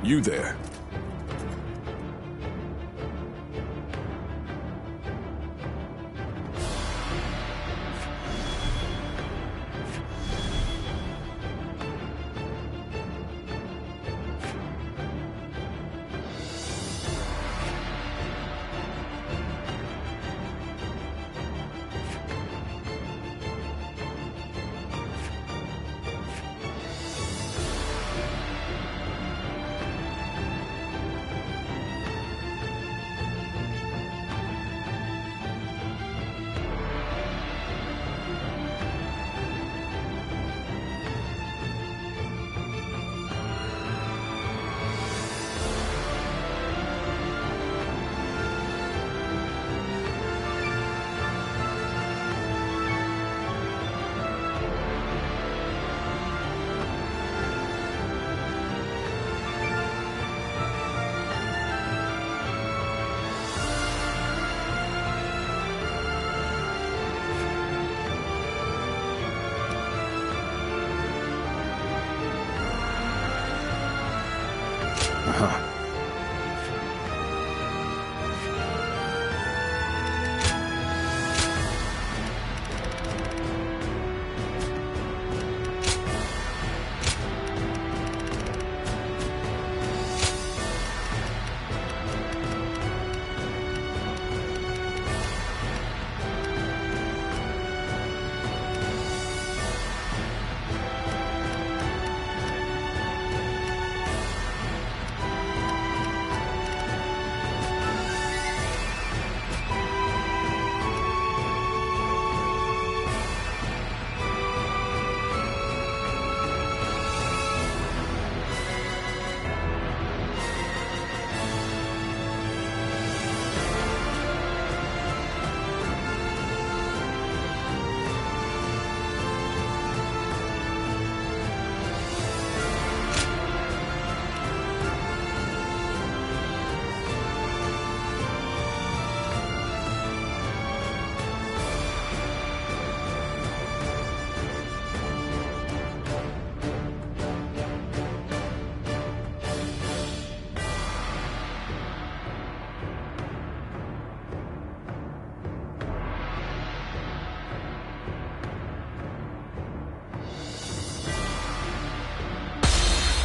You there.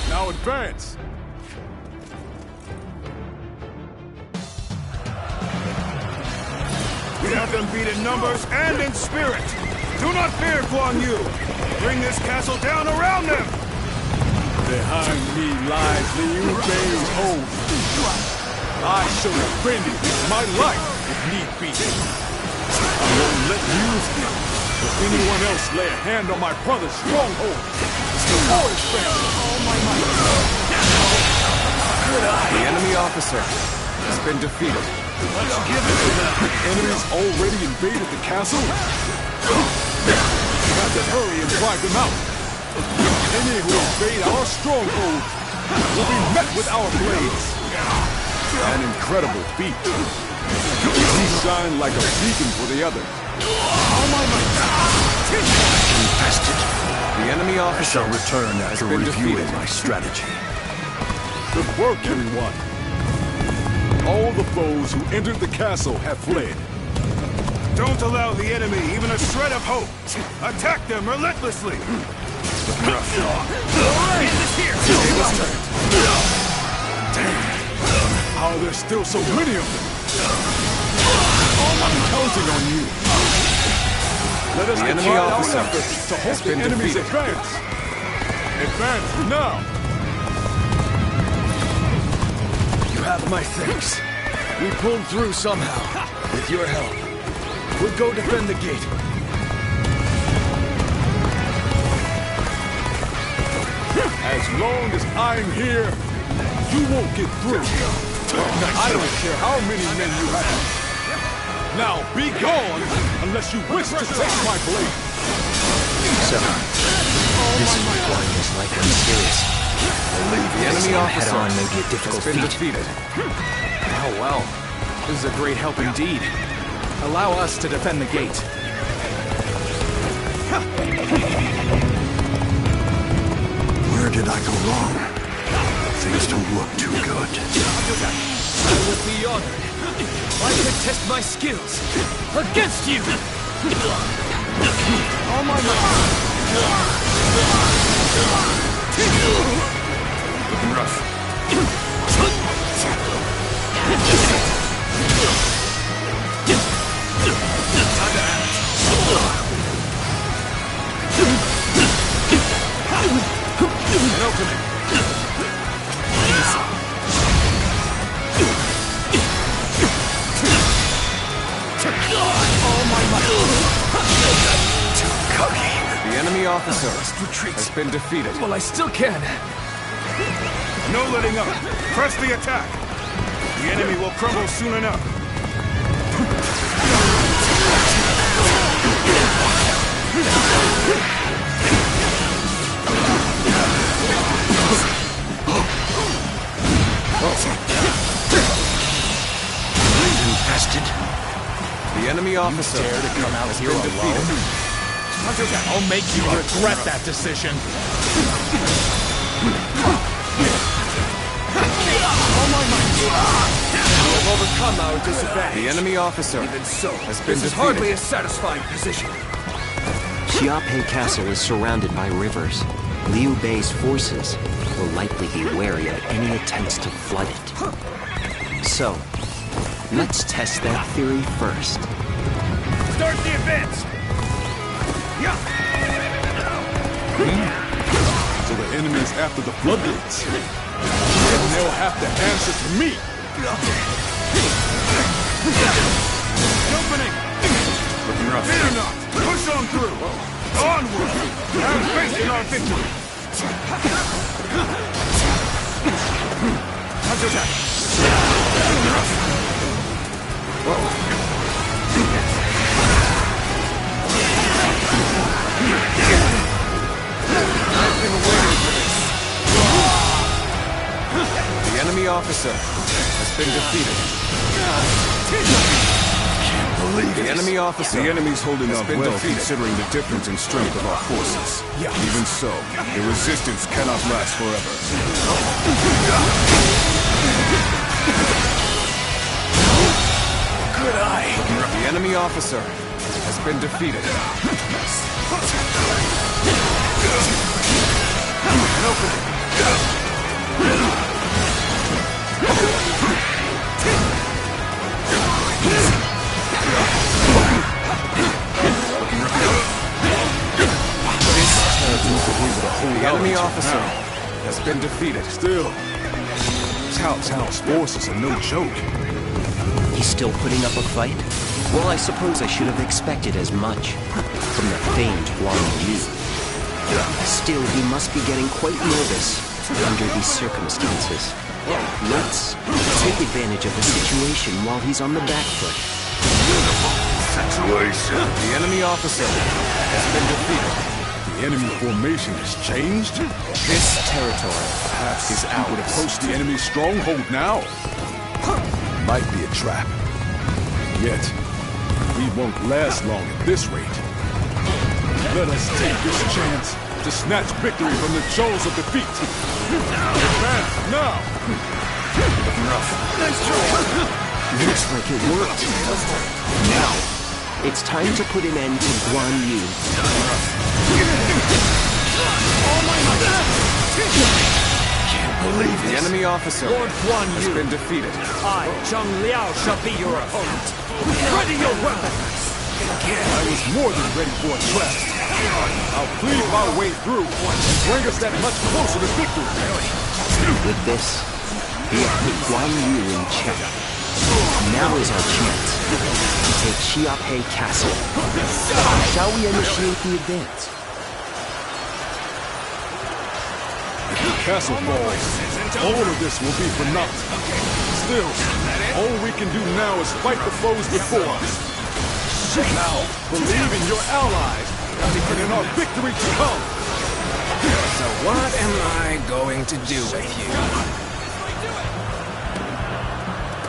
Now advance! We have them beat in numbers and in spirit! Do not fear, Guan Yu! Bring this castle down around them! Behind me lies Liu Bei's oath. I shall defend it with my life if need be. I won't let you or anyone else lay a hand on my brother's stronghold. It's the Forest family. All my might. Good eye. The enemy officer has been defeated. Let's give it to them! The enemies already invaded the castle? We have to hurry and drive them out. Any who invade our stronghold will be met with our blades. An incredible feat. You shine like a beacon for the others. All my might! Infested. The enemy officer Shall return has after been reviewing defeated. my strategy. Good work, everyone. All the foes who entered the castle have fled. Don't allow the enemy even a shred of hope! Attack them relentlessly! Rough. End this here! How are there still so many of them? I'm counting on you. Let us The enemy divide our officer efforts to has halt the been enemy's defeated. advance. Advance now! You have my thanks. We pulled through somehow. With your help. We'll go defend the gate. As long as I'm here, you won't get through. I don't care how many men you have. Now be gone, unless you wish to take my blade. So, this is one is likely serious. The enemy Head officer on may be a has difficult been feat. defeated. Oh well. This is a great help indeed. Allow us to defend the gate. Where did I go wrong? Things don't look too good. I would be honored if I could test my skills against you! All my might. Looking rough. An opening. All my might. Too cocky. The enemy officer has been defeated. Well, I still can. No letting up. Press the attack. The enemy will crumble soon enough. Infested. The enemy officer Dare to come out has here been alone? defeated. I'll make you regret that decision. All my might. We've overcome our disadvantage. The enemy officer Even so, has been this is defeated. hardly a satisfying position. Xiaopei Castle is surrounded by rivers. Liu Bei's forces will likely be wary of any attempts to flood it. So, let's test that theory first. Start the advance. So the enemy's after the floodgates. And they'll have to answer to me. Opening. Looking rough. Fear not. Push on through. Onward. Have faith in our victory. The enemy officer has been defeated. The enemy officer The enemy's holding has up been well defeated. considering the difference in strength of our forces. Even so, the resistance cannot last forever. Good eye. The enemy officer has been defeated. The enemy officer has been defeated. Still, Cao Cao's forces are no joke. He's still putting up a fight? Well, I suppose I should have expected as much from the famed Guan Yu. Still, he must be getting quite nervous under these circumstances. Let's take advantage of the situation while he's on the back foot. Situation. The enemy officer has been defeated. The enemy formation has changed. This territory Perhaps is we would ours. approach the enemy's stronghold now. Might be a trap. Yet, we won't last long at this rate. Let us take this chance to snatch victory from the jaws of defeat. Advance now! Looks like it worked. Now, it's time to put an end to Guan Yu. Believe The it. enemy officer Lord Guan has Yu, been defeated. I, Zhang Liao, shall be your opponent. Ready your weapons! I was more than ready for a trap. I'll cleave my way through and bring us that much closer to victory. With this, we have put Guan Yu in check. Now is our chance to take Xiaopei Castle. Shall we initiate the advance? If the castle falls, all of this will be for naught. Still, all we can do now is fight the foes before us. Now, believe in your allies and in our victory to come. So what am I going to do with you?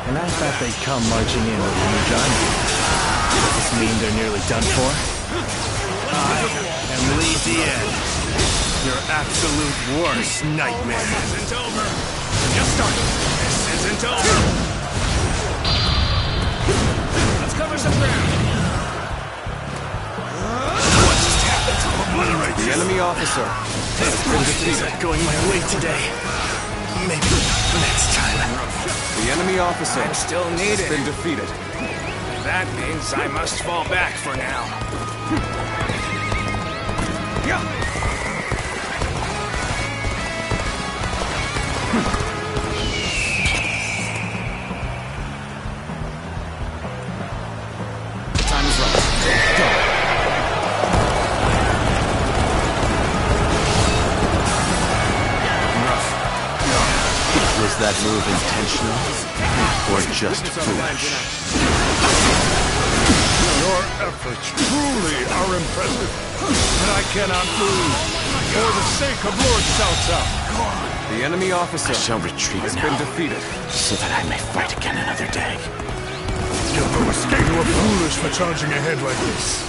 And I thought they'd come marching in with a new gun. Does this mean they're nearly done for? I am Li Dian, your absolute worst nightmare. Isn't over. Just started. This isn't over. Let's cover some ground. What just happened? Obliterate The enemy officer has been defeated. Going my way today. Maybe next time. The enemy officer I'm still has needed. been defeated. That means I must fall back for now. Yeah. Time is right. Go. Was that move intentional? Or just foolish? Your efforts truly are impressive, and I cannot lose. For the sake of Lord Cao Cao. The enemy officer Shall retreat has now, been defeated. so that I may fight again another day. You're no escape. You are foolish for charging ahead like this.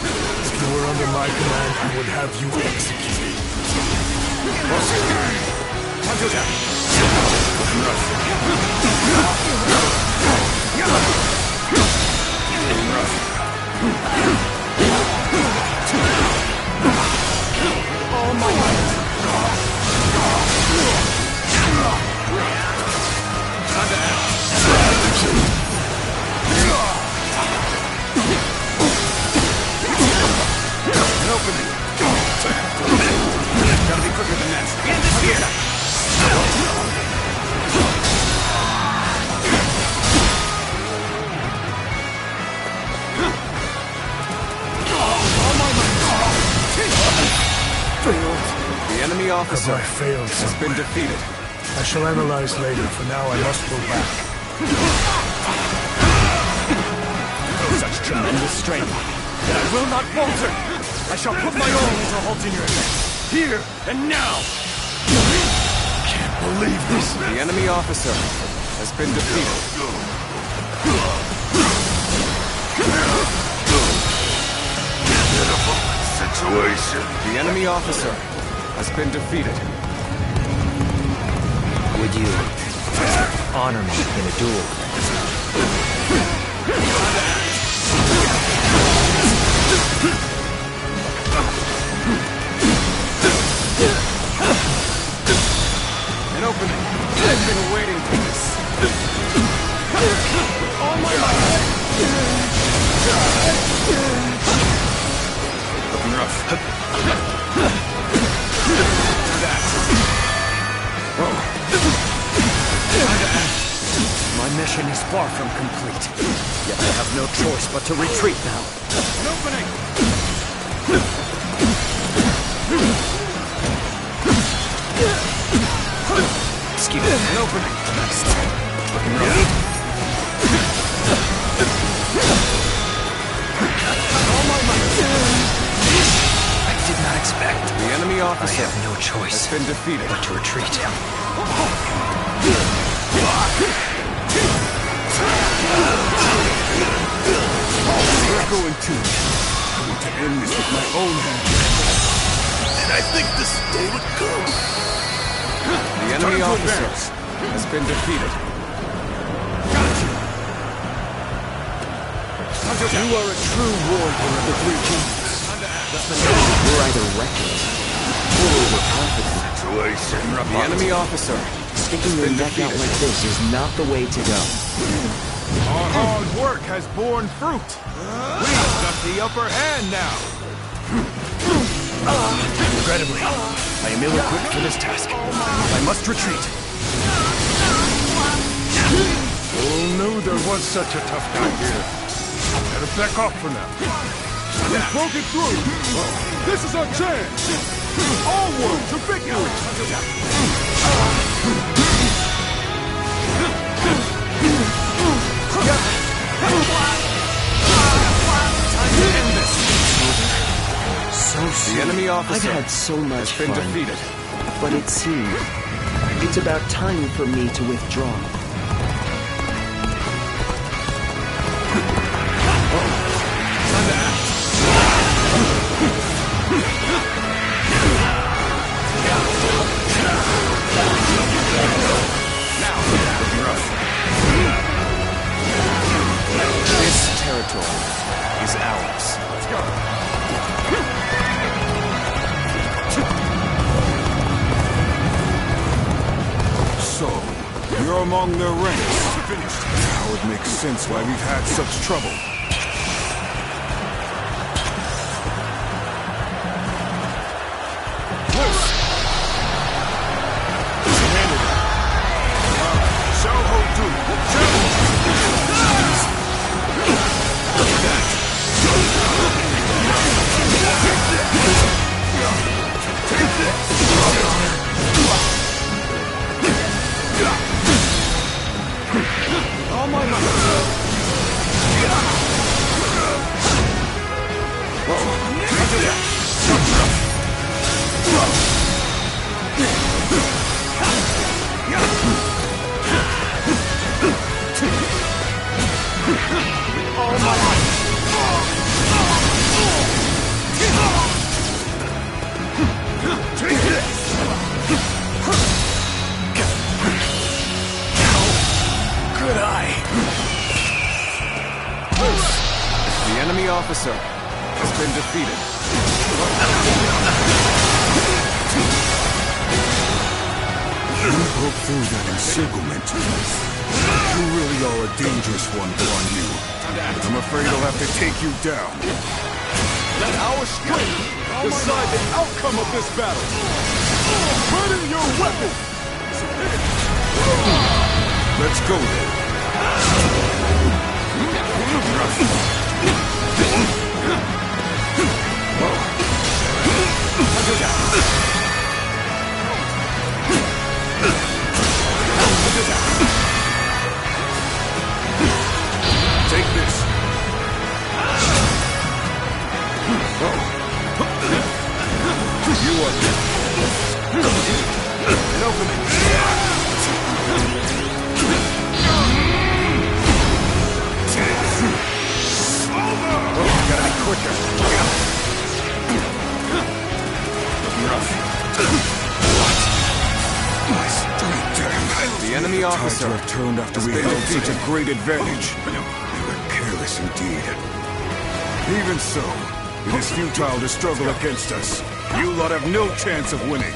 If you were under my command, I would have you executed. Gotta be quicker than that. End this here! The enemy officer I failed has been defeated. I shall analyze later. For now, I must go back. Such tremendous strength that I will not falter. I shall put my all into halting your advance. Here and now. Can't believe this. The enemy officer has been defeated. Situation. The enemy officer has been defeated. Would you honor me in a duel? An opening. I've been waiting for this. All my might! Looking rough. My mission is far from complete. Yet I have no choice but to retreat now. An opening! Excuse me. An opening. Looking rough. All my might! I did not expect. The enemy I officer have no has choice been defeated. but to retreat. We're going to end this with my own hand. And I think this day would come. The enemy officer has been defeated. You are a true warrior of the Three Kingdoms. We're either reckless or overconfident. The enemy officer Sticking your neck out like this is not the way to go. Our hard work has borne fruit. We've got the upper hand now. Regrettably, I am ill-equipped for this task. I must retreat. Who knew there was such a tough guy here? Better back off for now. We've broken through. This is our chance. Onward to victory. So soon. The enemy officer I've had so much has been fun, defeated. but it seems it's about time for me to withdraw. Now, you're among their ranks. Now it makes sense why we've had such trouble. The enemy officer has been defeated. You broke through that encirclement. You really are a dangerous one, Guan Yu. I'm afraid I'll have to take you down. Let our strength decide the outcome of this battle. Ready your weapon! Let's go then. Take this. You are An opening. Gotta be quicker. The enemy officer have turned after we held such a great advantage. We were careless indeed. Even so, it is futile to struggle against us. You lot have no chance of winning.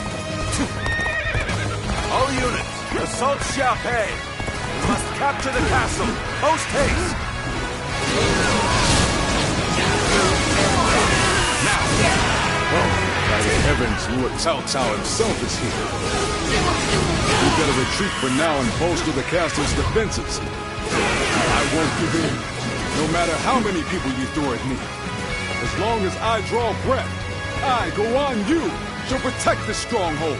All units, assault Xiaopei. We must capture the castle. Post haste. By the heavens, Lord Cao Cao himself is here. We better retreat for now and bolster the castle's defenses. I won't give in, no matter how many people you throw at me. As long as I draw breath, I, Guan Yu, shall protect this stronghold.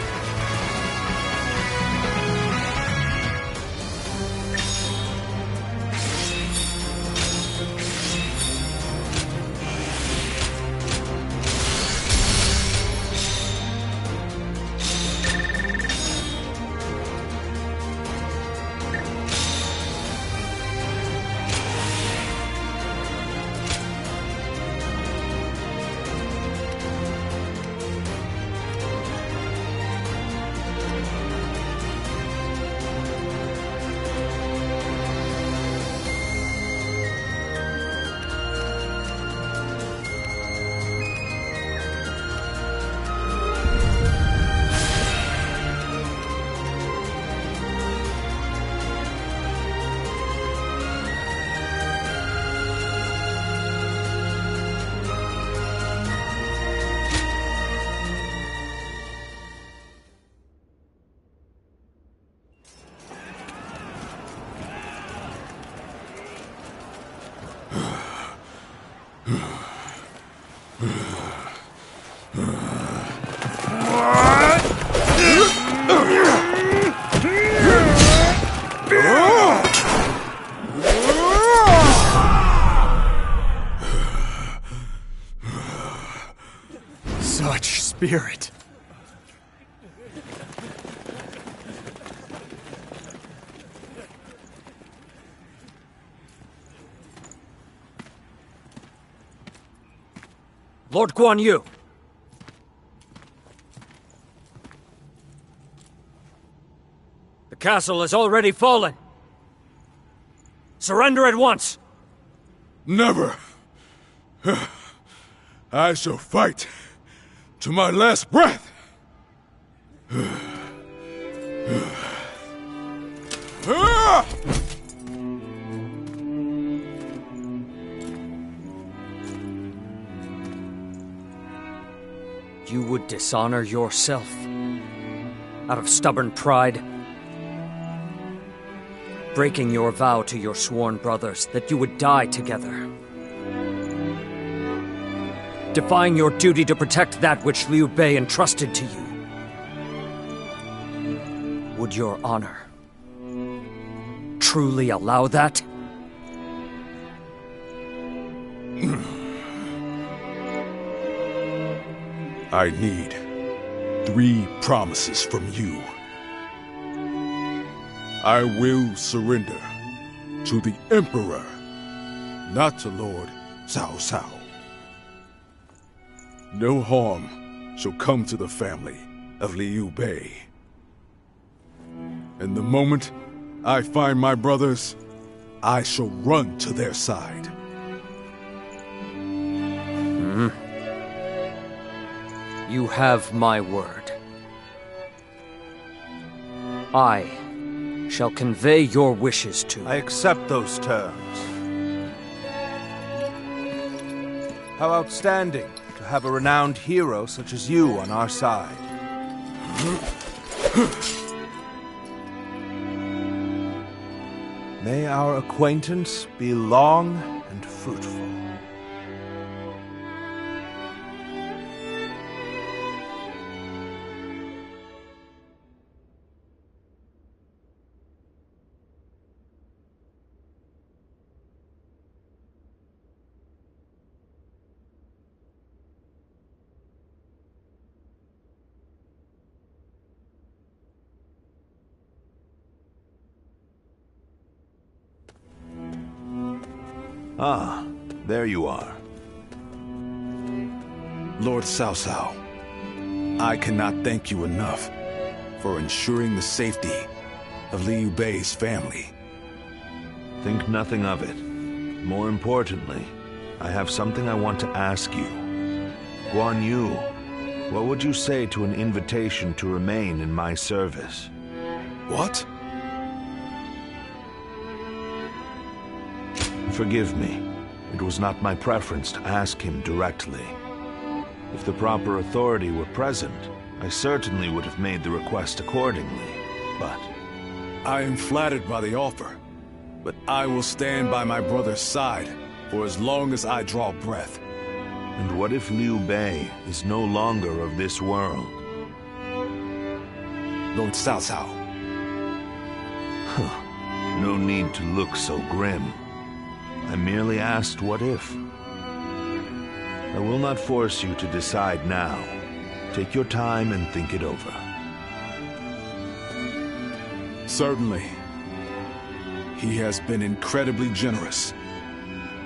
Such spirit. Lord Guan Yu. The castle has already fallen. Surrender at once. Never. I shall fight to my last breath. You would dishonor yourself out of stubborn pride, breaking your vow to your sworn brothers that you would die together, defying your duty to protect that which Liu Bei entrusted to you. Would your honor truly allow that? I need 3 promises from you. I will surrender to the Emperor, not to Lord Cao Cao. No harm shall come to the family of Liu Bei. And the moment I find my brothers, I shall run to their side. You have my word. I shall convey your wishes to... I accept those terms. How outstanding to have a renowned hero such as you on our side. May our acquaintance be long and fruitful. Ah, there you are. Lord Cao Cao, I cannot thank you enough for ensuring the safety of Liu Bei's family. Think nothing of it. More importantly, I have something I want to ask you. Guan Yu, what would you say to an invitation to remain in my service? What? Forgive me. It was not my preference to ask him directly. If the proper authority were present, I certainly would have made the request accordingly, but... I am flattered by the offer, but I will stand by my brother's side for as long as I draw breath. And what if Liu Bei is no longer of this world? Lord Cao Cao. No need to look so grim. I merely asked what if. I will not force you to decide now. Take your time and think it over. Certainly. He has been incredibly generous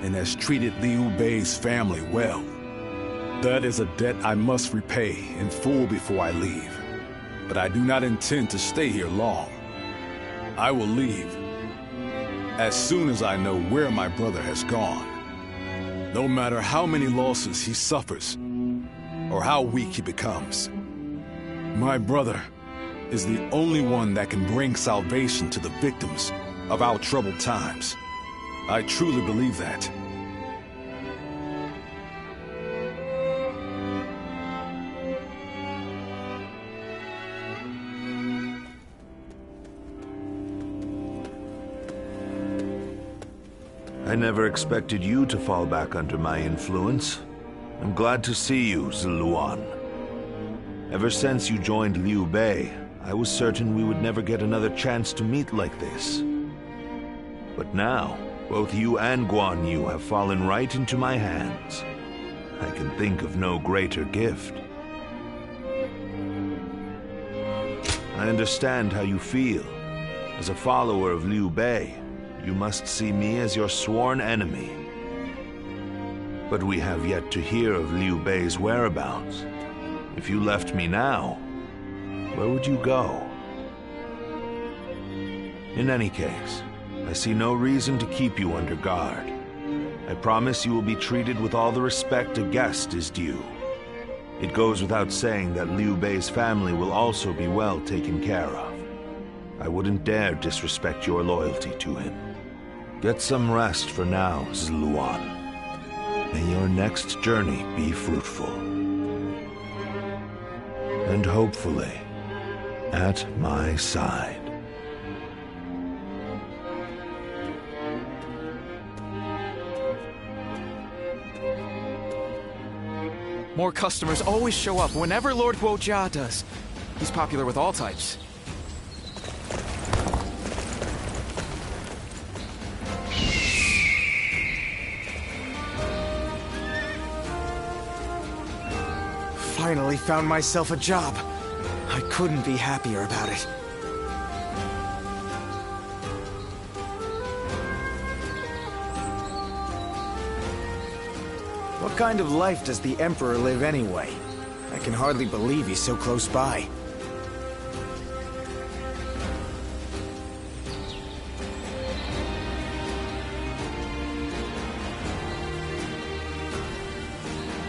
and has treated Liu Bei's family well. That is a debt I must repay in full before I leave. But I do not intend to stay here long. I will leave as soon as I know where my brother has gone. No matter how many losses he suffers, or how weak he becomes. My brother is the only one that can bring salvation to the victims of our troubled times. I truly believe that. I never expected you to fall back under my influence. I'm glad to see you, Ziluan. Ever since you joined Liu Bei, I was certain we would never get another chance to meet like this. But now, both you and Guan Yu have fallen right into my hands. I can think of no greater gift. I understand how you feel. As a follower of Liu Bei, you must see me as your sworn enemy. But we have yet to hear of Liu Bei's whereabouts. If you left me now, where would you go? In any case, I see no reason to keep you under guard. I promise you will be treated with all the respect a guest is due. It goes without saying that Liu Bei's family will also be well taken care of. I wouldn't dare disrespect your loyalty to him. Get some rest for now, Zluan. May your next journey be fruitful. And hopefully, at my side. More customers always show up whenever Lord Guojia does. He's popular with all types. Finally found myself a job. I couldn't be happier about it. What kind of life does the Emperor live anyway? I can hardly believe he's so close by.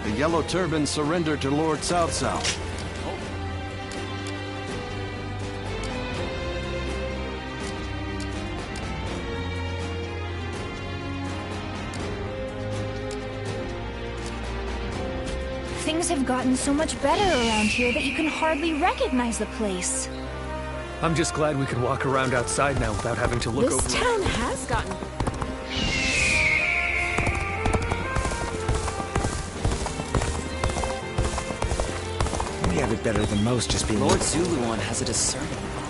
The Yellow Turban surrendered to Lord Cao Cao. Things have gotten so much better around here that you can hardly recognize the place. I'm just glad we can walk around outside now without having to look over. This town has gotten... We have it better than most just being... Lord Zuluan has a discerning eye.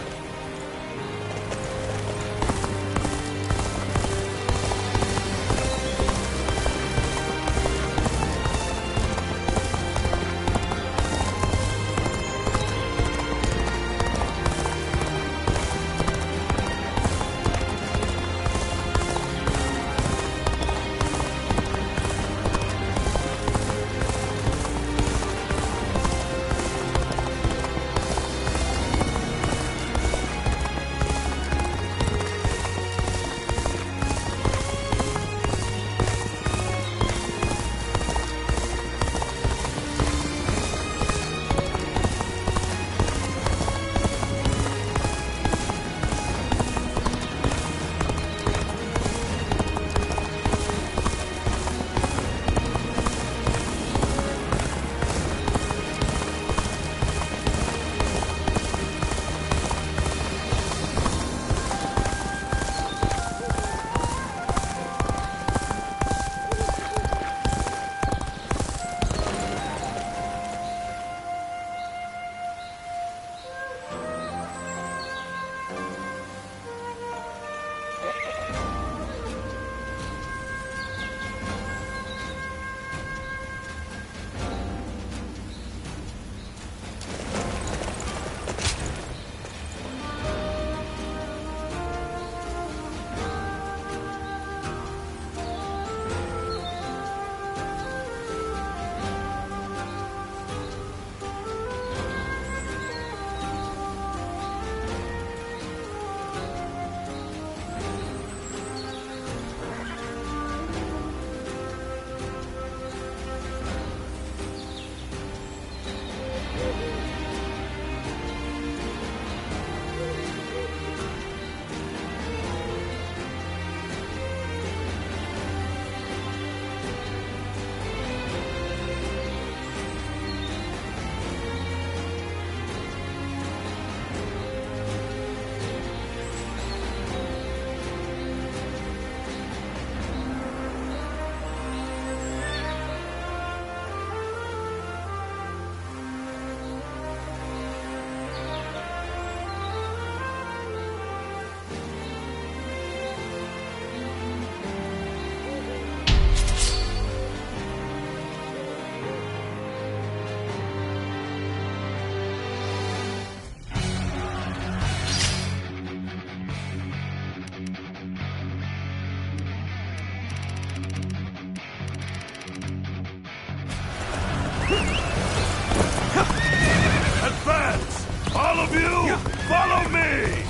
Advance! All of you, follow me!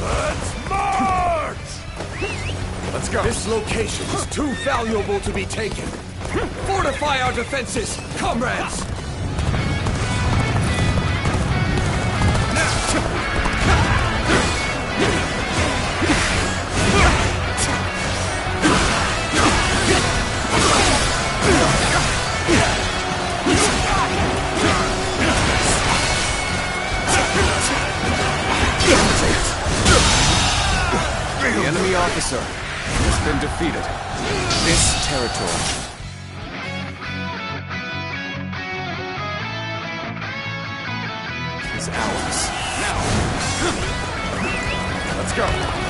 Let's march! Let's go. This location is too valuable to be taken. Fortify our defenses, comrades! The enemy officer has been defeated. This territory is ours. Now, let's go.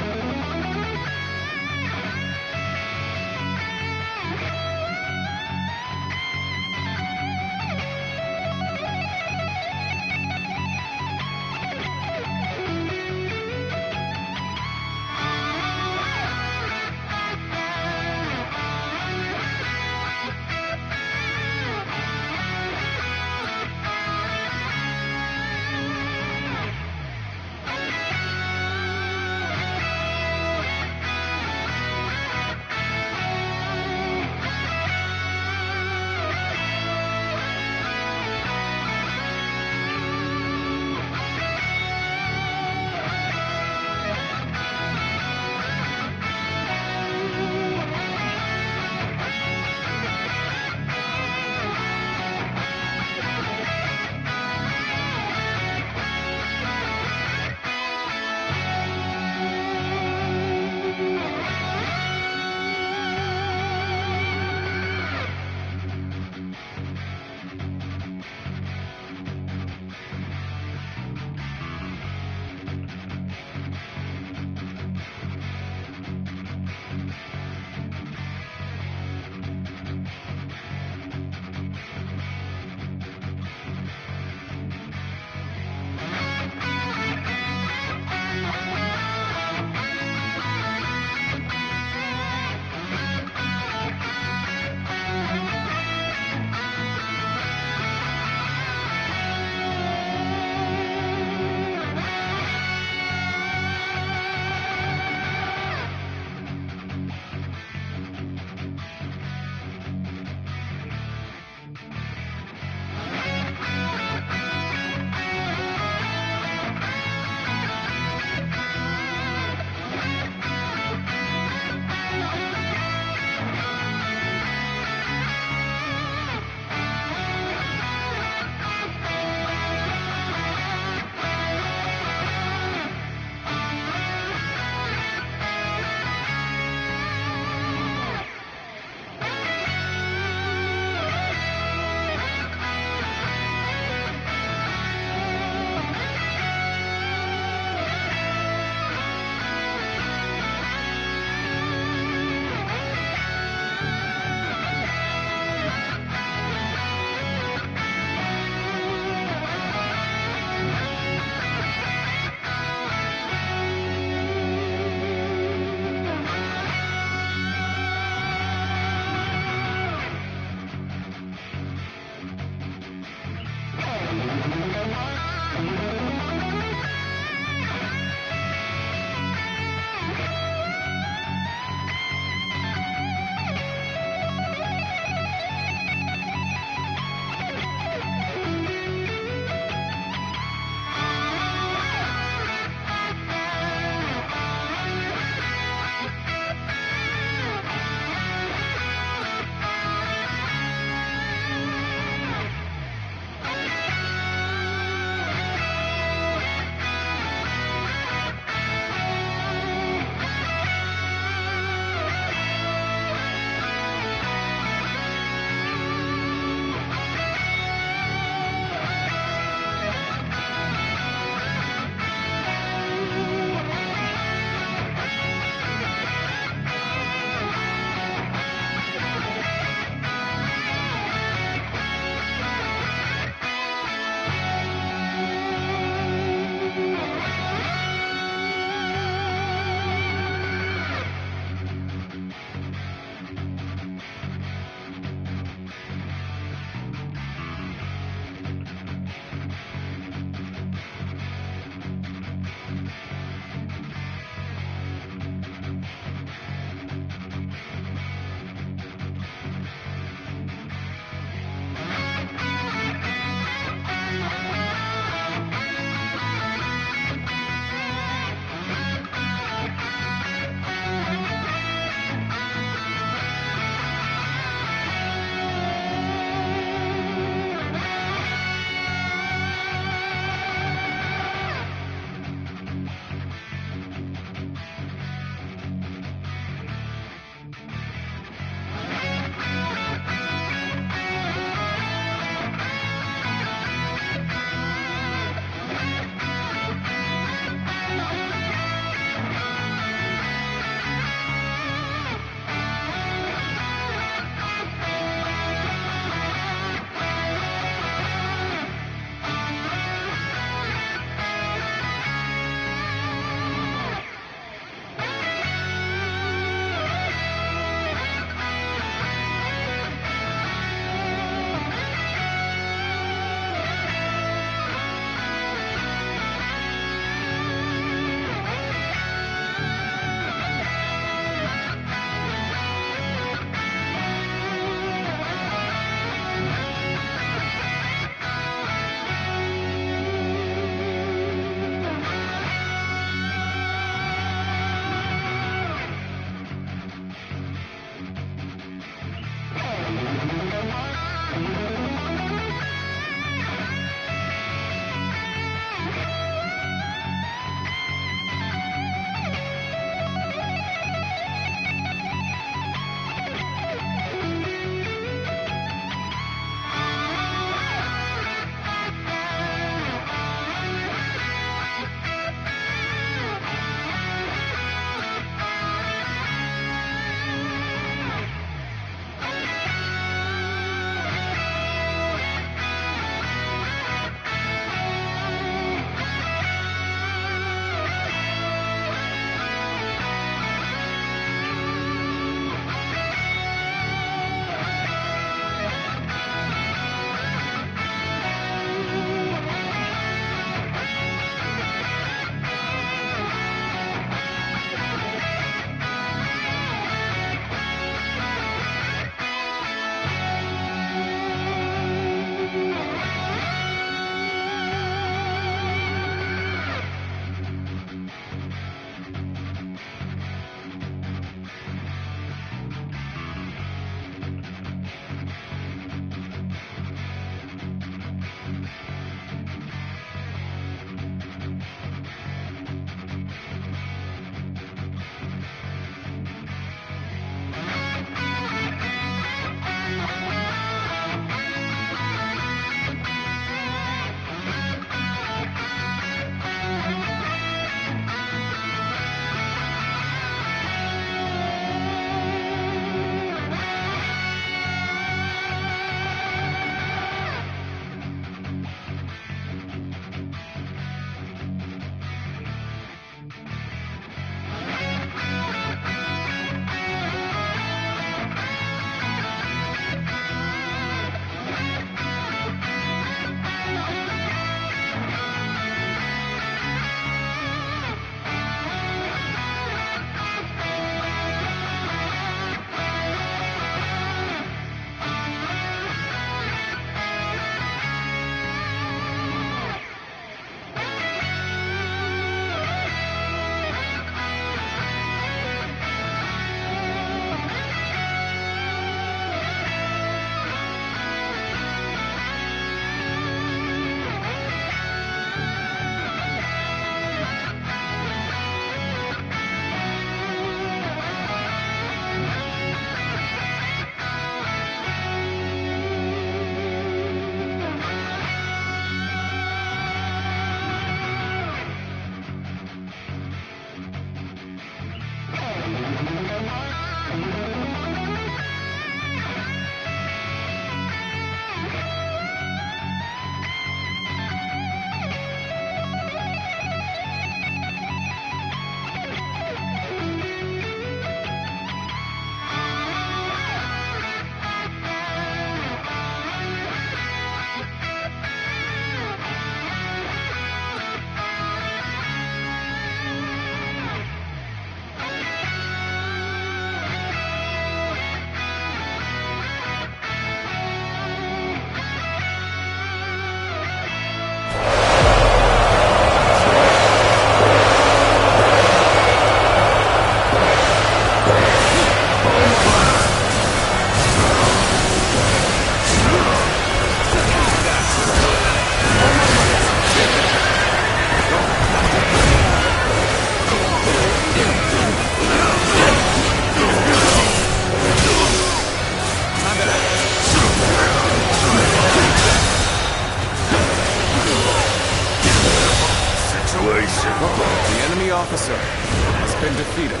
situation! The enemy officer has been defeated.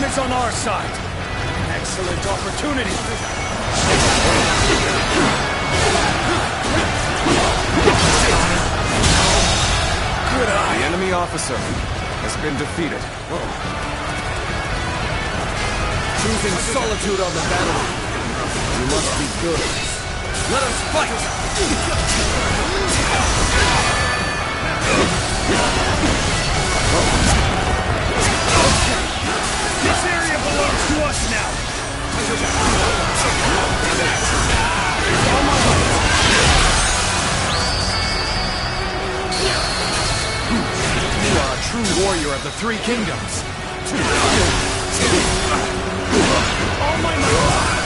On our side. Excellent opportunity. Good eye. The enemy officer has been defeated. Choosing solitude on the battle. You must be good. Let us fight! This area belongs to us now! You are a true warrior of the Three Kingdoms. All my might!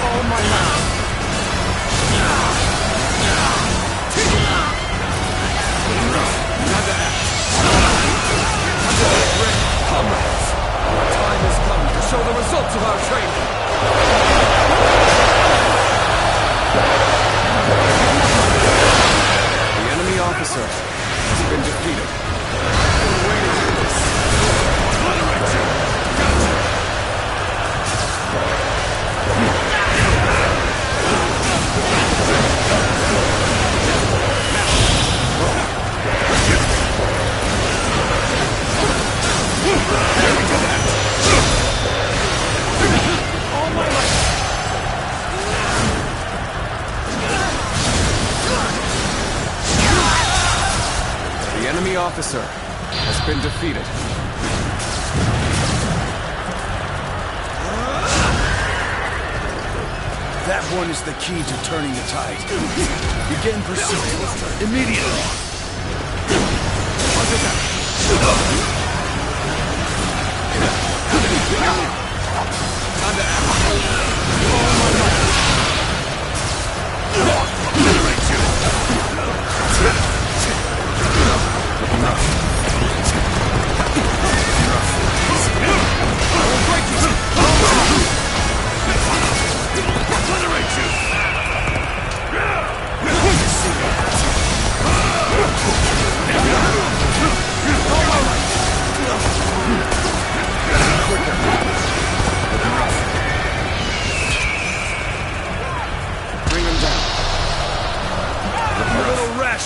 All my might! Comrades, our time has come to show the results of our training. The enemy officer has been defeated. The enemy officer has been defeated. That one is the key to turning the tide. Begin pursuit immediately.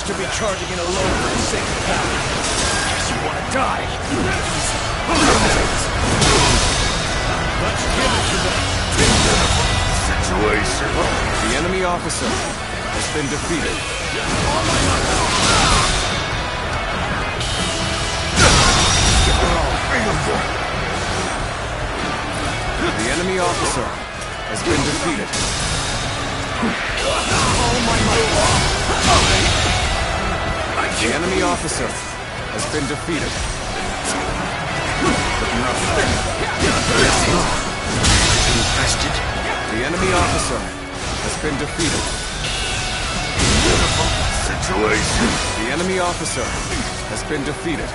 To be charging in alone for the sake of battle. Guess you want to die. Let's give it to them. Situation. The enemy officer has been defeated. The enemy officer has been defeated. The enemy officer has been defeated. Infested. The enemy officer has been defeated. Situation. The enemy officer has been defeated.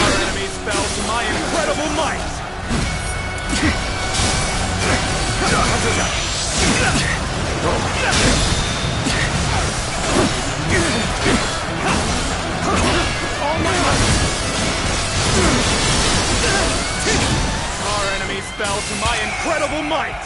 Our enemies fell to my incredible might. Our enemies fell to my incredible might!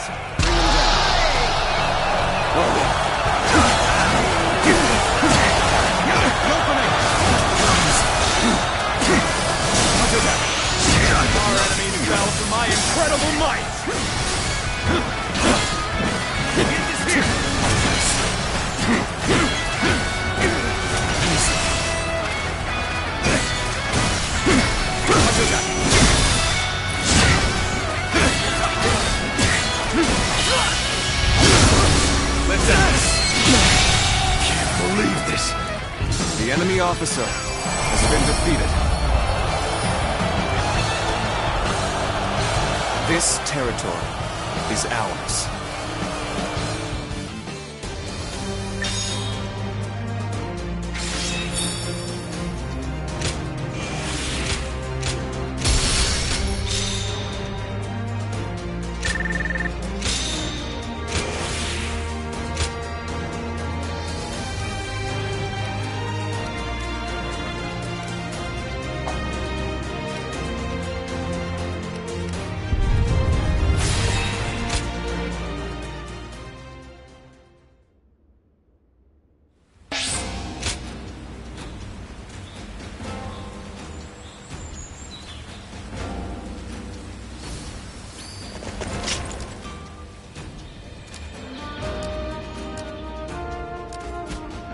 officer has been defeated. This territory is ours.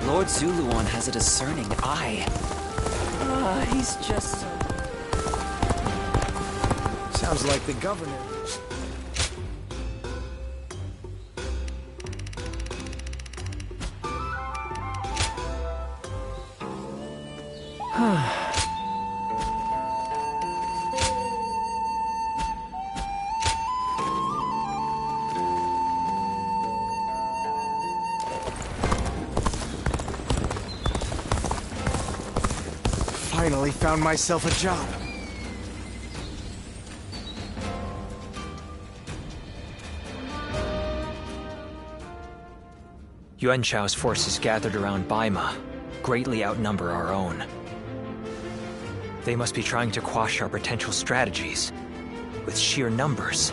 Lord Zuluan has a discerning eye. He's just so... Sounds like the governor. Finally found myself a job. Yuan Shao's forces gathered around Baima greatly outnumber our own. They must be trying to quash our potential strategies with sheer numbers.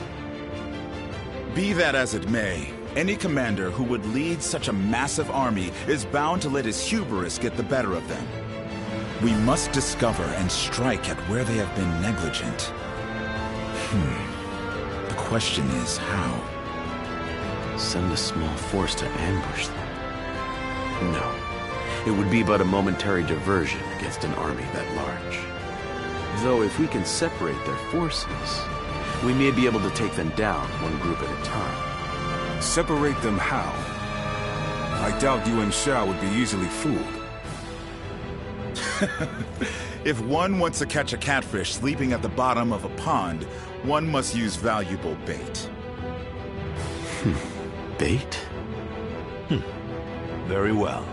Be that as it may, any commander who would lead such a massive army is bound to let his hubris get the better of them. We must discover and strike at where they have been negligent. The question is how? Send a small force to ambush them? No. It would be but a momentary diversion against an army that large. Though if we can separate their forces, we may be able to take them down one group at a time. Separate them how? I doubt Yuan Shao would be easily fooled. If one wants to catch a catfish sleeping at the bottom of a pond, one must use valuable bait. Bait? Very well.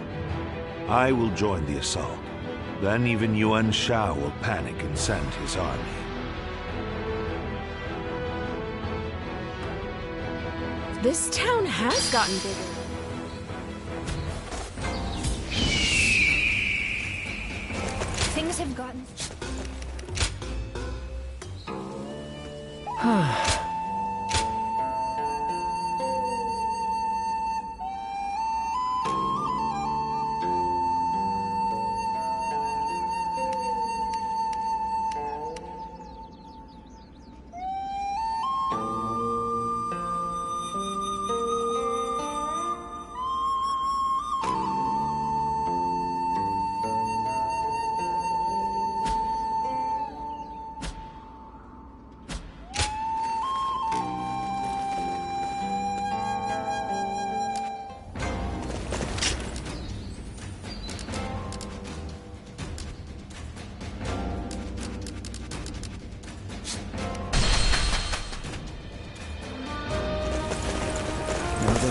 I will join the assault. Then even Yuan Shao will panic and send his army. This town has gotten bigger. Things have gotten...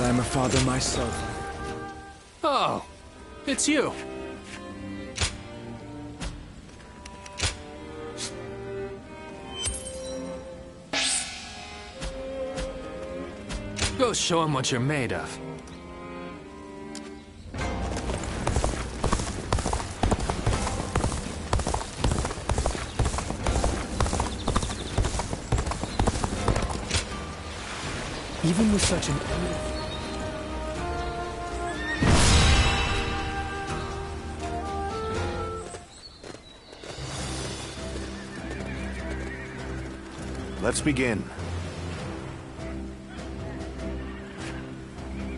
I'm a father myself. Oh, it's you. Go show him what you're made of. Even with such an... Let's begin.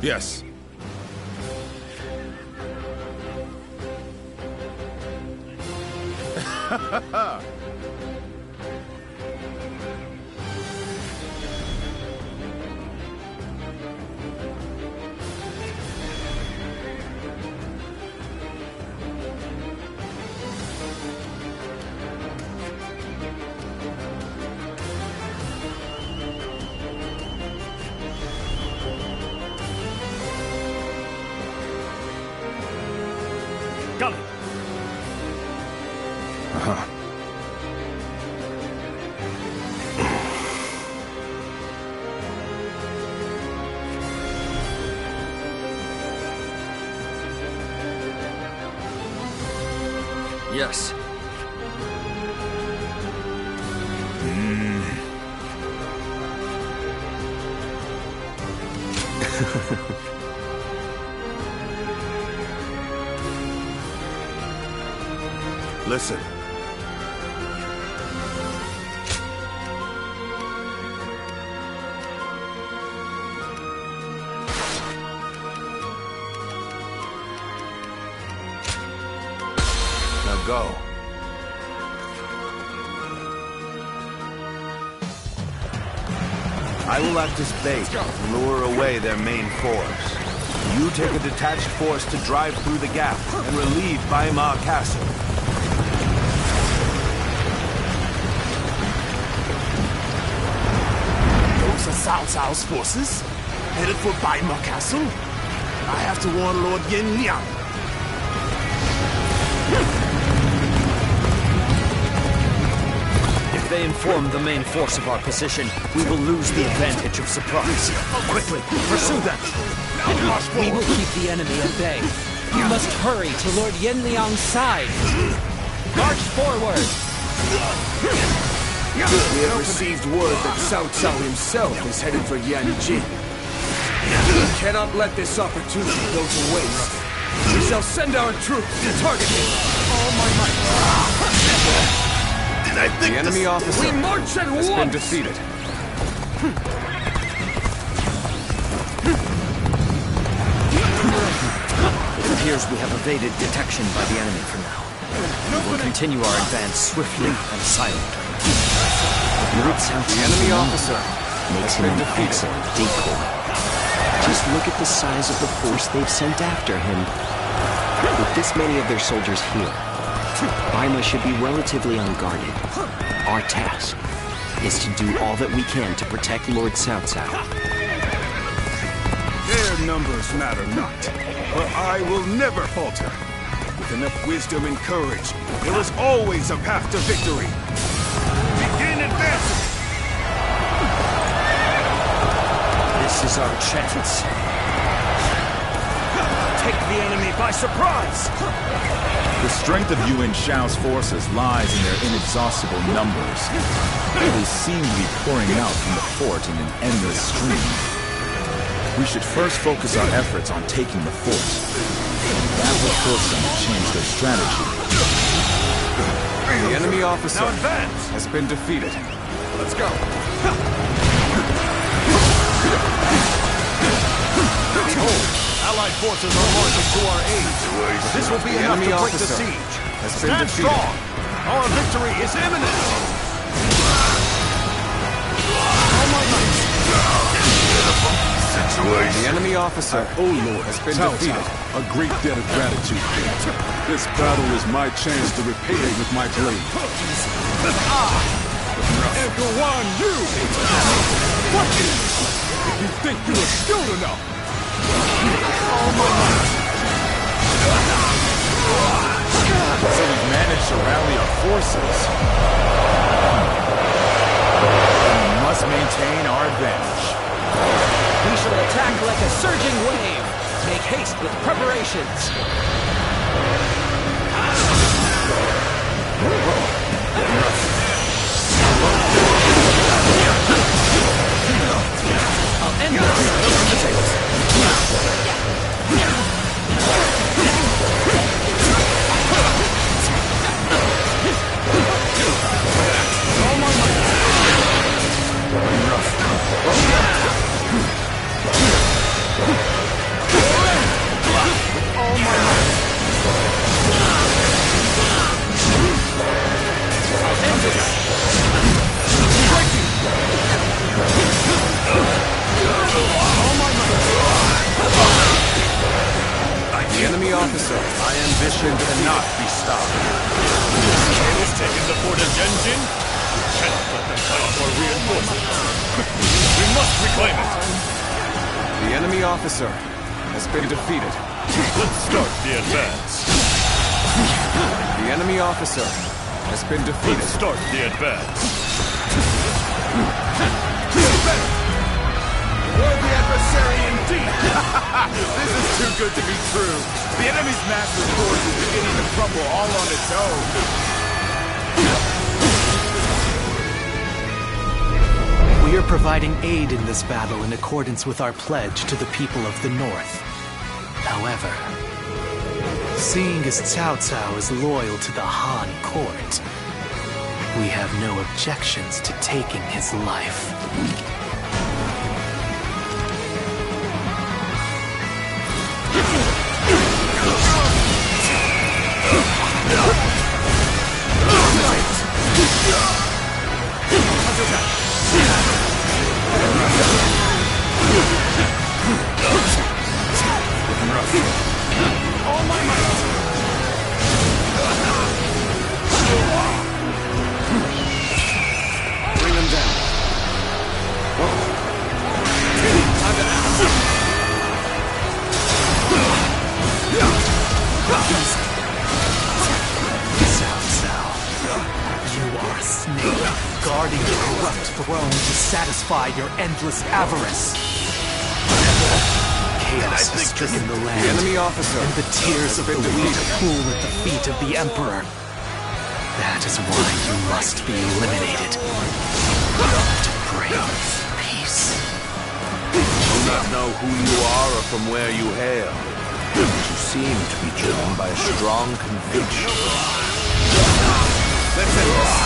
Yes. Yes. Listen. Now go. I will act as bait and lure away their main force. You take a detached force to drive through the gap and relieve Baima Castle. Those are Cao Cao's forces, headed for Baima Castle. I have to warn Lord Yin Liang. If they inform the main force of our position, we will lose the advantage of surprise. Quickly, pursue them! We will keep the enemy at bay. You must hurry to Lord Yenliang's side. March forward! We have received word that Cao Cao himself is headed for Yanjin. We cannot let this opportunity go to waste. We shall send our troops to target him. All my might. Did I think the enemy officer we march at has once. been defeated. It appears we have evaded detection by the enemy for now. We will continue our advance swiftly and silently. Lord Cao The enemy officer makes him an excellent decoy. Just look at the size of the force they've sent after him. With this many of their soldiers here, Baima should be relatively unguarded. Our task is to do all that we can to protect Lord Cao Cao. Their numbers matter not, but I will never falter. With enough wisdom and courage, there is always a path to victory. Begin advancing! This is our chance. Take the enemy by surprise! The strength of Yuan Shao's forces lies in their inexhaustible numbers. They seem to be pouring out from the fort in an endless stream. We should first focus our efforts on taking the fort. That will force them to change their strategy. The enemy officer now advance. Has been defeated. Let's go. Behold, Allied forces are marching to our aid. This will be enough to break the siege. Stand strong. Our victory is imminent. All my might. The enemy officer has been defeated. A great debt of gratitude. This battle is my chance to repay it with my blade. Emperor Wan Yu! What? If you think you are skilled enough! All my might! So we've managed to rally our forces. We must maintain our advantage. We shall attack like a surging wave. Make haste with preparations. I'll end this. All my might! All my might! I'll end this. All my might! The enemy officer. My ambition cannot be stopped. Has taken the fort of Yanjin. We cannot let them fight for reinforcements. We must reclaim it. The enemy officer has been defeated. Let's start the advance. The enemy officer has been defeated. Let's start the advance. Worthy adversary indeed! This is too good to be true. The enemy's massive force is beginning to crumble all on its own. We are providing aid in this battle in accordance with our pledge to the people of the North. However, seeing as Cao Cao is loyal to the Han court, we have no objections to taking his life. All my might! Bring them down. Time to act. Cao Cao, you are a snake, guarding the corrupt throne to satisfy your endless avarice. Chaos has stricken the land. The enemy officer and the tears of the weak pool at the feet of the Emperor. That is why you must be eliminated. To bring peace. I do not know who you are or from where you hail, but you seem to be driven by a strong conviction. Let's end this.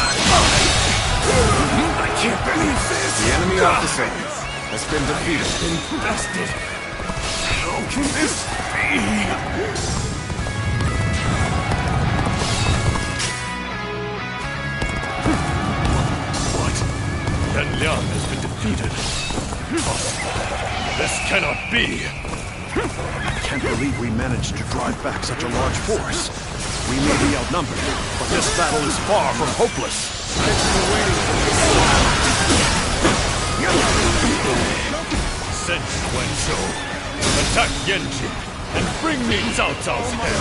I can't believe this. The enemy officer has been defeated. Infested. How can this be? Yan Liang has been defeated. This cannot be. I can't believe we managed to drive back such a large force. We may be outnumbered, but this battle is far from hopeless. Send Guangzhou. Attack Yanjin and bring me Cao Cao's head.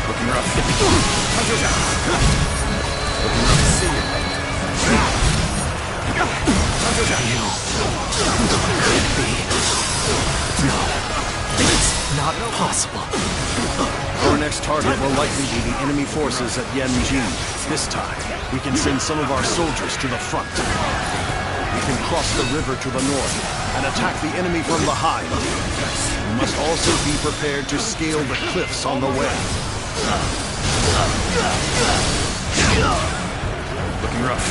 Looking rough. Looking rough to see you. No, it's not possible. Our next target will likely be the enemy forces at Yanjin. This time, we can send some of our soldiers to the front. We can cross the river to the north and attack the enemy from behind. We must also be prepared to scale the cliffs on the way. Looking rough.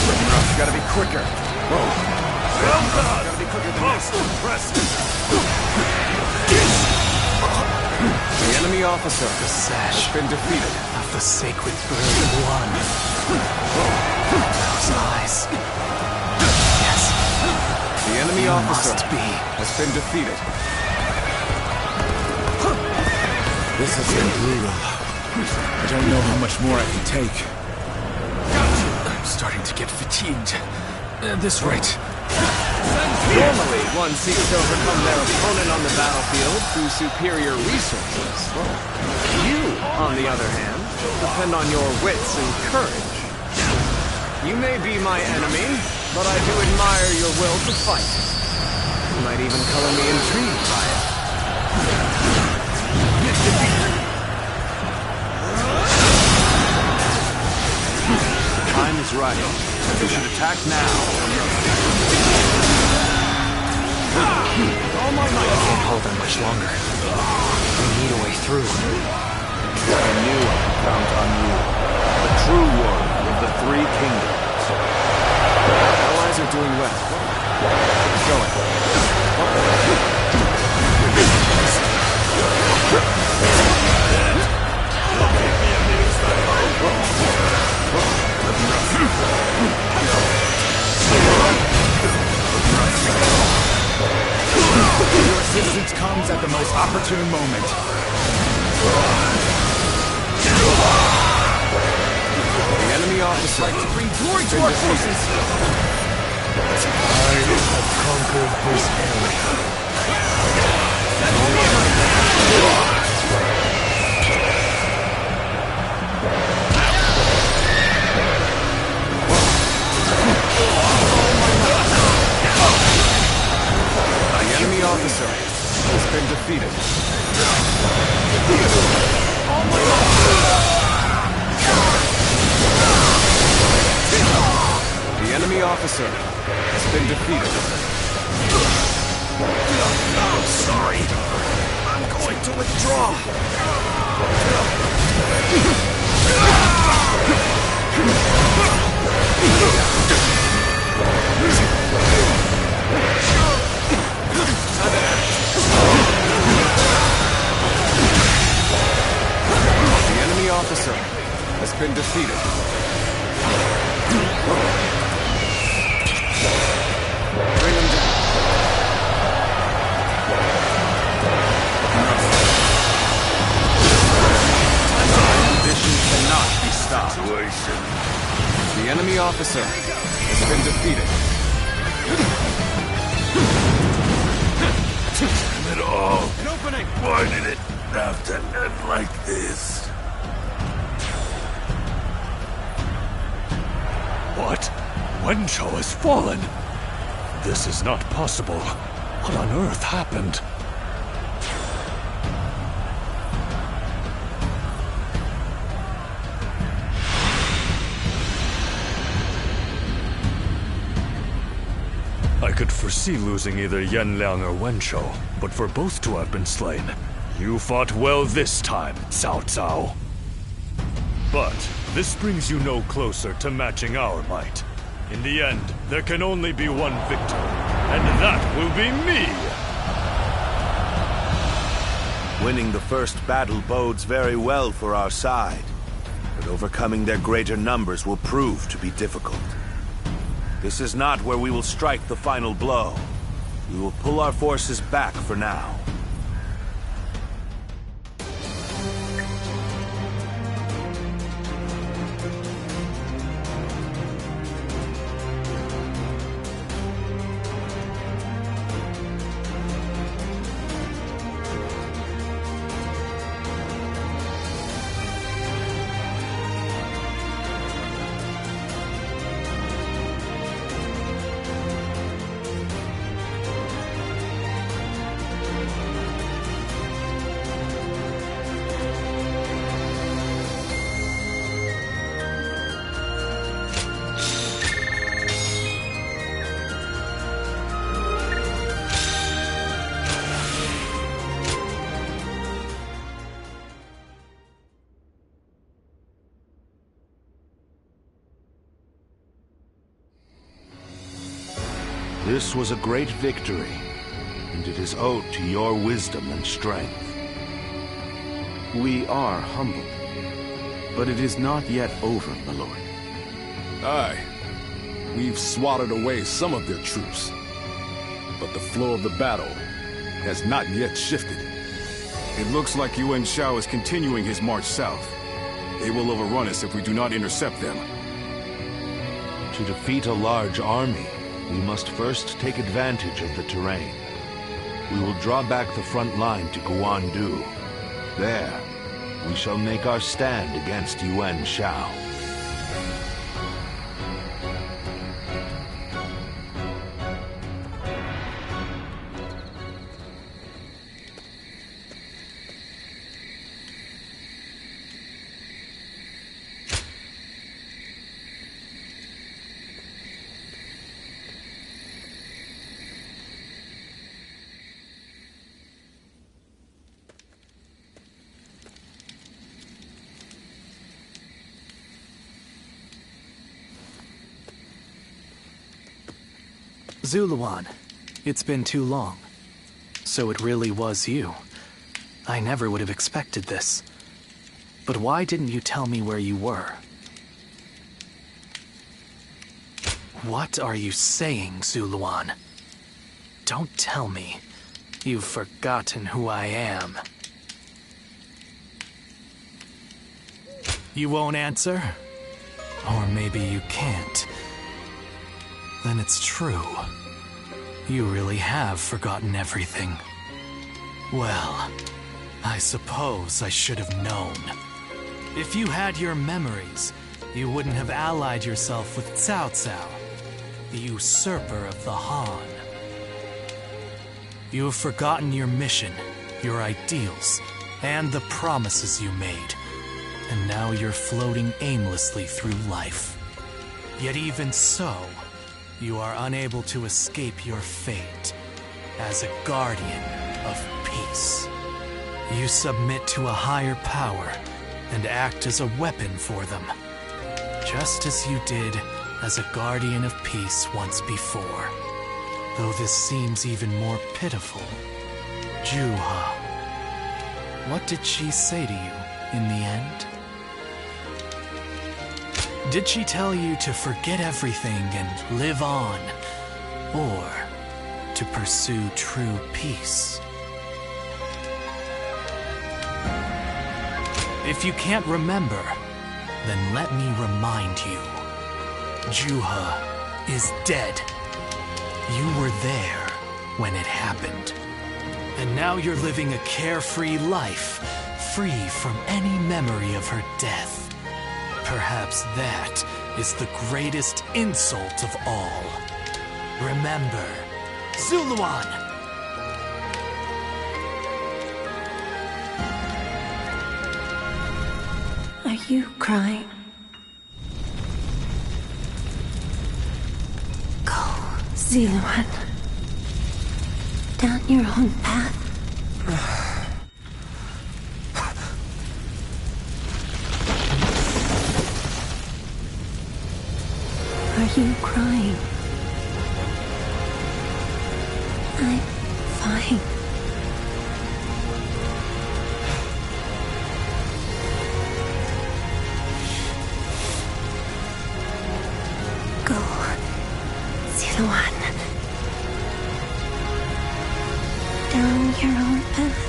Looking rough. Gotta be quicker. Whoa. Gotta be quicker than this. The enemy officer, The sash has been defeated. of the sacred bird One. Those eyes. Yes. The enemy officer Must be. has been defeated. This has been brutal. I don't know how much more I can take. I'm starting to get fatigued. This rate. Normally, one seeks to overcome their opponent on the battlefield through superior resources. You, on the other hand, depend on your wits and courage. You may be my enemy, but I do admire your will to fight. You might even color me intrigued by it. The time is right. We should attack now. Oh my God. I can't hold them much longer. We need a way through. I knew I could count on you. The true one of the three kingdoms. Allies are doing well. Keep going. Your assistance comes at the most opportune moment. The enemy officer Like to bring glory to our forces. I have conquered this area. has been defeated. The enemy officer has been defeated. I'm sorry. I'm going to withdraw. The enemy officer has been defeated. Bring him down. Ambition cannot be stopped. The enemy officer has been defeated. Damn it all! An opening! Why did it have to end like this? What? Wenshou has fallen! This is not possible. What on earth happened? I could foresee losing either Yanliang or Wenshou, but for both to have been slain, you fought well this time, Cao Cao. But this brings you no closer to matching our might. In the end, there can only be one victor, and that will be me! Winning the first battle bodes very well for our side, but overcoming their greater numbers will prove to be difficult. This is not where we will strike the final blow. We will pull our forces back for now. This was a great victory, and it is owed to your wisdom and strength. We are humbled, but it is not yet over, my lord. Aye. We've swatted away some of their troops, but the flow of the battle has not yet shifted. It looks like Yuan Shao is continuing his march south. They will overrun us if we do not intercept them. To defeat a large army, we must first take advantage of the terrain. We will draw back the front line to Guandu. There, we shall make our stand against Yuan Shao. Zuluan, it's been too long. So it really was you. I never would have expected this. But why didn't you tell me where you were? What are you saying, Zuluan? Don't tell me you've forgotten who I am. You won't answer? Or maybe you can't. Then it's true. You really have forgotten everything. Well, I suppose I should have known. If you had your memories, you wouldn't have allied yourself with Cao Cao, the usurper of the Han. You have forgotten your mission, your ideals, and the promises you made. And now you're floating aimlessly through life. Yet even so, you are unable to escape your fate as a guardian of peace. You submit to a higher power and act as a weapon for them, just as you did as a guardian of peace once before. Though this seems even more pitiful, Juha, what did she say to you in the end? Did she tell you to forget everything and live on, or to pursue true peace? If you can't remember, then let me remind you. Juha is dead. You were there when it happened. And now you're living a carefree life, free from any memory of her death. Perhaps that is the greatest insult of all. Remember, Zuluan! Are you crying? Go, Zuluan. Down your own path. Are you crying? I'm fine. Go, Zuluan. Down your own path.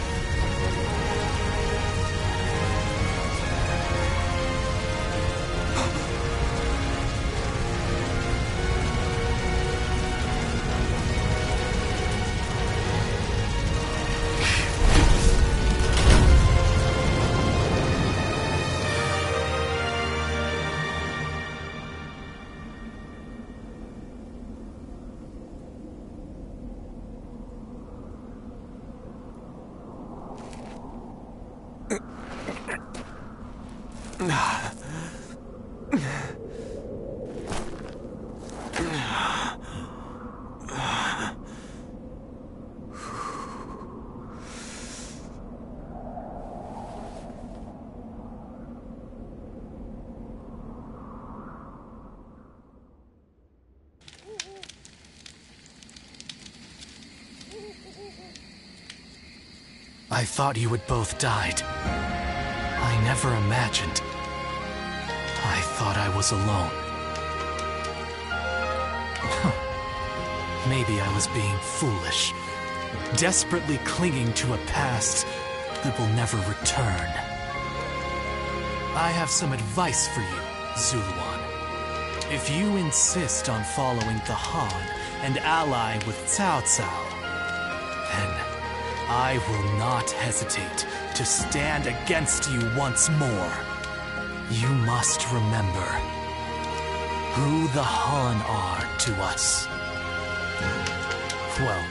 I thought you had both died. I never imagined. I thought I was alone. Maybe I was being foolish, desperately clinging to a past that will never return. I have some advice for you, Zuluan. If you insist on following the Han and ally with Cao Cao, then I will not hesitate to stand against you once more. You must remember who the Han are to us. Well,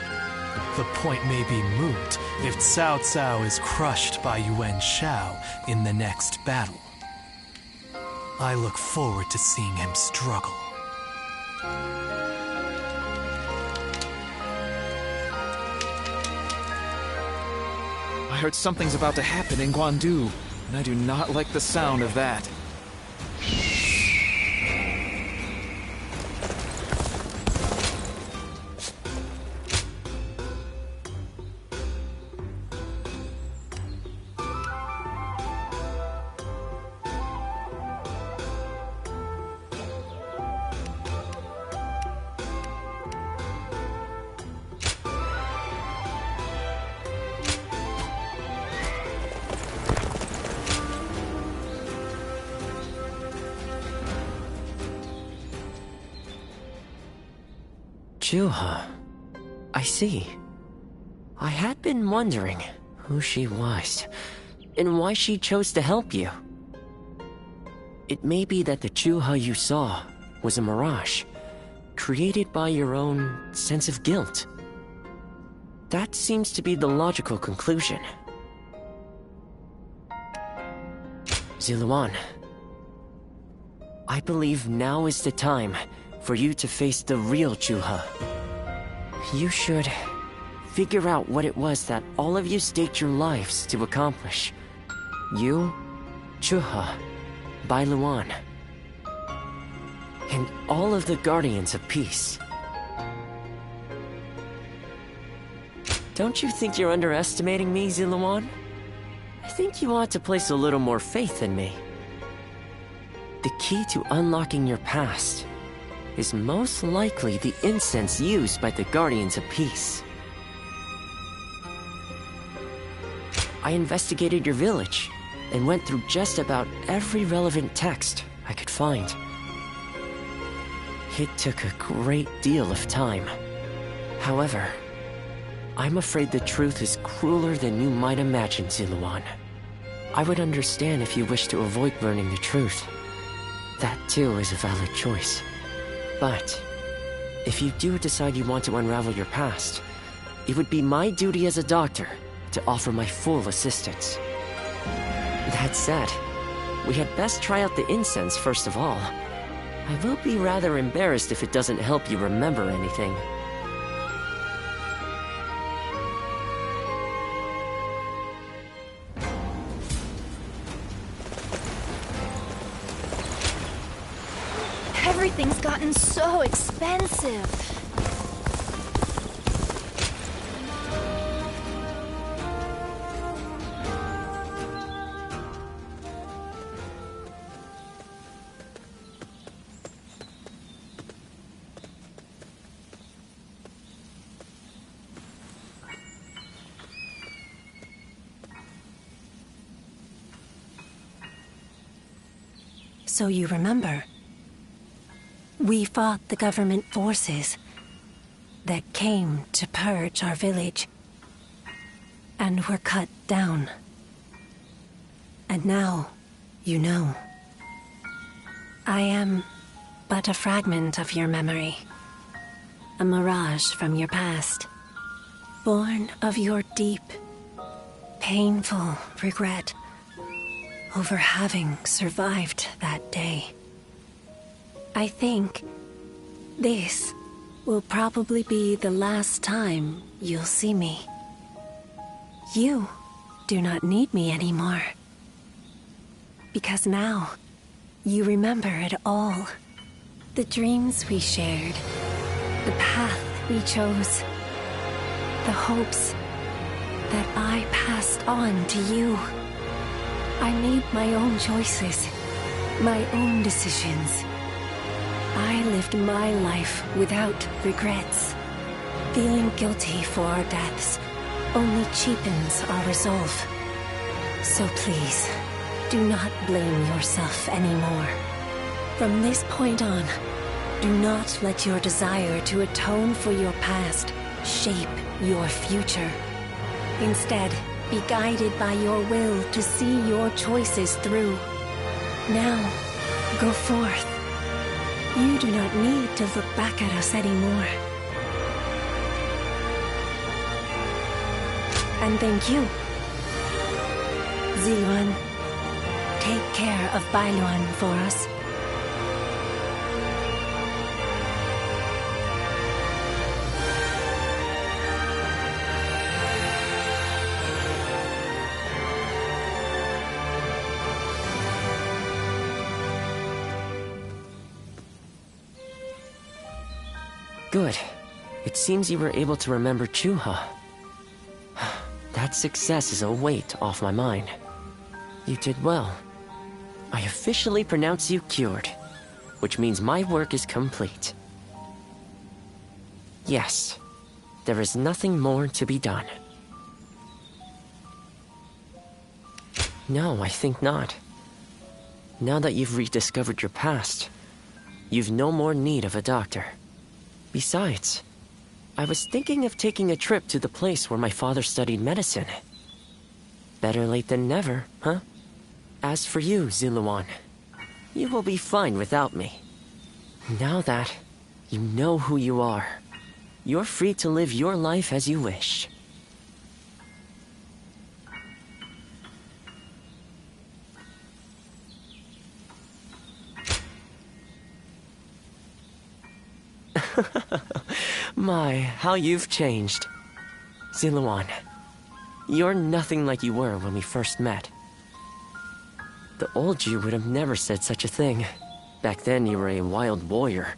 the point may be moot if Cao Cao is crushed by Yuan Shao in the next battle. I look forward to seeing him struggle. I heard something's about to happen in Guandu, and I do not like the sound of that. Juha. I see. I had been wondering who she was, and why she chose to help you. It may be that the Juha you saw was a mirage, created by your own sense of guilt. That seems to be the logical conclusion. Ziluan, I believe now is the time for you to face the real Chuha. You should figure out what it was that all of you staked your lives to accomplish. You, Chuha, Bailuan, and all of the Guardians of Peace. Don't you think you're underestimating me, Ziluan? I think you ought to place a little more faith in me. The key to unlocking your past is most likely the incense used by the Guardians of Peace. I investigated your village and went through just about every relevant text I could find. It took a great deal of time. However, I'm afraid the truth is crueler than you might imagine, Ziluan. I would understand if you wish to avoid learning the truth. That too is a valid choice. But if you do decide you want to unravel your past, it would be my duty as a doctor to offer my full assistance. That said, we had best try out the incense first of all. I will be rather embarrassed if it doesn't help you remember anything. Everything's gotten so expensive. So you remember? We fought the government forces that came to purge our village and were cut down. And now, you know. I am but a fragment of your memory, a mirage from your past, born of your deep, painful regret over having survived that day. I think this will probably be the last time you'll see me. You do not need me anymore. Because now, you remember it all. The dreams we shared, the path we chose, the hopes that I passed on to you. I made my own choices, my own decisions. I lived my life without regrets. Feeling guilty for our deaths only cheapens our resolve. So please, do not blame yourself anymore. From this point on, do not let your desire to atone for your past shape your future. Instead, be guided by your will to see your choices through. Now, go forth. You do not need to look back at us anymore. And thank you. Ziluan, take care of Bailuan for us. Good. It seems you were able to remember Chuha. That success is a weight off my mind. You did well. I officially pronounce you cured, which means my work is complete. Yes, there is nothing more to be done. No, I think not. Now that you've rediscovered your past, you've no more need of a doctor. Besides, I was thinking of taking a trip to the place where my father studied medicine. Better late than never, huh? As for you, Ziluan, you will be fine without me. Now that you know who you are, you're free to live your life as you wish. My, how you've changed. Ziluan, you're nothing like you were when we first met. The old you would have never said such a thing. Back then you were a wild warrior,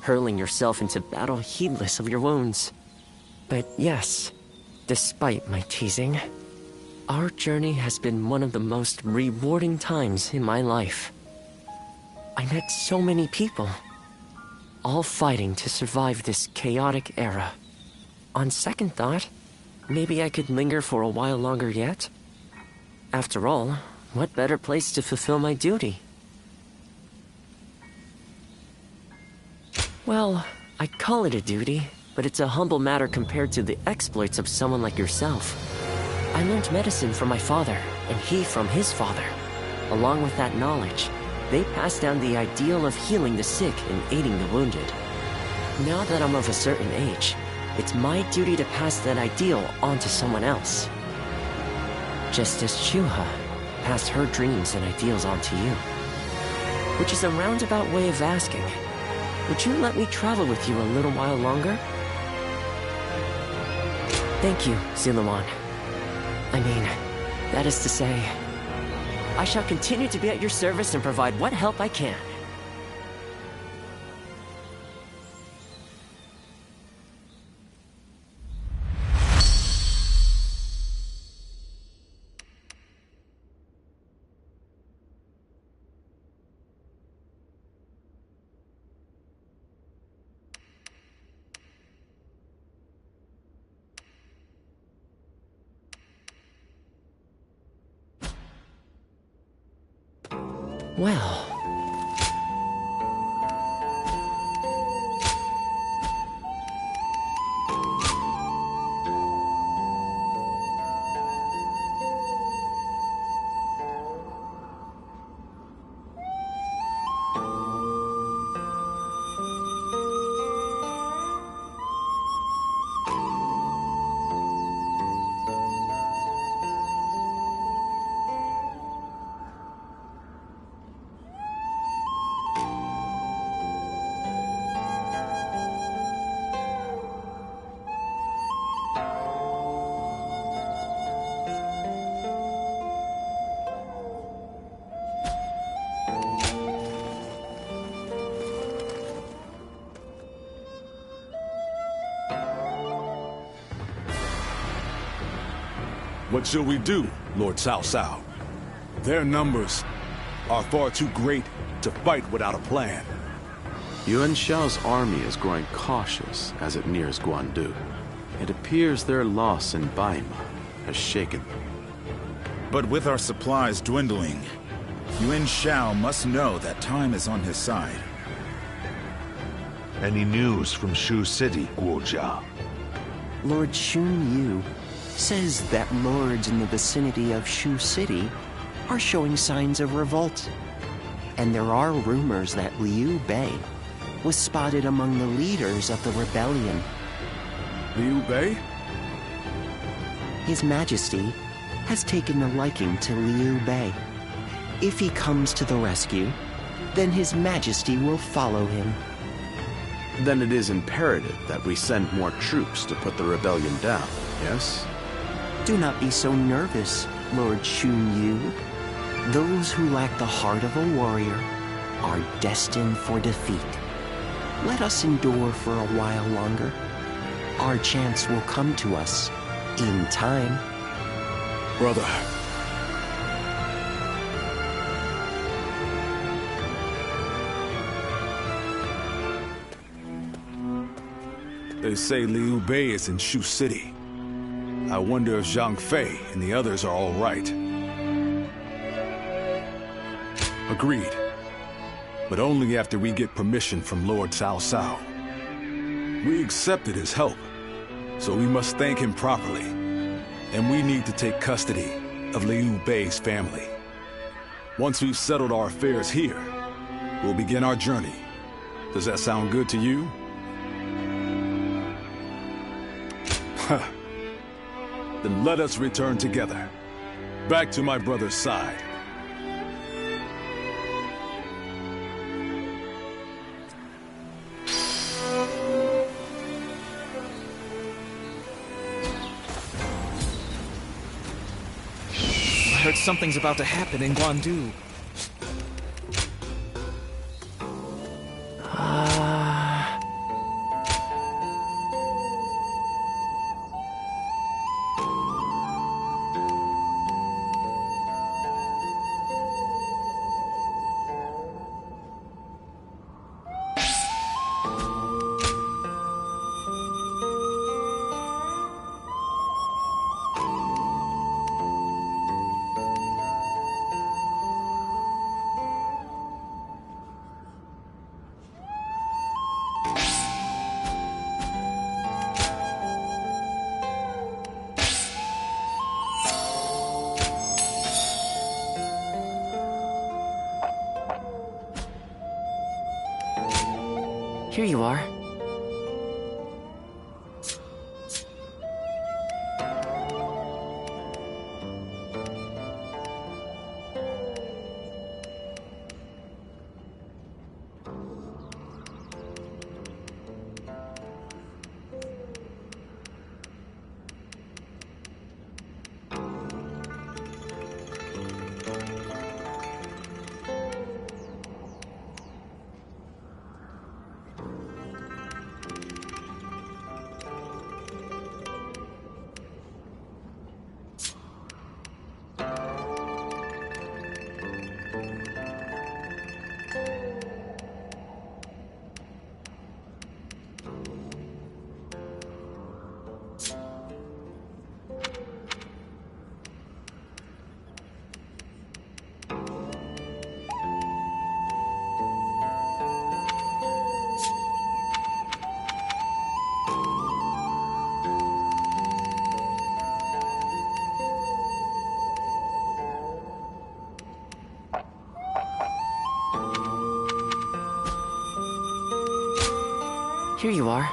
hurling yourself into battle heedless of your wounds. But yes, despite my teasing, our journey has been one of the most rewarding times in my life. I met so many people, all fighting to survive this chaotic era. On second thought, maybe I could linger for a while longer yet. After all, what better place to fulfill my duty? Well, I'd call it a duty, but it's a humble matter compared to the exploits of someone like yourself. I learned medicine from my father, and he from his father. Along with that knowledge, they passed down the ideal of healing the sick and aiding the wounded. Now that I'm of a certain age, it's my duty to pass that ideal on to someone else. Just as Shuha passed her dreams and ideals on to you. Which is a roundabout way of asking, would you let me travel with you a little while longer? Thank you, Ziluan. I mean, that is to say, I shall continue to be at your service and provide what help I can. Well... What shall we do, Lord Cao Cao? Their numbers are far too great to fight without a plan. Yuan Shao's army is growing cautious as it nears Guandu. It appears their loss in Baima has shaken them. But with our supplies dwindling, Yuan Shao must know that time is on his side. Any news from Shu City, Guojia? Lord Xun Yu says that lords in the vicinity of Shu City are showing signs of revolt. And there are rumors that Liu Bei was spotted among the leaders of the rebellion. Liu Bei? His Majesty has taken a liking to Liu Bei. If he comes to the rescue, then His Majesty will follow him. Then it is imperative that we send more troops to put the rebellion down, yes? Do not be so nervous, Lord Xun Yu. Those who lack the heart of a warrior are destined for defeat. Let us endure for a while longer. Our chance will come to us in time. Brother. They say Liu Bei is in Shu City. I wonder if Zhang Fei and the others are all right. Agreed. But only after we get permission from Lord Cao Cao. We accepted his help, so we must thank him properly. And we need to take custody of Liu Bei's family. Once we've settled our affairs here, we'll begin our journey. Does that sound good to you? Then let us return together, back to my brother's side. heard something's about to happen in Guandu. Here you are. Here you are.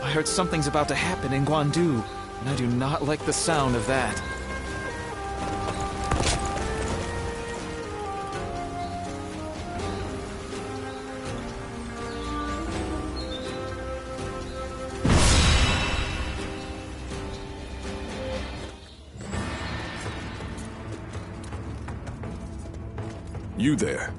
I heard something's about to happen in Guandu, and I do not like the sound of that. You there.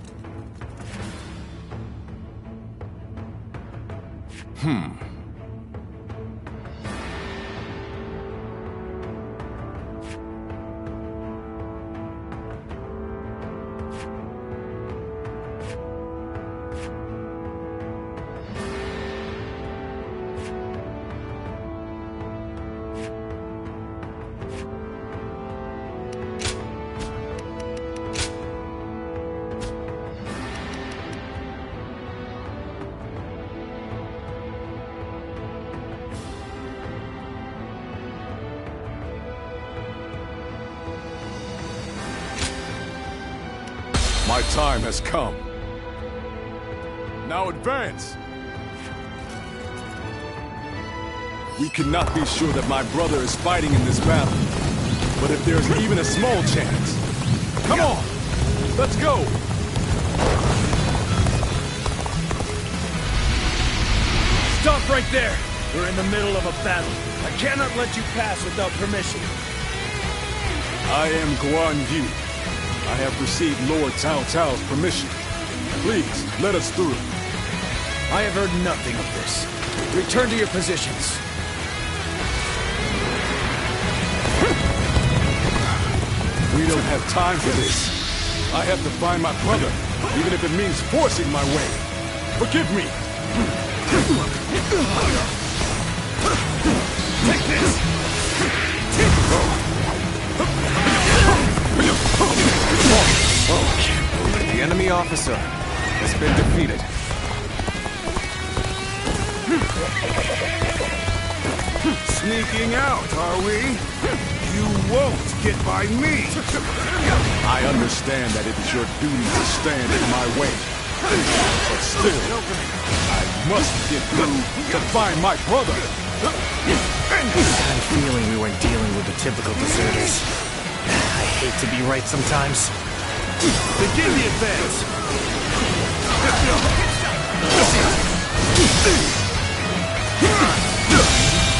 My time has come. Now advance! We cannot be sure that my brother is fighting in this battle. But if there's even a small chance... Come on! Let's go! Stop right there! We're in the middle of a battle. I cannot let you pass without permission. I am Guan Yu. I have received Lord Cao Cao's permission. Please, let us through. I have heard nothing of this. Return to your positions. We don't have time for this. I have to find my brother, even if it means forcing my way. Forgive me. Take this! The enemy officer has been defeated. Sneaking out, are we? You won't get by me! I understand that it is your duty to stand in my way. But still, I must get through to find my brother. I had a feeling we weren't dealing with the typical deserters. I hate to be right sometimes. Begin the advance!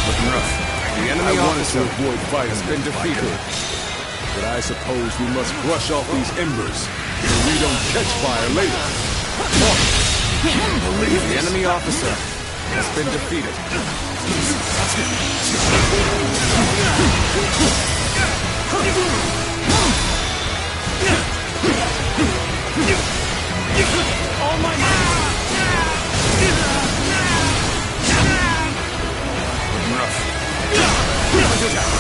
Looking rough. The enemy officer to avoid fighting has been defeated. But I suppose we must brush off these embers so we don't catch fire later. The enemy officer has been defeated. All my might! Time to act.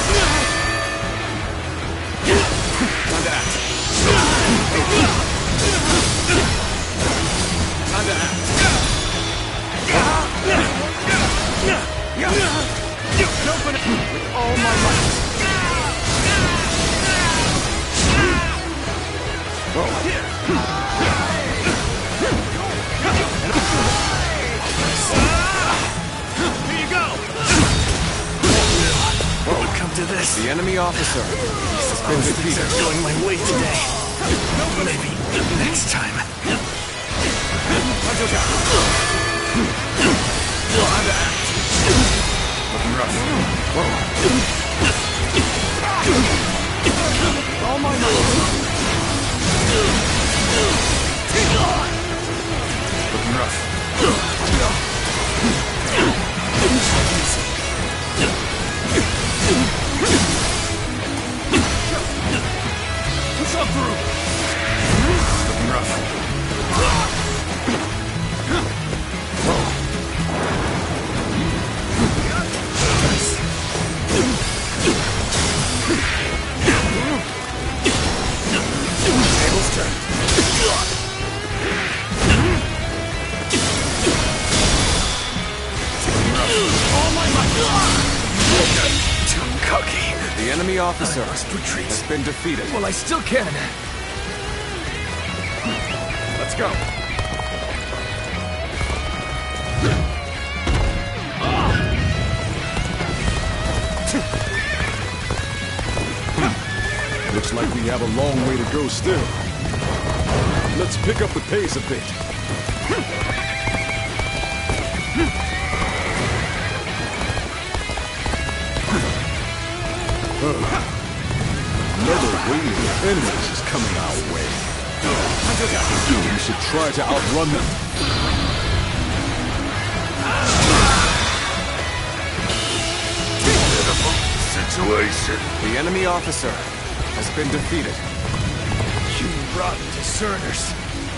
Time to act. With all my might! Here you go! What would come to this? The enemy officer has been Things defeated. are going my way today. Maybe next time. Looking rough. All my might! Looking rough. Push on through! Looking rough. Tables turn. All my might! Too cocky. The enemy officer has been defeated. Well, I still can. Let's go. like we have a long way to go still. Let's pick up the pace a bit. Another wave of enemies is coming our way. We should try to outrun them. Situation. The enemy officer has been defeated. You rotten deserters.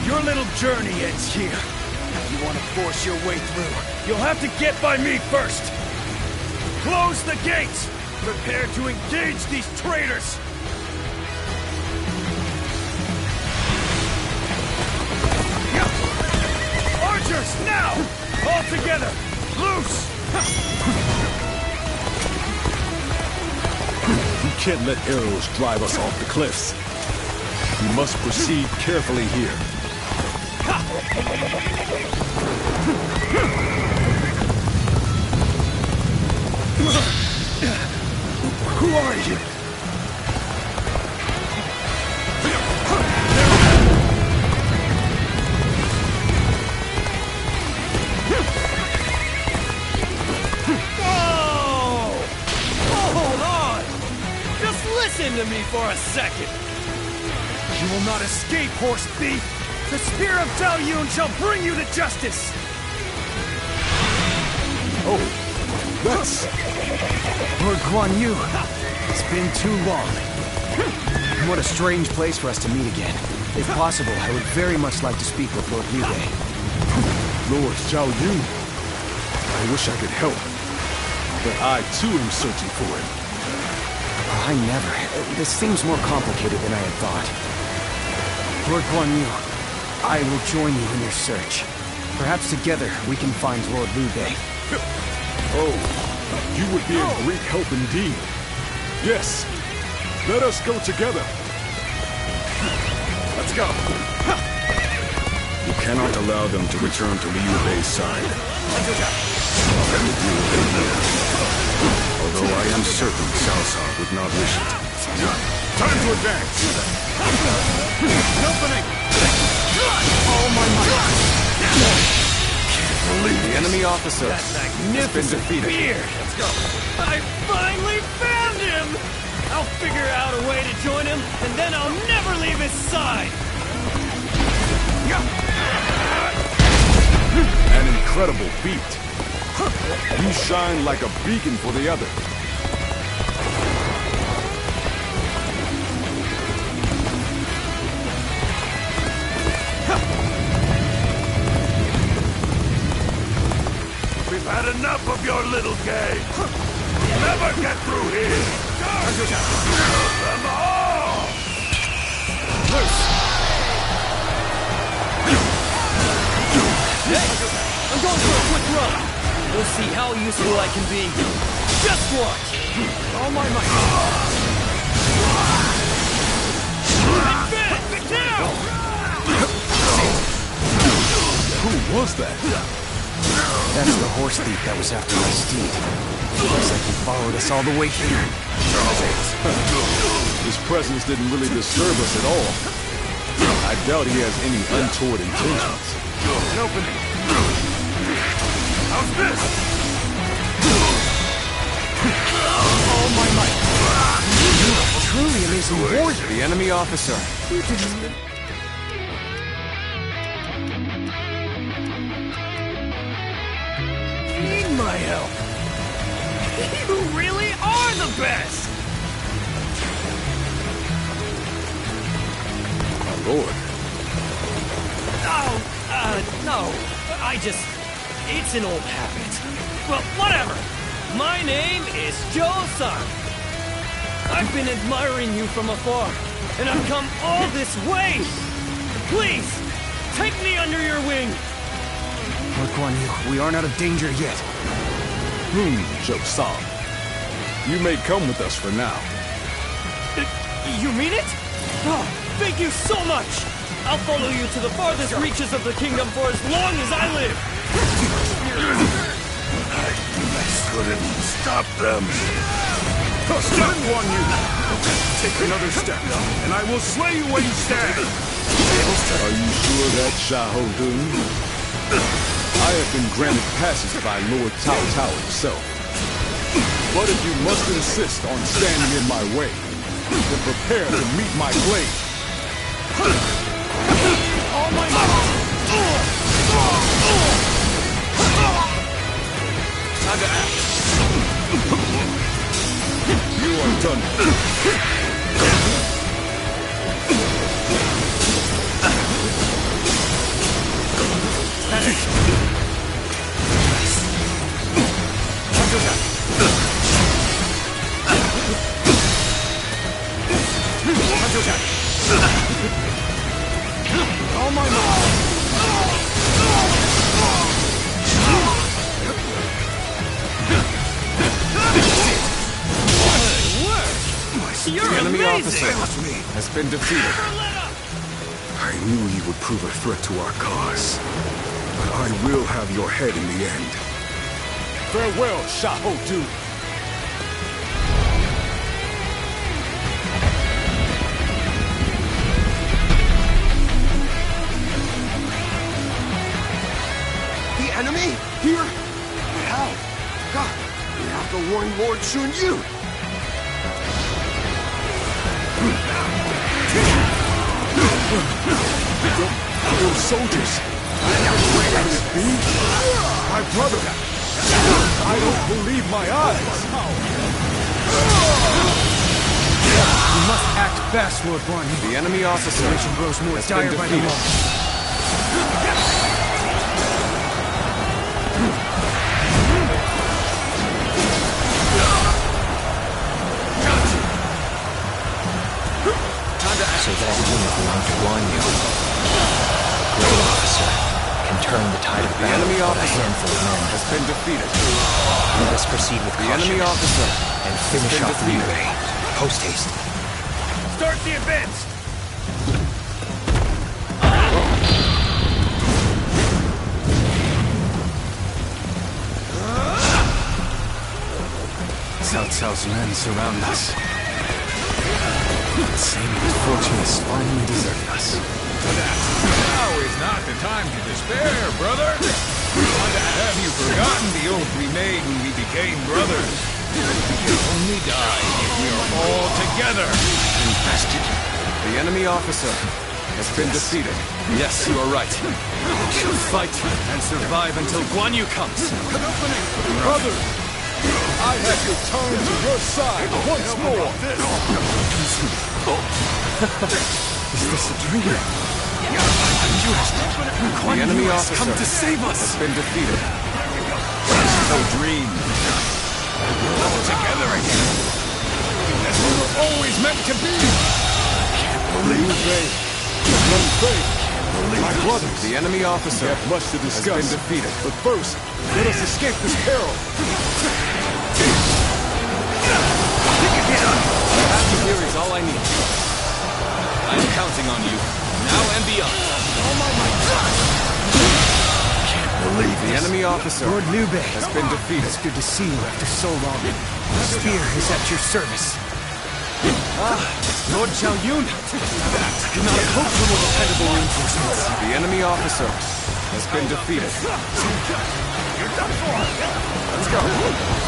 Your little journey ends here. If you want to force your way through, you'll have to get by me first. Close the gates! Prepare to engage these traitors! Archers, now! All together! Loose! We can't let arrows drive us off the cliffs. We must proceed carefully here. Who are you? Hold on! Just listen to me for a second! You will not escape, horse thief! The Spear of Zhao Yun shall bring you to justice! Oh, that's... Lord Guan Yu, it's been too long. What a strange place for us to meet again. If possible, I would very much like to speak with Lord Liu Bei. Lord Zhao Yun. I wish I could help, but I too am searching for him. I never. This seems more complicated than I had thought. Lord Guan Yu, I will join you in your search. Perhaps together we can find Lord Liu Bei. Oh, you would be a great help indeed. Yes, let us go together. Let's go. You cannot allow them to return to Liu Bei's side. Although I am certain Cao Cao would not wish it. Time to advance! Opening! Oh my God! The enemy officer has been defeated. Beard. Let's go. I finally found him! I'll figure out a way to join him, and then I'll never leave his side! An incredible feat. You shine like a beacon for the others. We've had enough of your little game. You'll never get through here. Them all! I'm going for a quick run. We'll see how useful I can be. Just watch. All my might. Who was that? That's the horse thief that was after my steed. Looks like he followed us all the way here. His presence didn't really disturb us at all. I doubt he has any untoward intentions. An opening. How's this? All my might. Truly amazing warrior. The enemy officer. Need my help. You really are the best! My lord. Oh, no. It's an old habit. Well, whatever. My name is Zhou San. I've been admiring you from afar, and I've come all this way. Please, take me under your wing. Lord Guan Yu, we aren't out of danger yet. Zhou San. You may come with us for now. You mean it? Oh, thank you so much! I'll follow you to the farthest reaches of the kingdom for as long as I live! I couldn't stop them. Step on you! Take another step, and I will slay you where you stand! Are you sure that's Xiahou Dun? I have been granted passage by Lord Cao Cao himself. But if you must insist on standing in my way, then prepare to meet my blade. All my might! Time to act. You are done. All my might! The enemy officer has been defeated. I knew you would prove a threat to our cause. But I will have your head in the end. Farewell, Xiahou Dun. The enemy? Here? How? God, we have to warn Lord Xun Yu. Those soldiers. Where could it be? My brother. I don't believe my eyes. We must act fast, Lord Guan Yu. The enemy officer situation grows more has dire been by the defeated. moment. So that unit belonged to Guan Yu. A great officer can turn the tide of The battle enemy with a officer handful of men. has been defeated. Let us proceed with The caution enemy officer and has finish been off Liu defeated. Bei. Post haste. Start the advance! Cao Cao's men surround us. It seems his fortune has finally deserted us. Now is not the time to despair, brother. Have you forgotten the oath we made when we became brothers? We can only die if we are all together. Infested. The enemy officer has been defeated. Yes, you are right. We shall fight and survive until Guan Yu comes. Brother, I have returned to your side once more. Is this a dream? The enemy officer come to save us. has been defeated. No dream. We're all together again. As we were always meant to be. Liu Bei, Lin Bei, my brothers. The enemy officer We have much to has discuss. been defeated. But first, let us escape this peril. Happy here is all I need. I am counting on you, now and beyond. Believe The enemy officer Lord Liu Bei has been defeated. It's good to see you after so long. The spear is at your service. Lord Zhao Yun! I could not have hoped for more dependable reinforcements. The enemy officer has been defeated. Let's go!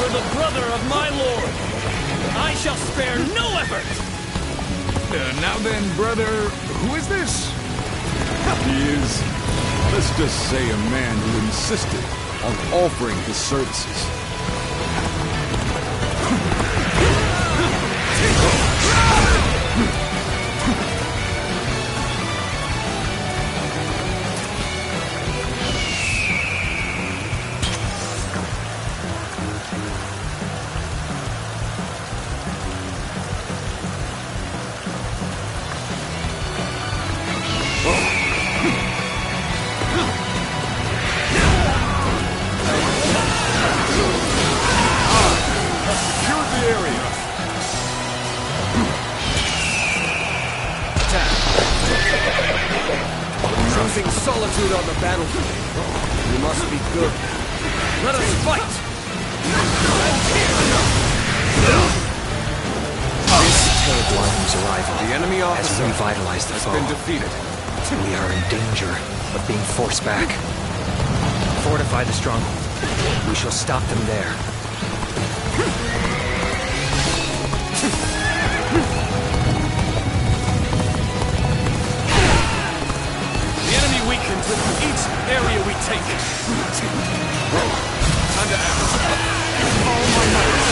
For the brother of my lord, I shall spare no effort! Now then, brother, who is this? He is, let's just say, a man who insisted on offering his services. Choosing solitude on the battlefield. You must be good. Let us fight! tell Guan Yu's arrival. The enemy officer has revitalized the has foe. been defeated. We are in danger of being forced back. Fortify the stronghold. We shall stop them there. The enemy weakens with each area we take. Time to act. All my might.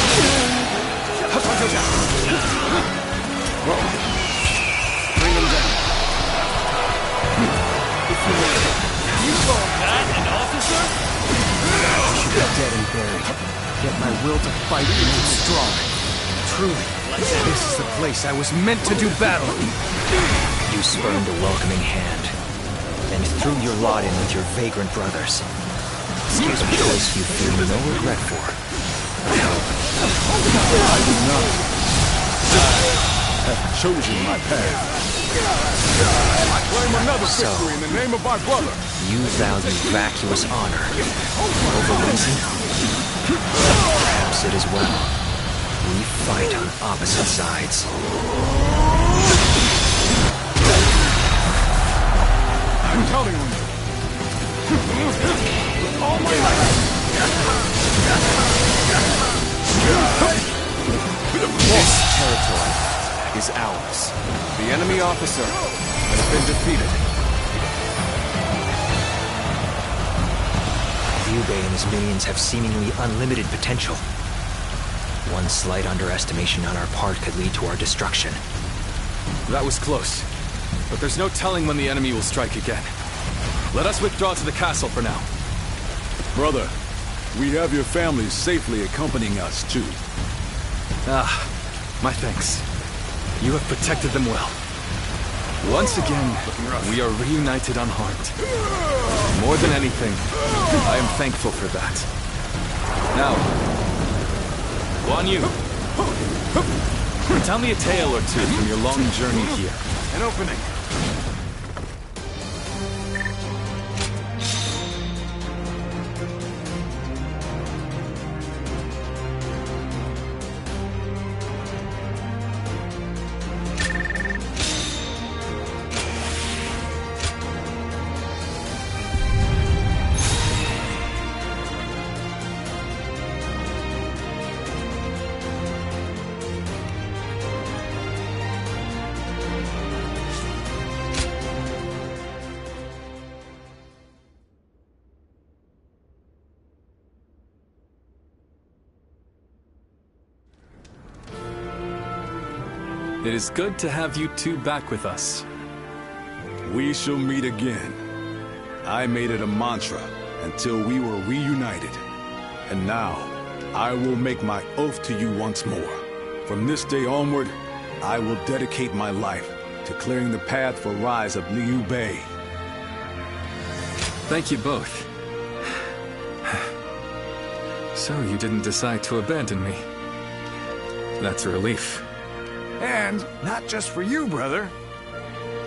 Bring them down. You call that an officer? I should be dead and buried. Yet my will to fight remains strong. Truly, this is the place I was meant to do battle. You spurned a welcoming hand, and threw your lot in with your vagrant brothers. Excuse me, choice you feel no regret for. I do not. I have chosen my path. I claim another victory in the name of my brother. You value vacuous honor over reason? Perhaps it is well. We fight on opposite sides. I'm counting on you. With all my might. This territory is ours. The enemy officer has been defeated. Liu Bei and his minions have seemingly unlimited potential. One slight underestimation on our part could lead to our destruction. That was close. But there's no telling when the enemy will strike again. Let us withdraw to the castle for now. Brother, we have your family safely accompanying us, too. Ah, my thanks. You have protected them well. Once again, we are reunited unharmed. More than anything, I am thankful for that. Now, Guan Yu, tell me a tale or two from your long journey here. An opening. It is good to have you two back with us. We shall meet again. I made it a mantra until we were reunited. And now, I will make my oath to you once more. From this day onward, I will dedicate my life to clearing the path for rise of Liu Bei. Thank you both. So you didn't decide to abandon me. That's a relief. And not just for you, brother.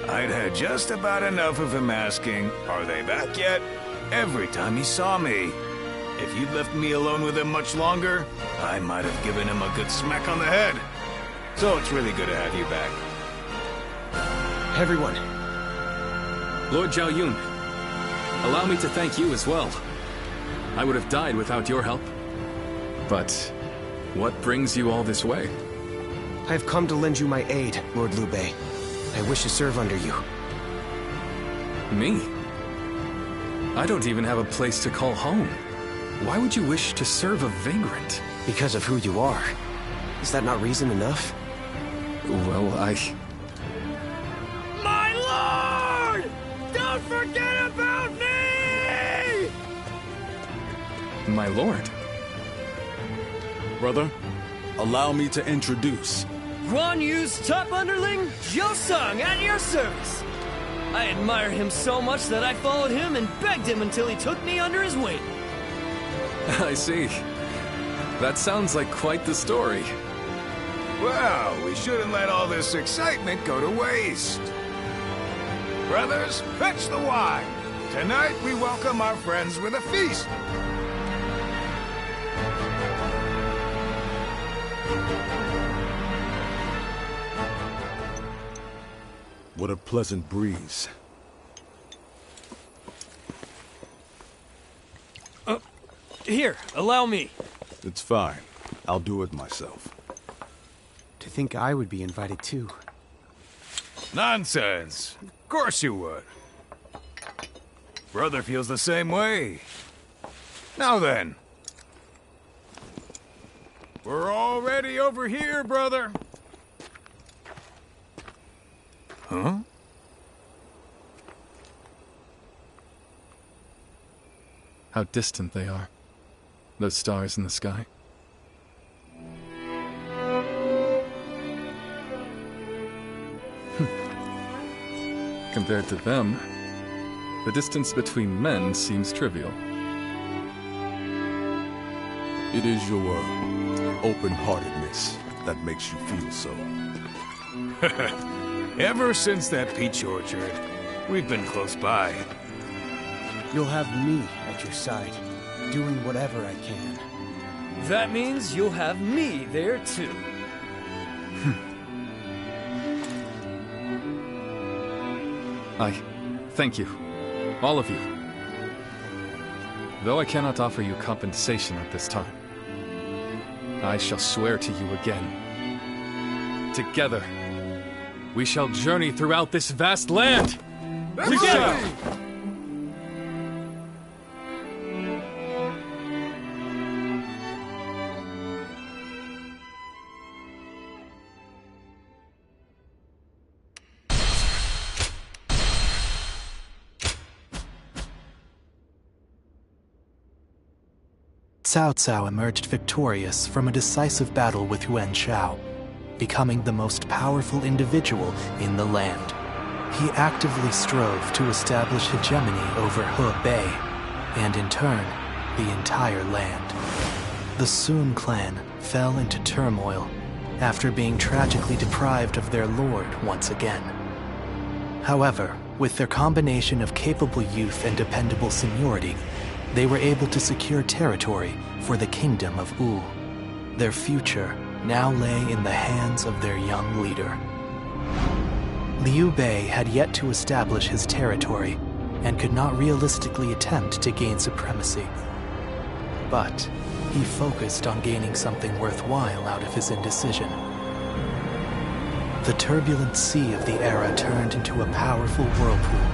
I'd had just about enough of him asking, "Are they back yet?" every time he saw me. If you'd left me alone with him much longer, I might have given him a good smack on the head. So it's really good to have you back. Everyone. Lord Zhao Yun, allow me to thank you as well. I would have died without your help. But what brings you all this way? I have come to lend you my aid, Lord Liu Bei. I wish to serve under you. Me? I don't even have a place to call home. Why would you wish to serve a vagrant? Because of who you are. Is that not reason enough? Well, My lord! Don't forget about me! My lord. Brother, allow me to introduce. Guan Yu's top underling, Zhou Song, at your service. I admire him so much that I followed him and begged him until he took me under his wing. I see. That sounds like quite the story. Well, we shouldn't let all this excitement go to waste. Brothers, fetch the wine. Tonight we welcome our friends with a feast. What a pleasant breeze. Here, allow me. It's fine. I'll do it myself. To think I would be invited too. Nonsense. Of course you would. Brother feels the same way. Now then. We're already over here, brother. Huh? How distant they are. Those stars in the sky. Compared to them, the distance between men seems trivial. It is your open-heartedness that makes you feel so. Ever since that peach orchard, we've been close by. You'll have me at your side, doing whatever I can. That means you'll have me there too. Thank you. All of you. Though I cannot offer you compensation at this time, I shall swear to you again. Together, we shall journey throughout this vast land! Together! Cao Cao emerged victorious from a decisive battle with Yuan Shao, becoming the most powerful individual in the land. He actively strove to establish hegemony over Hebei, and in turn, the entire land. The Sun clan fell into turmoil after being tragically deprived of their lord once again. However, with their combination of capable youth and dependable seniority, they were able to secure territory for the Kingdom of Wu. Their future now lay in the hands of their young leader. Liu Bei had yet to establish his territory and could not realistically attempt to gain supremacy. But he focused on gaining something worthwhile out of his indecision. The turbulent sea of the era turned into a powerful whirlpool,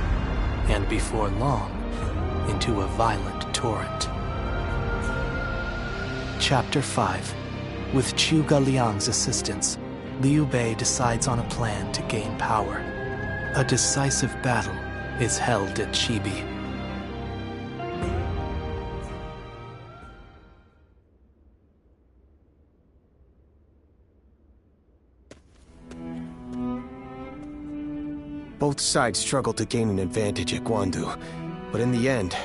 and before long, into a violent torrent. Chapter 5. With Zhuge Liang's assistance, Liu Bei decides on a plan to gain power. A decisive battle is held at Chibi. Both sides struggled to gain an advantage at Guandu, but in the end,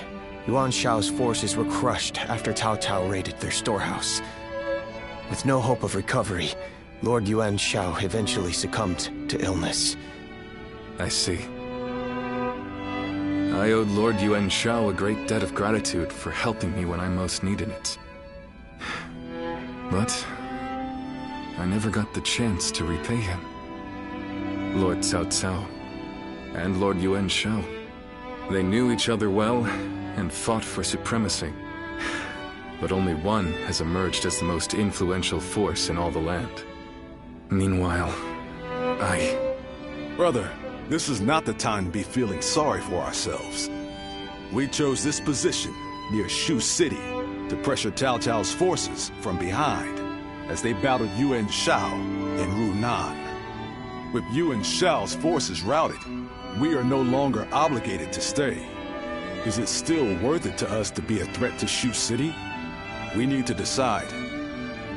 Yuan Shao's forces were crushed after Cao Cao raided their storehouse. With no hope of recovery, Lord Yuan Shao eventually succumbed to illness. I see. I owed Lord Yuan Shao a great debt of gratitude for helping me when I most needed it. But I never got the chance to repay him. Lord Cao Cao and Lord Yuan Shao, they knew each other well and fought for supremacy. But only one has emerged as the most influential force in all the land. Meanwhile, Brother, this is not the time to be feeling sorry for ourselves. We chose this position near Shu City to pressure Cao Cao's forces from behind as they battled Yuan Shao in Runan. With Yuan Shao's forces routed, we are no longer obligated to stay. Is it still worth it to us to be a threat to Shu City? We need to decide.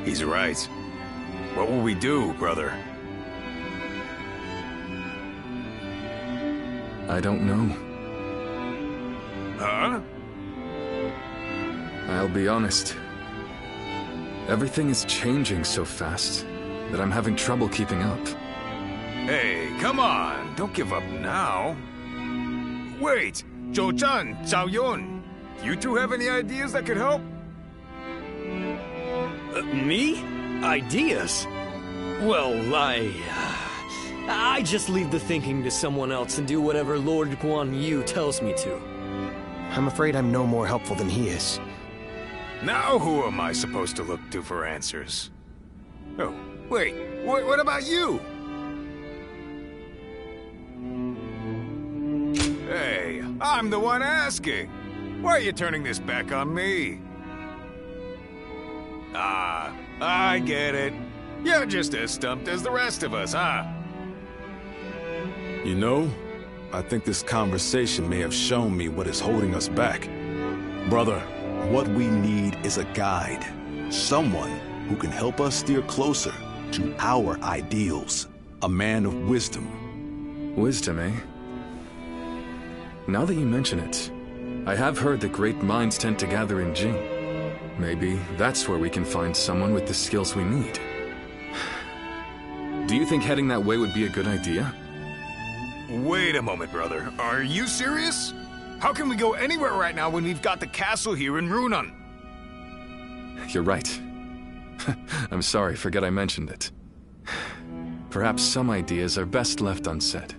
He's right. What will we do, brother? I don't know. Huh? I'll be honest. Everything is changing so fast that I'm having trouble keeping up. Hey, come on! Don't give up now! Wait! Zhou Zhan, Zhao Yun! You two have any ideas that could help? Me? Ideas? Well, I just leave the thinking to someone else and do whatever Lord Guan Yu tells me to. I'm afraid I'm no more helpful than he is. Now who am I supposed to look to for answers? Oh, wait, what about you? Hey, I'm the one asking. Why are you turning this back on me? Ah, I get it. You're just as stumped as the rest of us, huh? You know, I think this conversation may have shown me what is holding us back. Brother, what we need is a guide. Someone who can help us steer closer to our ideals. A man of wisdom. Wisdom, eh? Now that you mention it, I have heard that great minds tend to gather in Jing. Maybe that's where we can find someone with the skills we need. Do you think heading that way would be a good idea? Wait a moment, brother. Are you serious? How can we go anywhere right now when we've got the castle here in Runan? You're right. I'm sorry, forget I mentioned it. Perhaps some ideas are best left unsaid.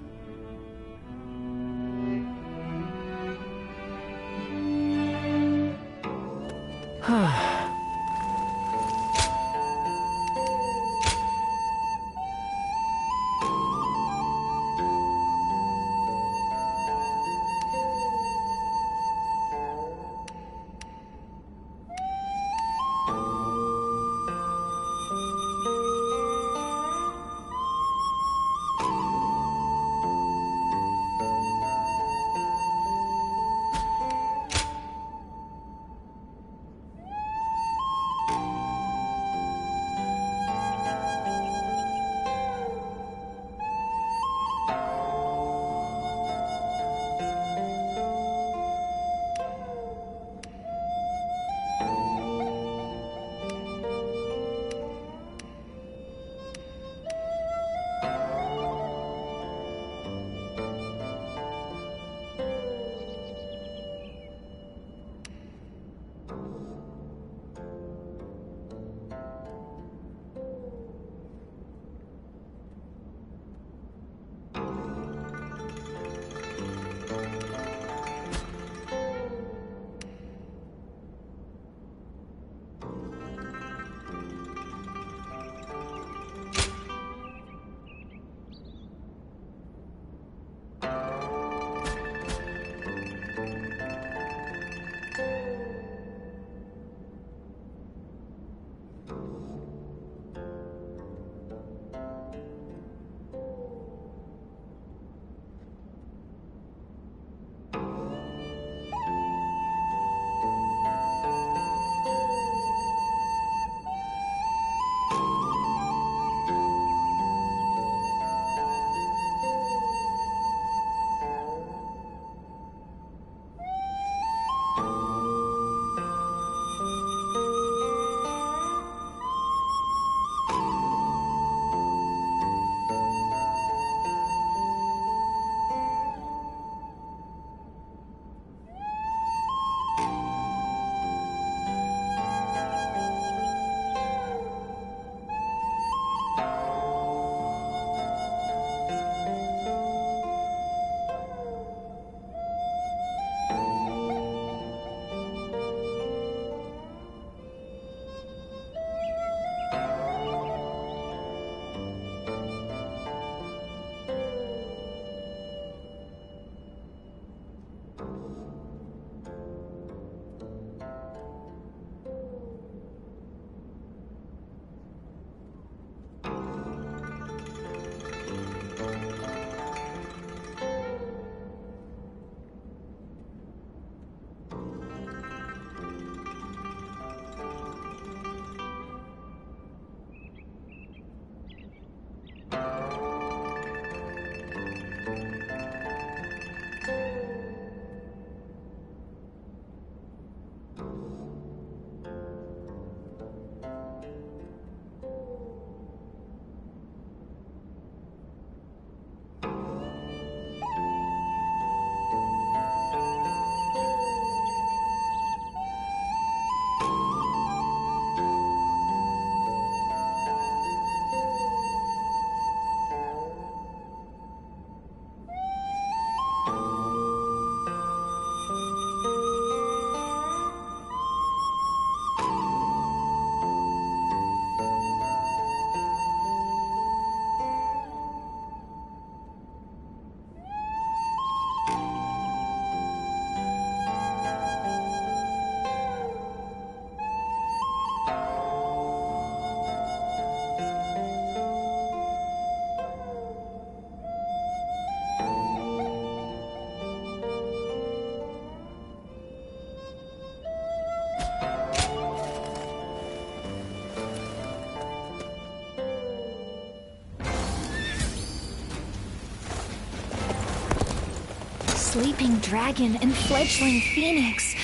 Sleeping Dragon and Fledgling Phoenix.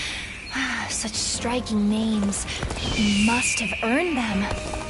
Such striking names. You must have earned them.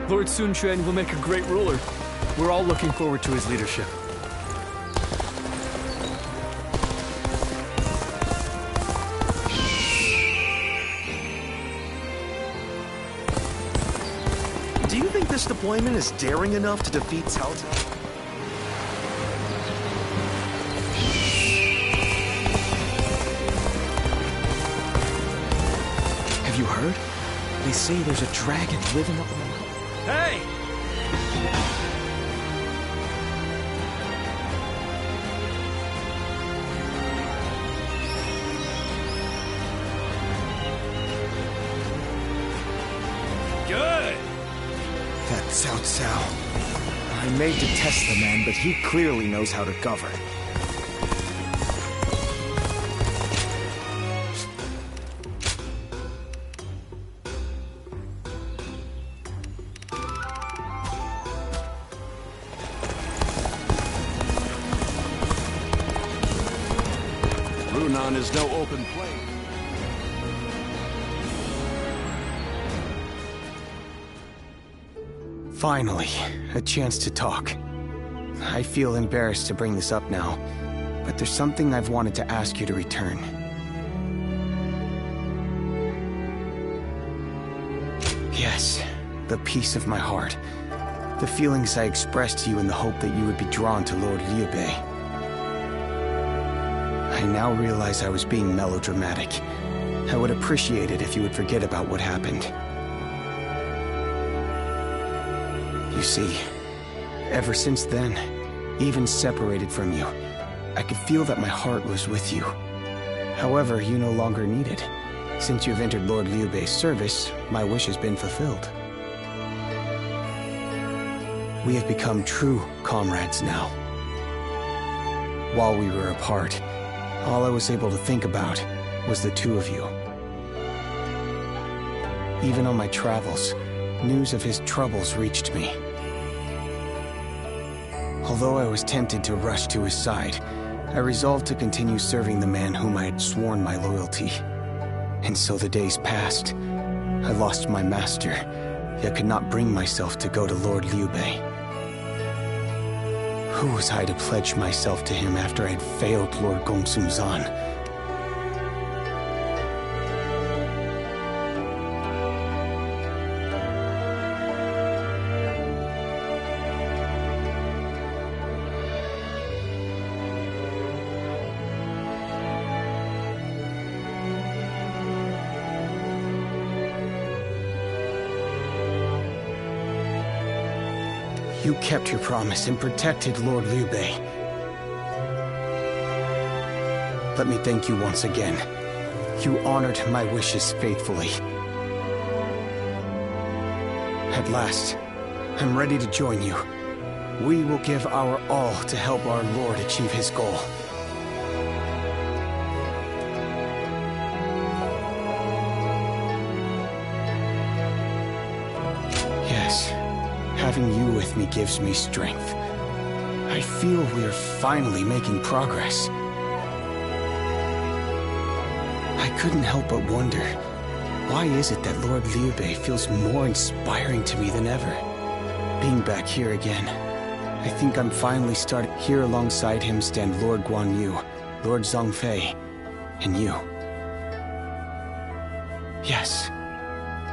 Lord Sun Quan will make a great ruler. We're all looking forward to his leadership. Do you think this deployment is daring enough to defeat Cao Cao? Have you heard? They say there's a dragon living up on the mountain. Hey! Good! That Cao Cao. I may detest the man, but he clearly knows how to govern. Runan is no open plain. Finally, a chance to talk. I feel embarrassed to bring this up now, but there's something I've wanted to ask you to return. Yes, the peace of my heart. The feelings I expressed to you in the hope that you would be drawn to Lord Liu Bei. I now realize I was being melodramatic. I would appreciate it if you would forget about what happened. You see, ever since then, even separated from you, I could feel that my heart was with you. However, you no longer need it. Since you've entered Lord Liu Bei's service, my wish has been fulfilled. We have become true comrades now. While we were apart, all I was able to think about was the two of you. Even on my travels, news of his troubles reached me. Although I was tempted to rush to his side, I resolved to continue serving the man whom I had sworn my loyalty. And so the days passed. I lost my master, yet could not bring myself to go to Lord Liu Bei. Who was I to pledge myself to him after I had failed Lord Gongsun Zan? You kept your promise and protected Lord Liu Bei. Let me thank you once again. You honored my wishes faithfully. At last, I'm ready to join you. We will give our all to help our Lord achieve his goal. Yes. Having you with me gives me strength. I feel we are finally making progress. I couldn't help but wonder, why is it that Lord Liu Bei feels more inspiring to me than ever? Being back here again, I think I'm finally starting. Here alongside him stand Lord Guan Yu, Lord Zhang Fei, and you. Yes,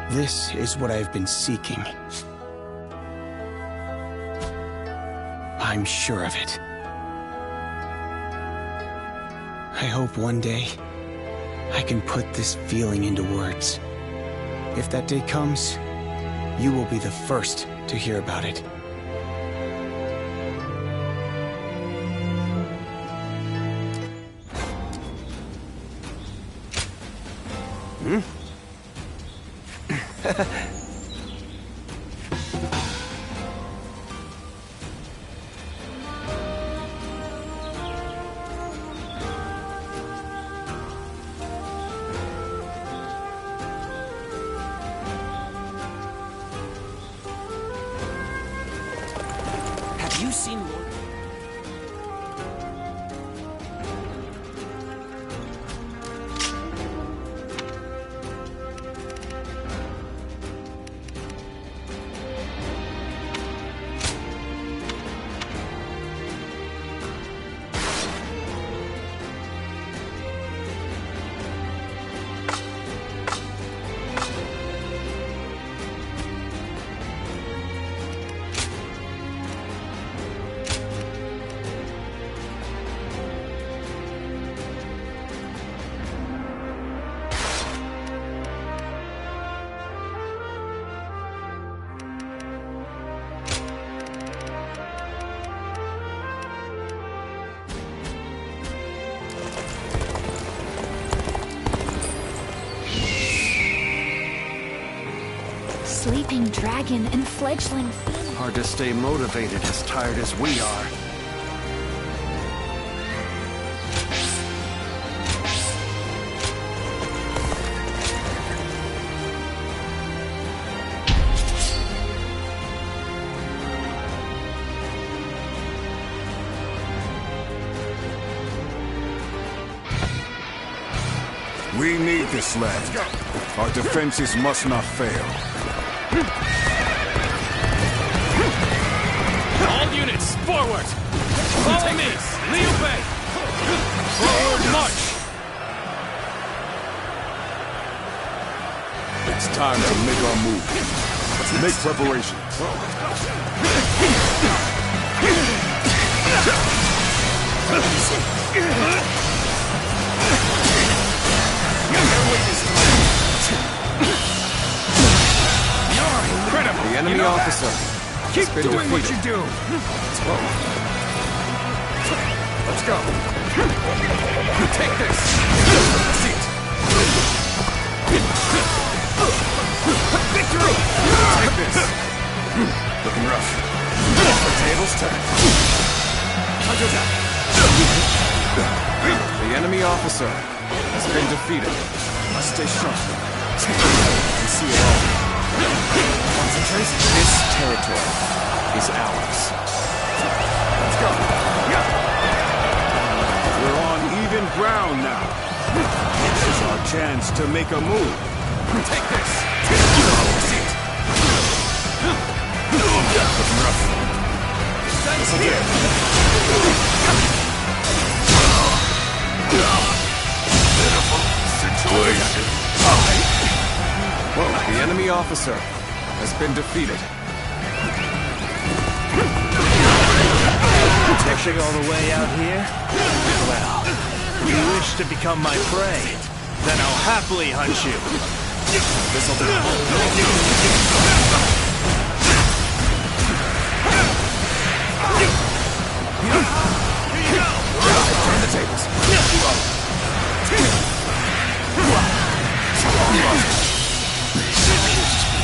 this is what I've been seeking. I'm sure of it. I hope one day I can put this feeling into words. If that day comes, you will be the first to hear about it. Have you seen Lord... Sleeping dragon and fledgling phoenix. Hard to stay motivated as tired as we are. We need this land. Our defenses must not fail. All units, forward! Follow me! Liu Bei! Forward march! It's time to make our move. Let's make preparations. Incredible! The enemy officer. Keep been doing what defeated. you do! Let's go. Take this. Seat. Victory! Take this. Looking rough. The table's turned. The enemy officer has been defeated. Must stay sharp. You see it all. Concentrate. This territory is ours. Let's go. We're on even ground now. This is our chance to make a move. Take this. Seat. Looking rough. This'll do. Situation. The enemy officer has been defeated. Pushing all the way out here? Well, you wish to become my prey? Then I'll happily hunt you. This'll do. Turn the tables.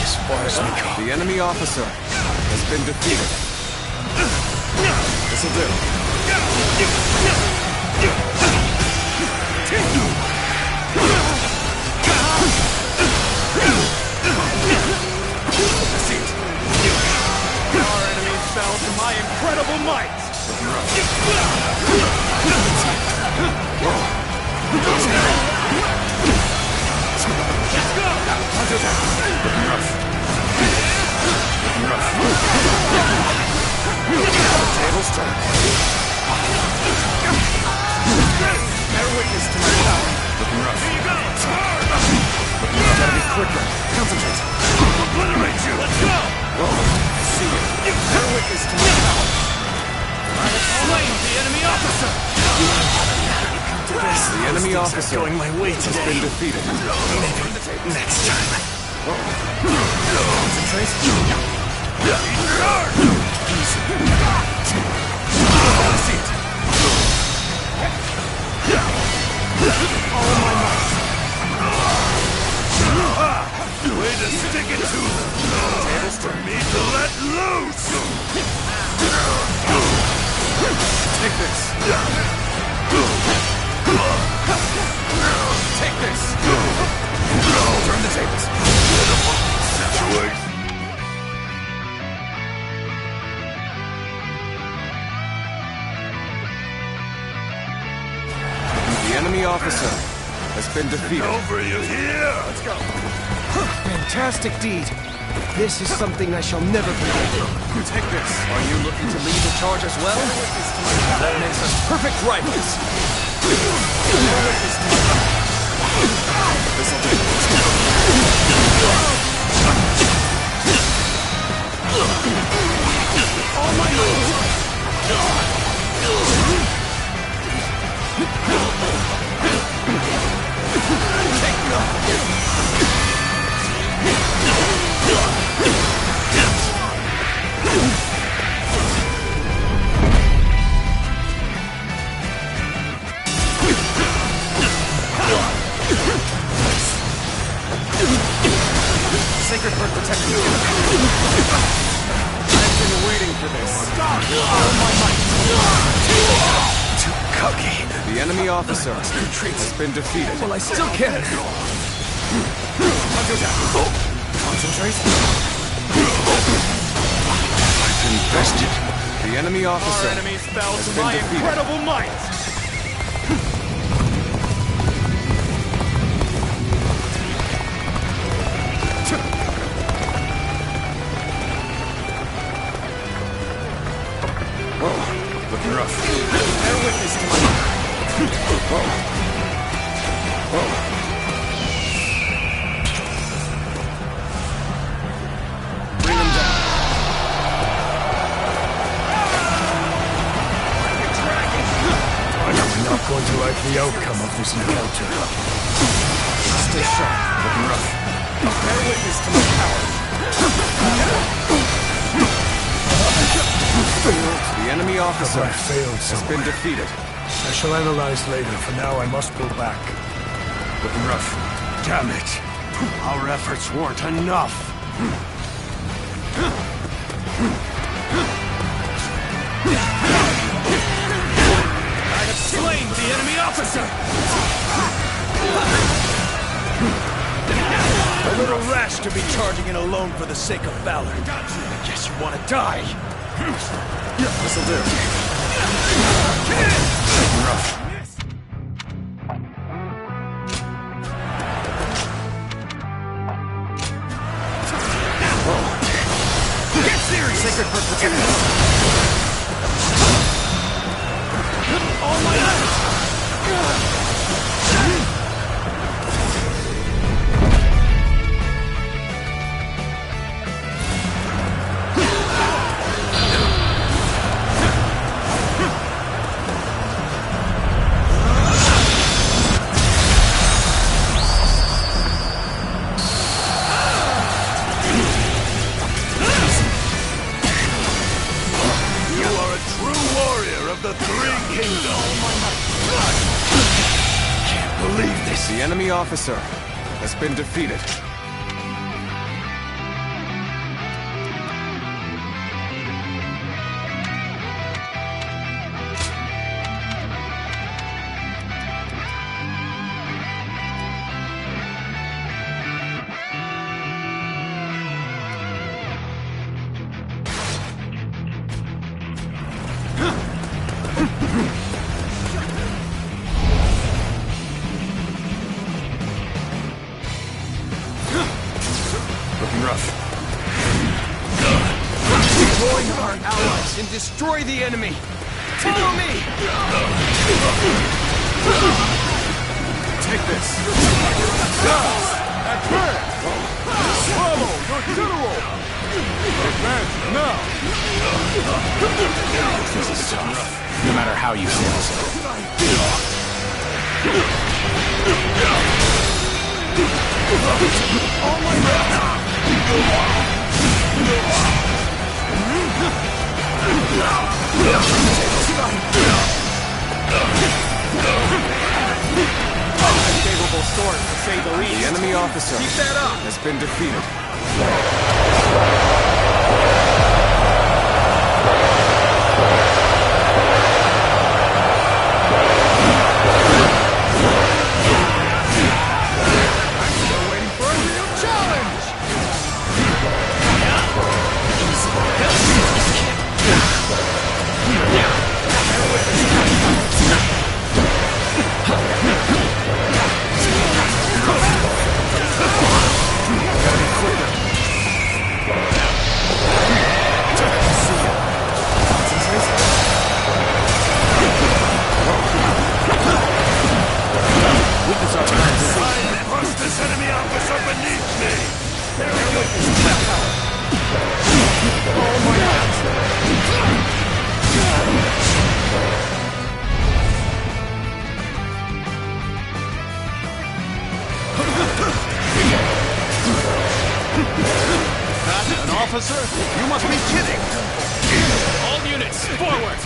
As far as we go. The enemy officer has been defeated. This'll do. Our enemies fell to my incredible might! Let's go! Looking rough. The table's turned. Bear witness to my power. Looking rough. Here you go! Gotta be quicker. Concentrate. Obliterate you! Let's go! See you. Bear witness to my power. The enemy officer going my way has today. been defeated. Maybe next time. Way to stick it to them! Tables for me to let loose! Take this! Take this! Turn the tables! Situation. The enemy officer has been defeated. Over you here! Let's go! Fantastic deed. This is something I shall never forget. Take this! Are you looking to lead the charge as well? That makes us perfect rivals. This'll do. All my Sacred Bird protecting you. I've been waiting for this. Stop! All my might. Too cocky. The enemy officer has been defeated. Well, I still can. Concentrate. I've invested. The enemy officer Our enemies fell has to been my defeated. incredible might. Looking rough. Bear witness to my... Bring him down. I'm not going to like the outcome of this encounter. Stay sharp. Looking rough. Bear witness to my power. The enemy officer I failed has been defeated. I shall analyze later. For now, I must pull back. Looking rough. Damn it! Our efforts weren't enough. I have slain the enemy officer. A little rash to be charging in alone for the sake of valor. I guess you want to die. This'll do. Rough. Get serious. Sacred Bird protecting us. All my might. The enemy officer has been defeated. Looking rough. Join our allies and destroy the enemy. Follow me. Take this. Advance! Follow your general! Advance now! This is tough. No matter how you feel. Unfavorable start, to say the least. The enemy officer Keep that up. has been defeated. Officer, you must be kidding! All units, forward!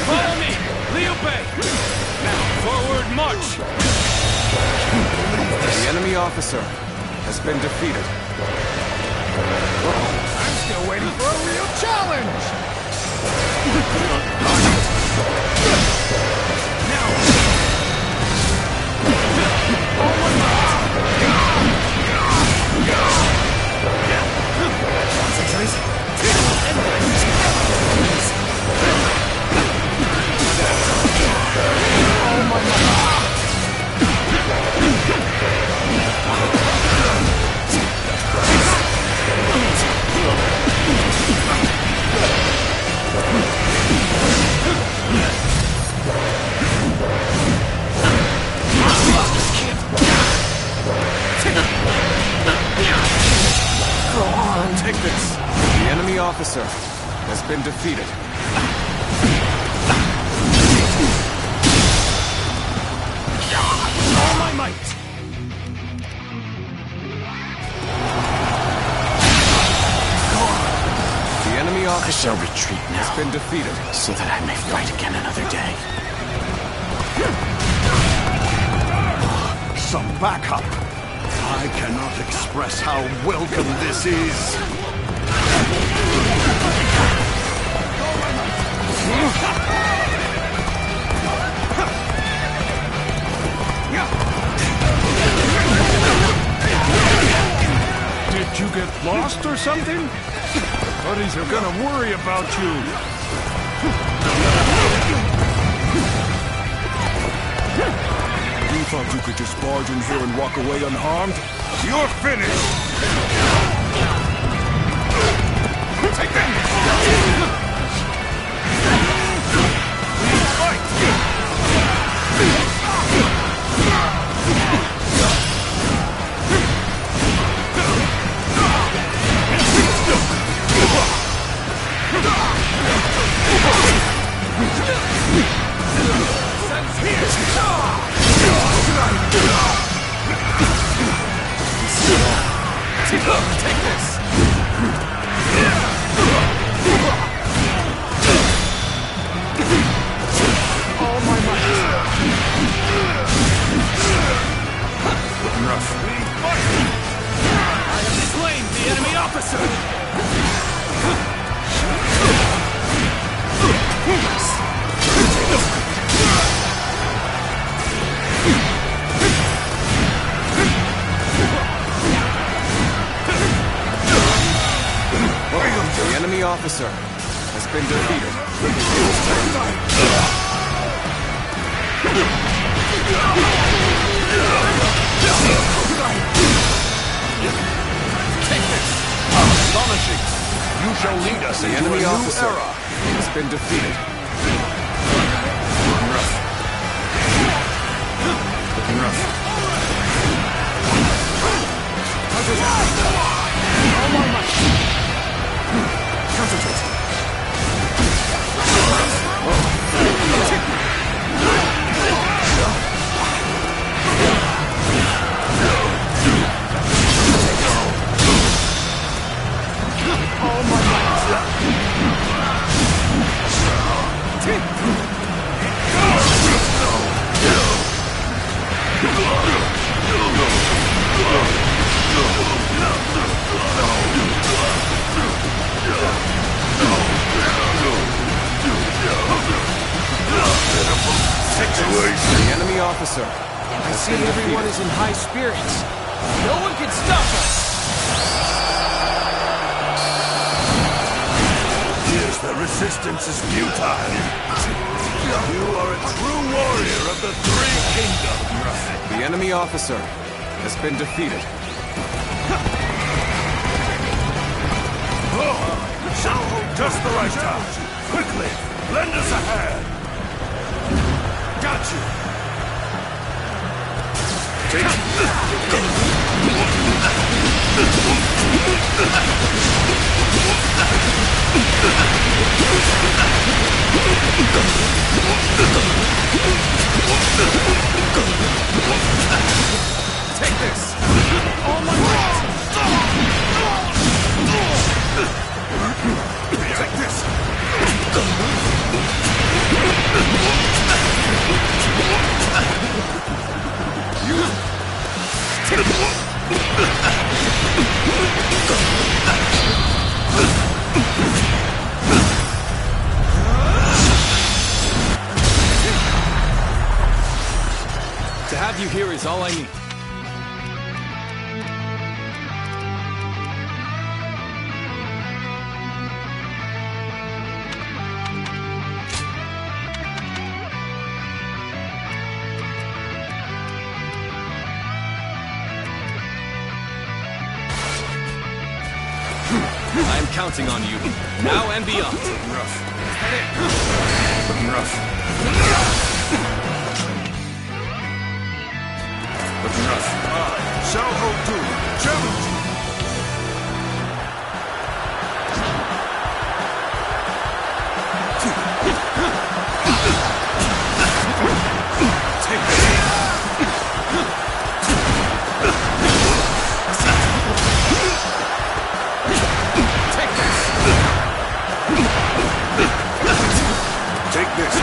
Follow me, Liu Bei! Now, forward march! The enemy officer has been defeated. I'm still waiting for a real challenge! Take this! The enemy officer has been defeated. All my might! The enemy officer I shall retreat now, has been defeated. so that I may fight again another day. Some backup! I cannot express how welcome this is! Did you get lost or something? Buddies are gonna worry about you. You thought you could just barge in here and walk away unharmed? You're finished! Take that! Take this! All my might! Rough. I have slain the enemy officer! The enemy officer has been defeated. Astonishing! You shall lead us The into enemy a new officer era! has been defeated. All my might! Concentrate! The enemy officer. I see everyone is in high spirits. No one can stop us! Here's the resistance is futile. You are a true warrior of the Three Kingdoms. The enemy officer has been defeated. Oh, Xiao, just the right time. Quickly, lend us a hand. Got you. Take this! On my right! Take this! To have you here is all I need. I am counting on you, now and beyond. Xiao Hou, challenge you! Take this!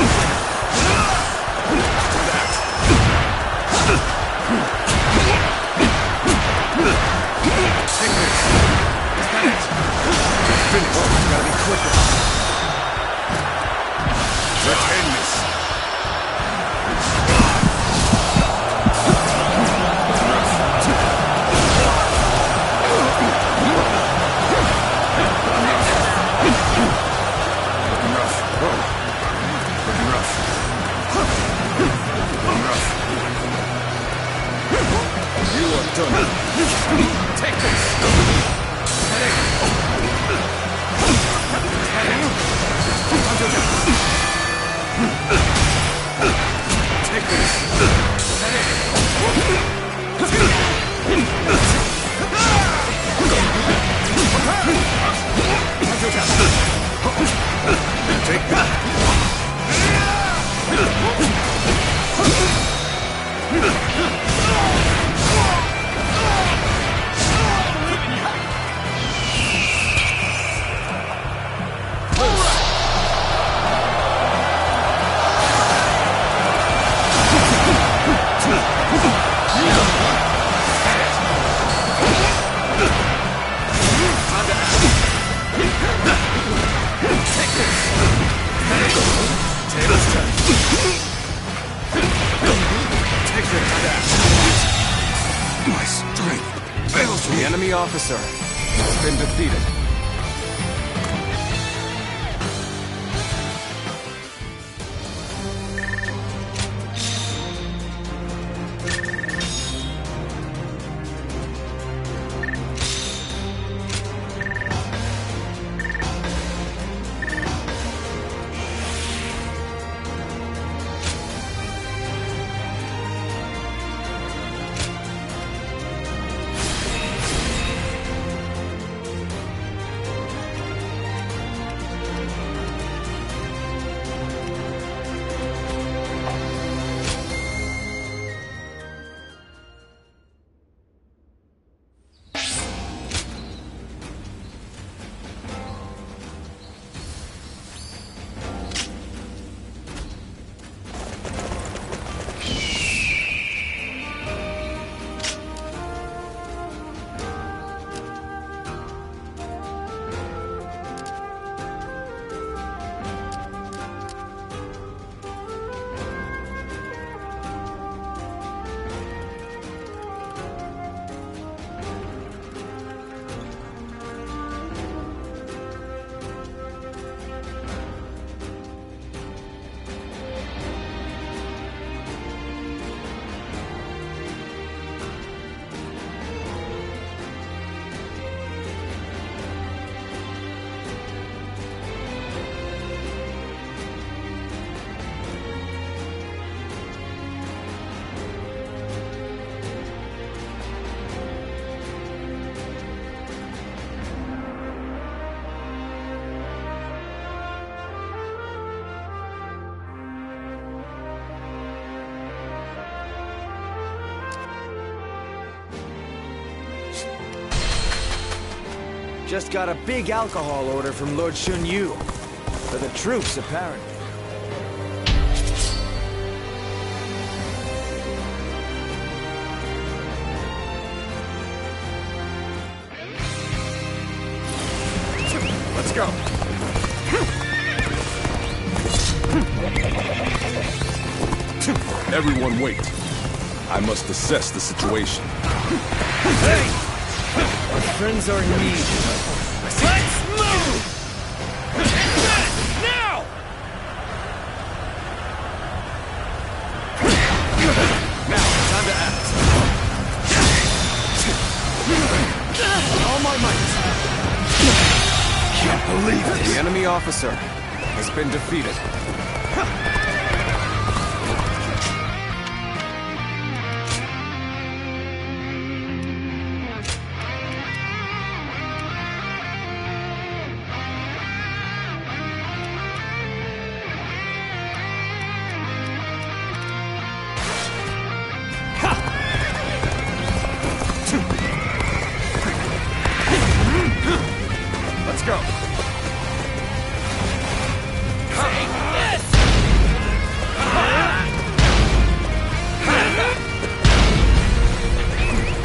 My strength fails me. The enemy officer has been defeated. Just got a big alcohol order from Lord Shun Yu. For the troops, apparently. Let's go. Everyone wait. I must assess the situation. Hey! Our friends are in need. Let's move! Now! Now, time to act. All my might. Can't believe this. The enemy officer has been defeated. Let's go.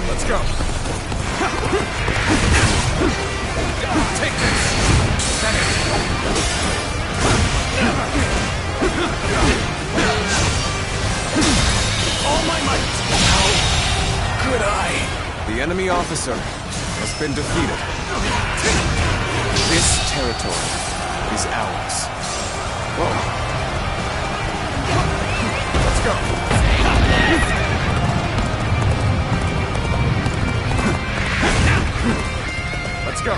Let's go. Take this. All my might. How could I? The enemy officer has been defeated. This territory is ours. Whoa. Let's go. Let's go.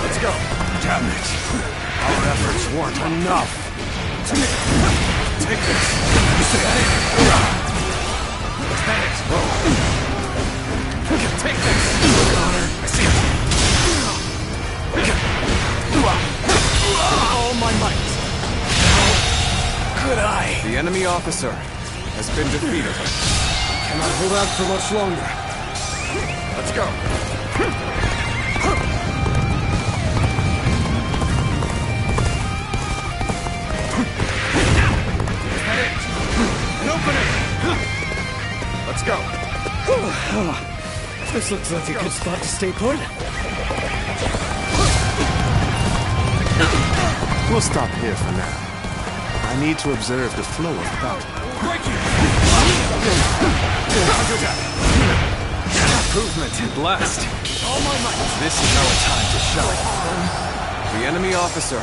Let's go. Damn it. Our efforts weren't enough. Take this. Take this. Connor, I see it. All my might. How could I? The enemy officer has been defeated. Cannot hold out for much longer. Let's go. An opening. Let's go. This looks like a good spot to stay put. We'll stop here for now. I need to observe the flow of battle. Improvement and blast. This is our time to shine. The enemy officer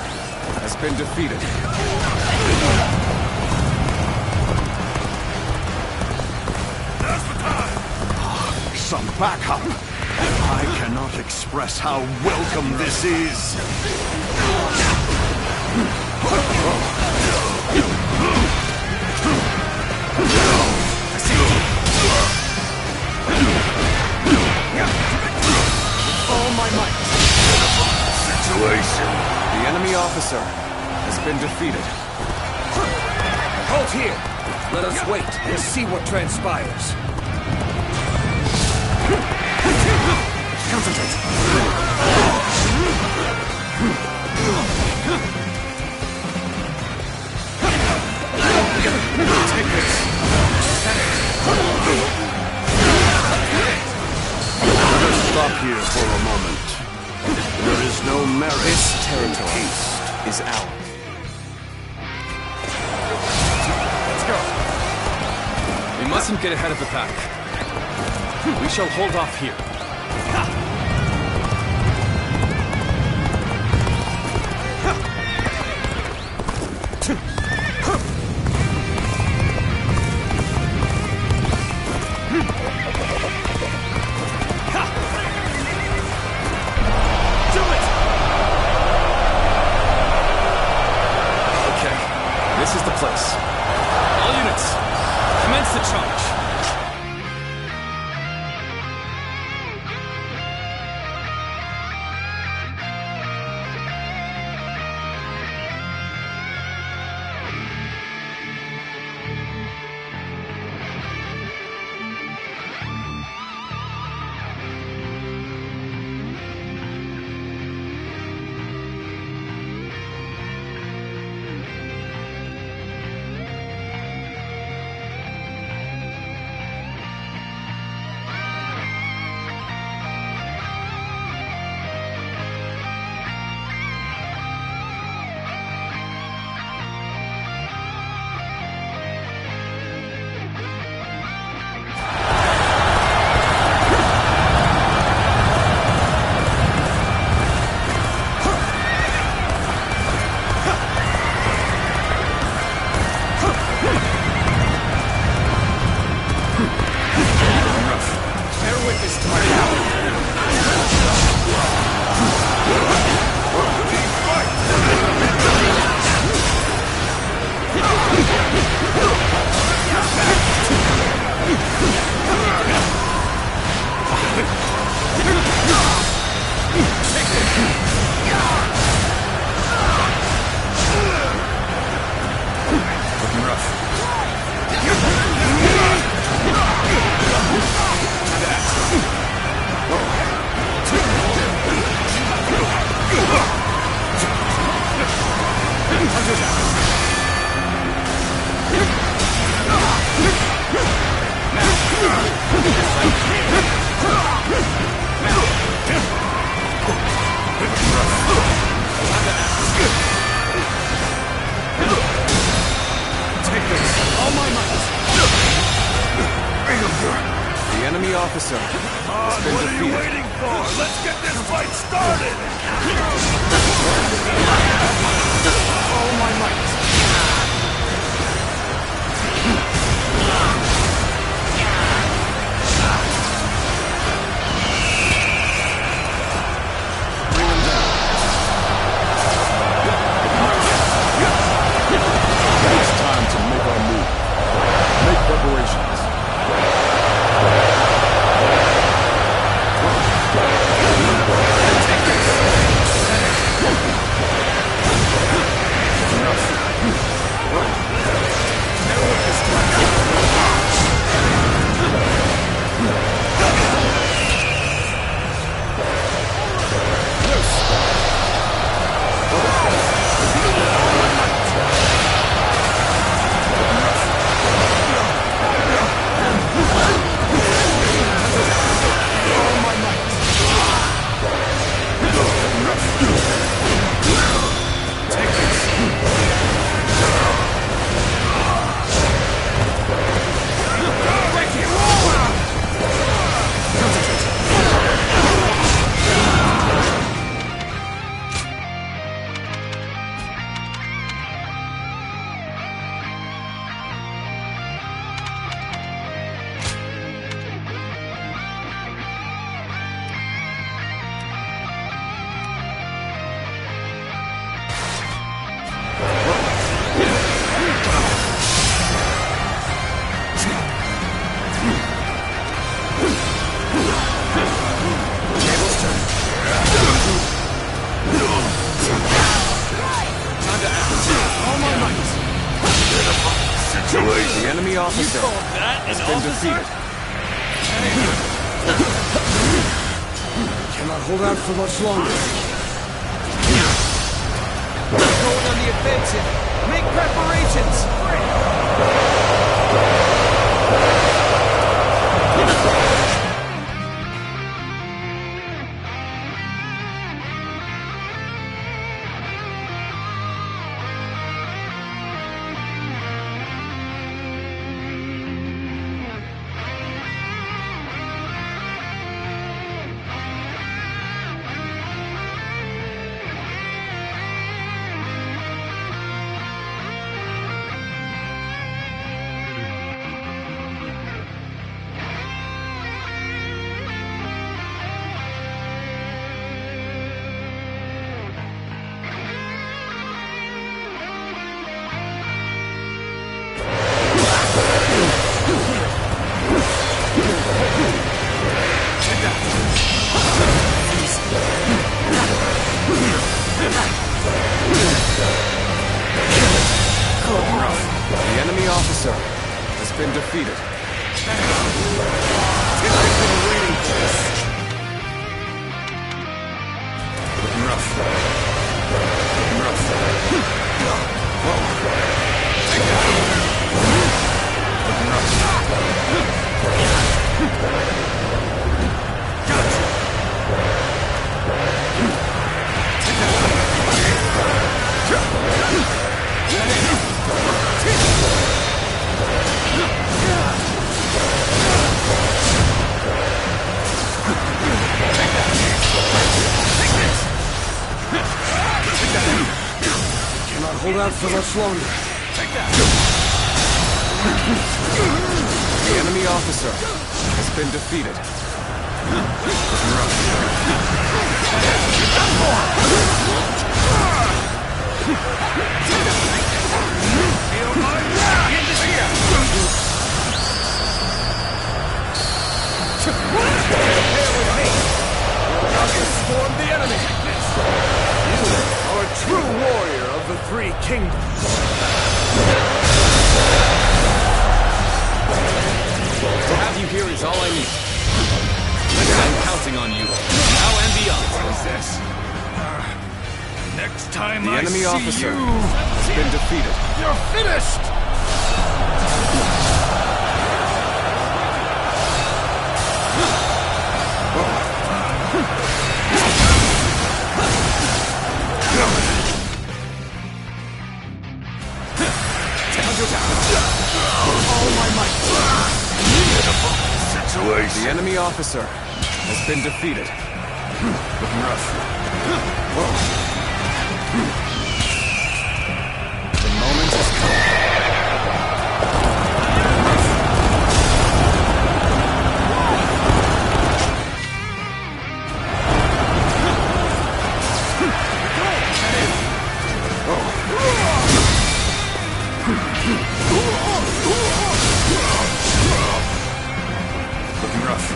has been defeated. Some backup. I cannot express how welcome this is. All my might. Situation. The enemy officer has been defeated. Halt here. Let us wait and see what transpires. Concentrate. Take this. Let us stop here for a moment. There is no merit. This territory is ours. Let's go. We mustn't get ahead of the pack. We shall hold off here. This is the place. All units, commence the charge. witness to my power. Looking rough. The enemy officer has been defeated. What are you waiting for? Let's get this fight started! All my might. Bring him down. It's time to make our move. Make preparations. The enemy officer has been defeated. Cannot hold out for much longer. Going on the offensive. Make preparations. The enemy officer has been defeated. Looking rough. Looking rough. Looking Cannot hold out for much longer. The enemy officer has been defeated. Storm the enemy! You are a true warrior of the Three Kingdoms. To have you here is all I need. I'm counting on you, now and beyond. What is this? Next time The I enemy see officer you, has been defeated. you're finished! All my might. The enemy officer has been defeated. Looking rough. The moment has looking rough.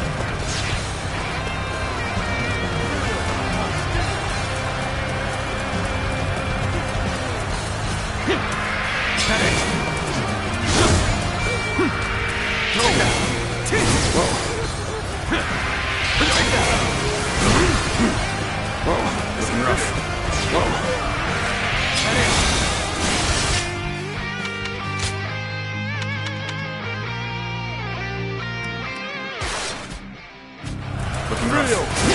Looking rough. Looking rough.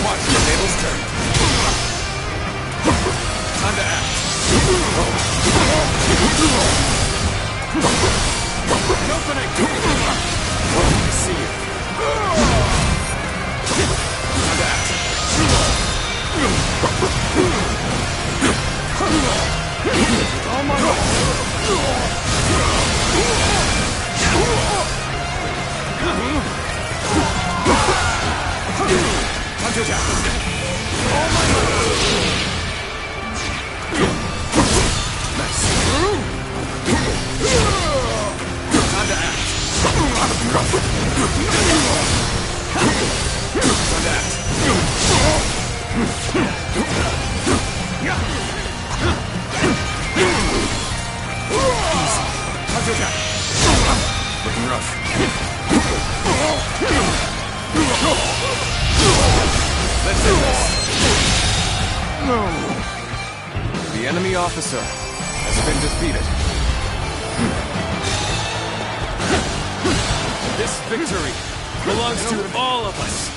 Watch the tables turn. Time to act. Opening. I see you. Time to act. All my time to attack. All my nice. Time to act. Time to act. Easy. Time to attack. Looking rough. Let's do this. The enemy officer has been defeated. This victory belongs to all of us.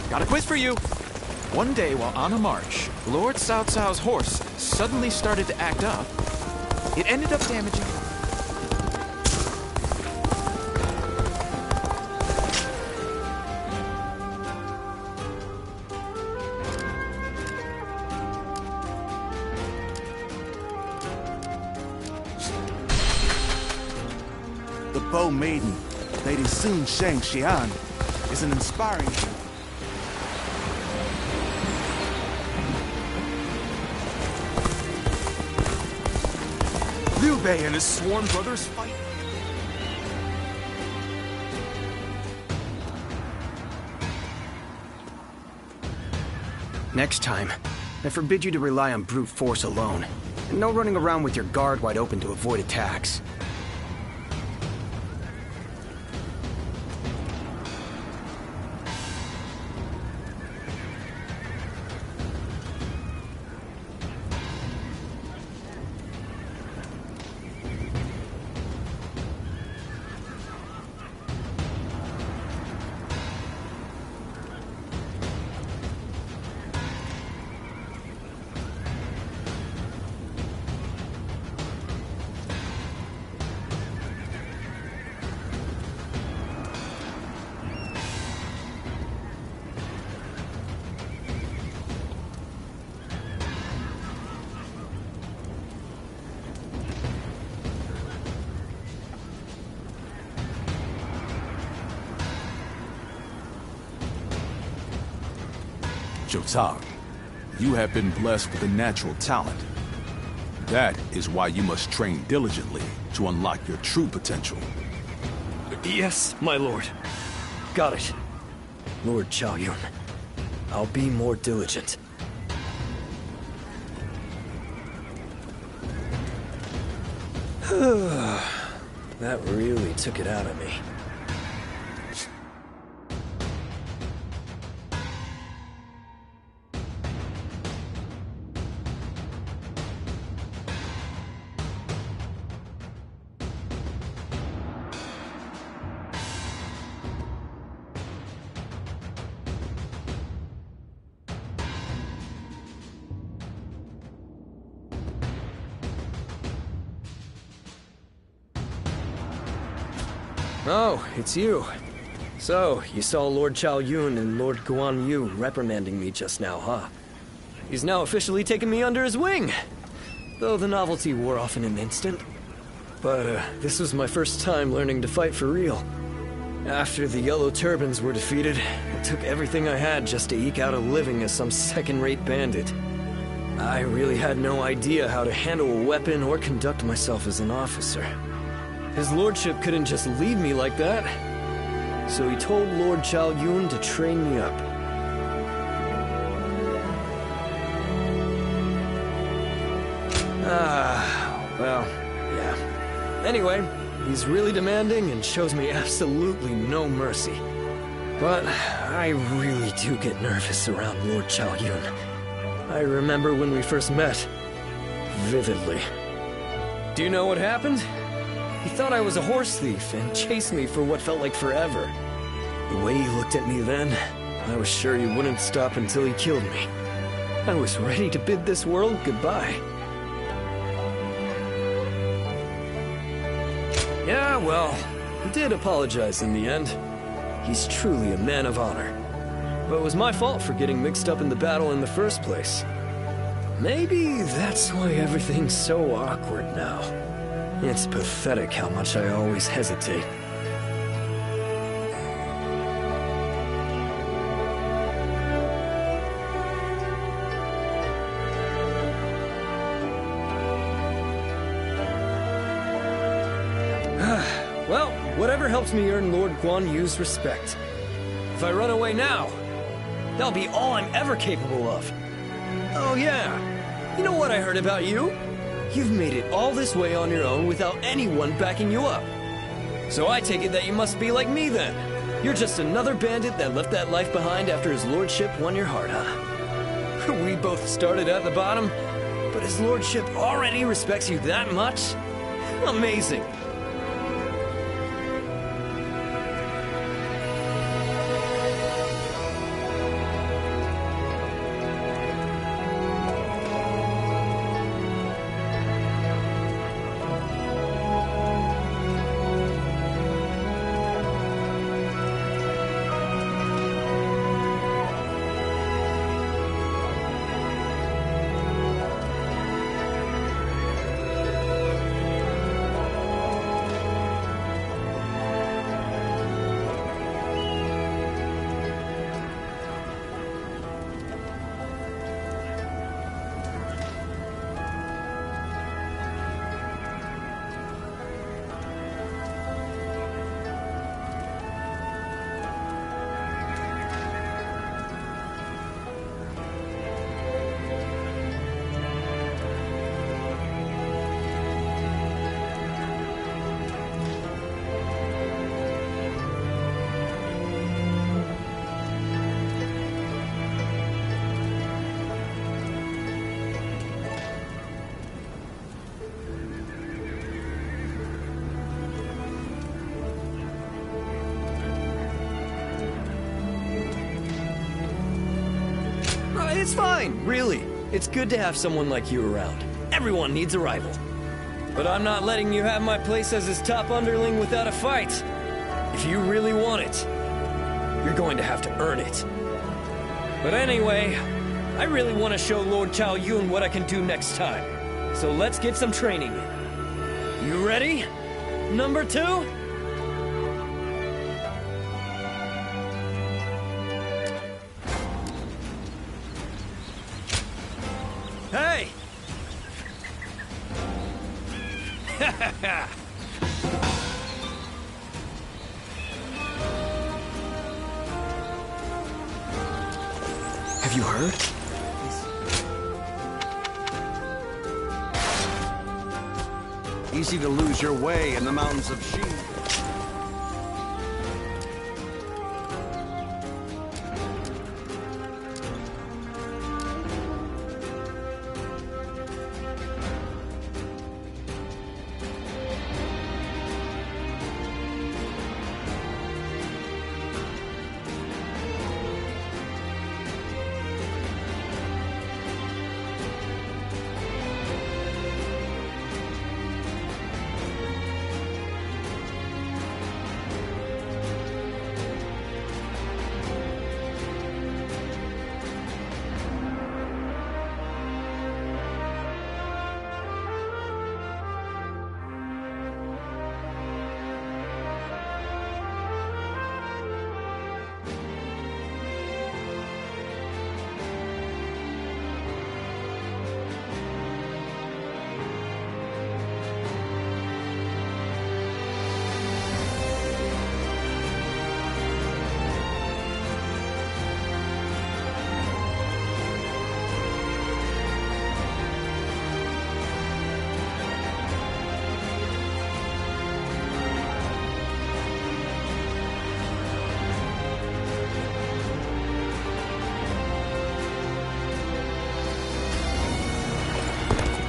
Got a quiz for you. One day while on a march, Lord Cao Cao's horse suddenly started to act up. It ended up damaging him. The Bow Maiden, Lady Sun Sheng Xian, is an inspiring... Liu Bei and his sworn brothers fight. Next time, I forbid you to rely on brute force alone. And no running around with your guard wide open to avoid attacks. Jotaro, you have been blessed with a natural talent. That is why you must train diligently to unlock your true potential. Yes, my lord. Got it. Lord Chao Yun. I'll be more diligent. That really took it out of me. Oh, it's you. So, you saw Lord Chao Yun and Lord Guan Yu reprimanding me just now, huh? He's now officially taken me under his wing! Though the novelty wore off in an instant. But, this was my first time learning to fight for real. After the Yellow Turbans were defeated, it took everything I had just to eke out a living as some second-rate bandit. I really had no idea how to handle a weapon or conduct myself as an officer. His lordship couldn't just leave me like that. So he told Lord Chao Yun to train me up. Well, yeah. Anyway, he's really demanding and shows me absolutely no mercy. But I really do get nervous around Lord Chao Yun. I remember when we first met, vividly. Do you know what happened? He thought I was a horse thief and chased me for what felt like forever. The way he looked at me then, I was sure he wouldn't stop until he killed me. I was ready to bid this world goodbye. Yeah, well, he did apologize in the end. He's truly a man of honor. But it was my fault for getting mixed up in the battle in the first place. Maybe that's why everything's so awkward now. It's pathetic how much I always hesitate. Well, whatever helps me earn Lord Guan Yu's respect. If I run away now, that'll be all I'm ever capable of. Oh yeah, you know what I heard about you? You've made it all this way on your own without anyone backing you up. So I take it that you must be like me then. You're just another bandit that left that life behind after his lordship won your heart, huh? We both started at the bottom, but his lordship already respects you that much? Amazing. It's fine, really. It's good to have someone like you around. Everyone needs a rival. But I'm not letting you have my place as his top underling without a fight. If you really want it, you're going to have to earn it. But anyway, I really want to show Lord Chao Yun what I can do next time. So let's get some training in. You ready? Number 2? Hey! Have you heard? Easy to lose your way in the mountains of Xi.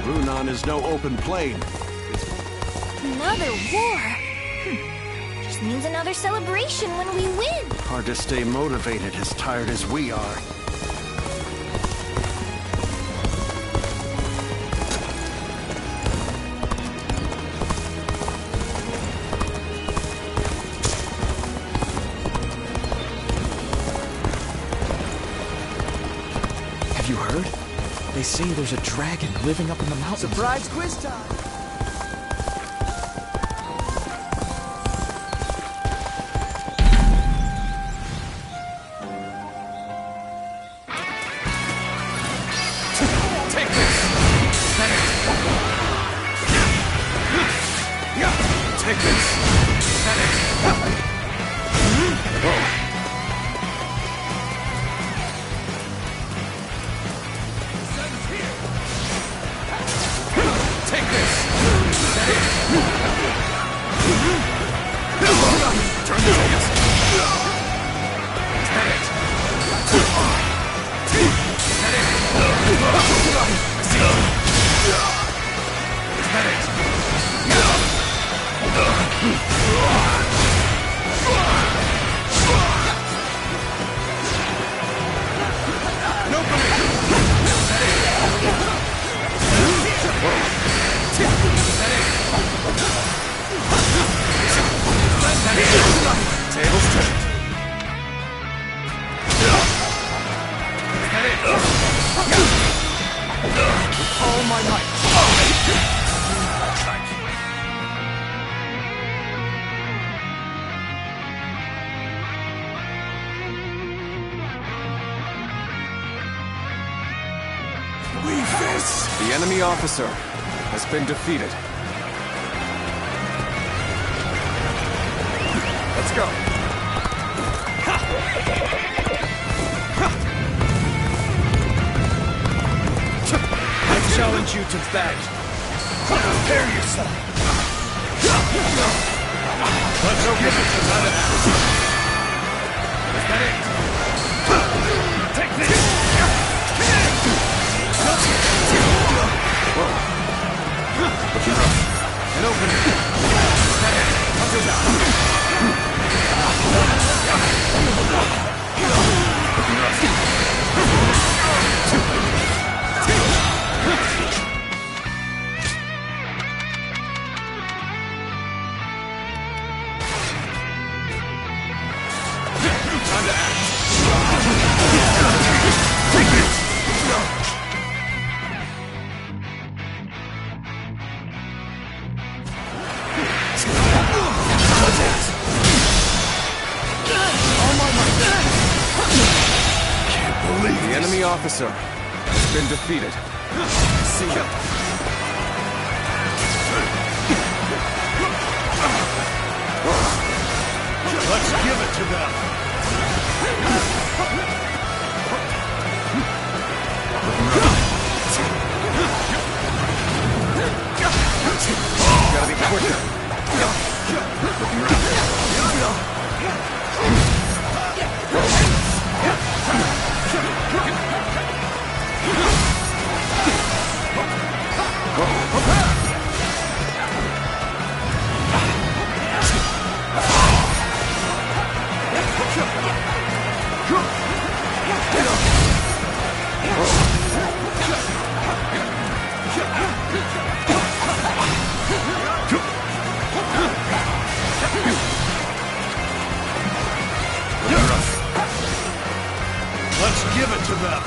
Runan is no open plain. Another war? Just means another celebration when we win. Hard to stay motivated as tired as we are. Have you heard? They say there's a dragon living up in the mountains. Surprise quiz time! Take this! Take this! Take this! Turn the tables! Tables turned. With all my might. The enemy officer has been defeated. Let's go. I challenge you to battle. Prepare yourself. Let's go get it. Is that it? Take this! Looking rough. And open it. Hunter down. Looking rough. enemy officer has been defeated. See ya. Let's give it to them. Gotta be quicker. Let's give it to them.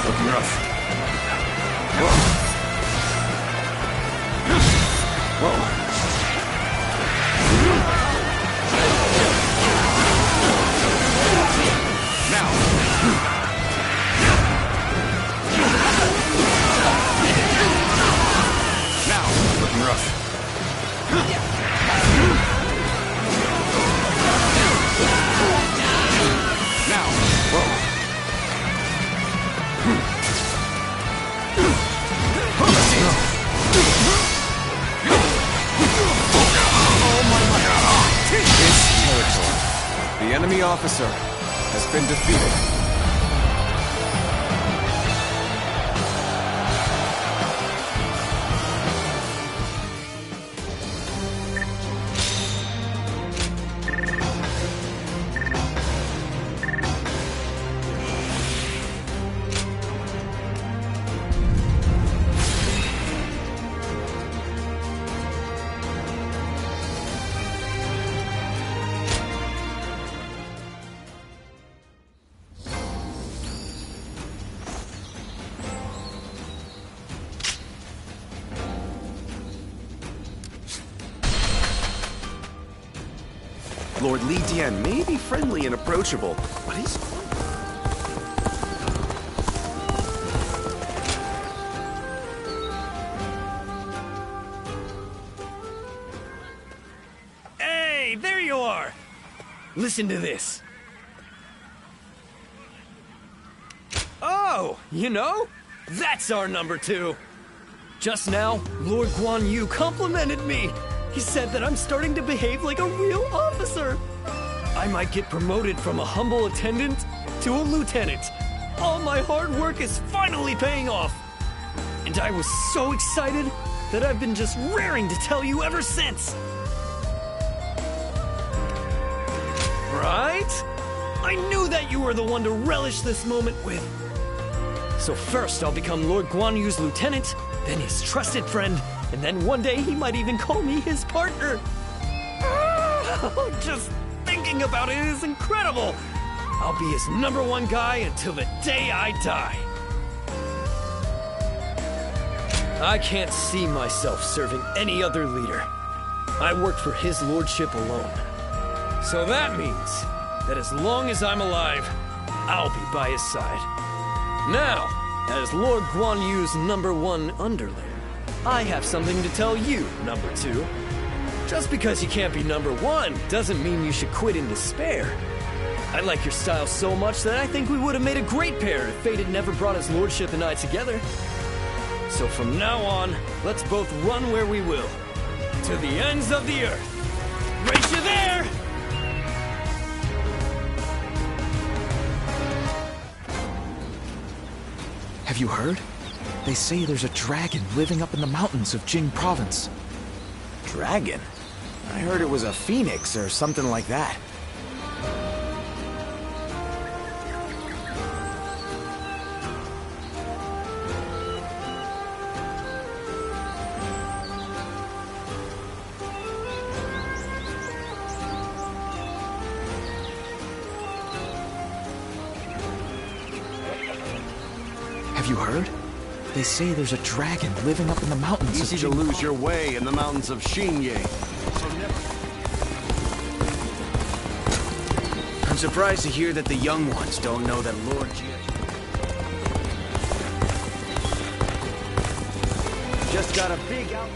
Looking rough. The enemy officer has been defeated. Lord Li Dian may be friendly and approachable, but he's... Hey, there you are! Listen to this. Oh, you know? That's our number 2. Just now, Lord Guan Yu complimented me. He said that I'm starting to behave like a real officer. I might get promoted from a humble attendant to a lieutenant. All my hard work is finally paying off. And I was so excited that I've been just raring to tell you ever since. Right? I knew that you were the one to relish this moment with. So first I'll become Lord Guan Yu's lieutenant, then his trusted friend, and then one day he might even call me his partner. Just thinking about it is incredible. I'll be his #1 guy until the day I die. I can't see myself serving any other leader. I work for his lordship alone. So that means that as long as I'm alive, I'll be by his side. Now, as Lord Guan Yu's #1 underling, I have something to tell you, #2. Just because you can't be #1 doesn't mean you should quit in despair. I like your style so much that I think we would have made a great pair if fate had never brought his lordship and I together. So from now on, let's both run where we will. To the ends of the earth. Race you there! Have you heard? They say there's a dragon living up in the mountains of Jing province. Dragon? I heard it was a phoenix or something like that. Have you heard? They say there's a dragon living up in the mountains. Easy to lose your way in the mountains of Xingye. So never... I'm surprised to hear that the young ones don't know that Lord Jie just got a big out.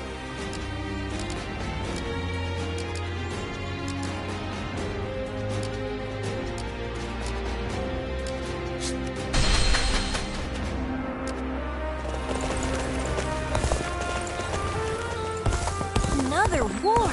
Another war?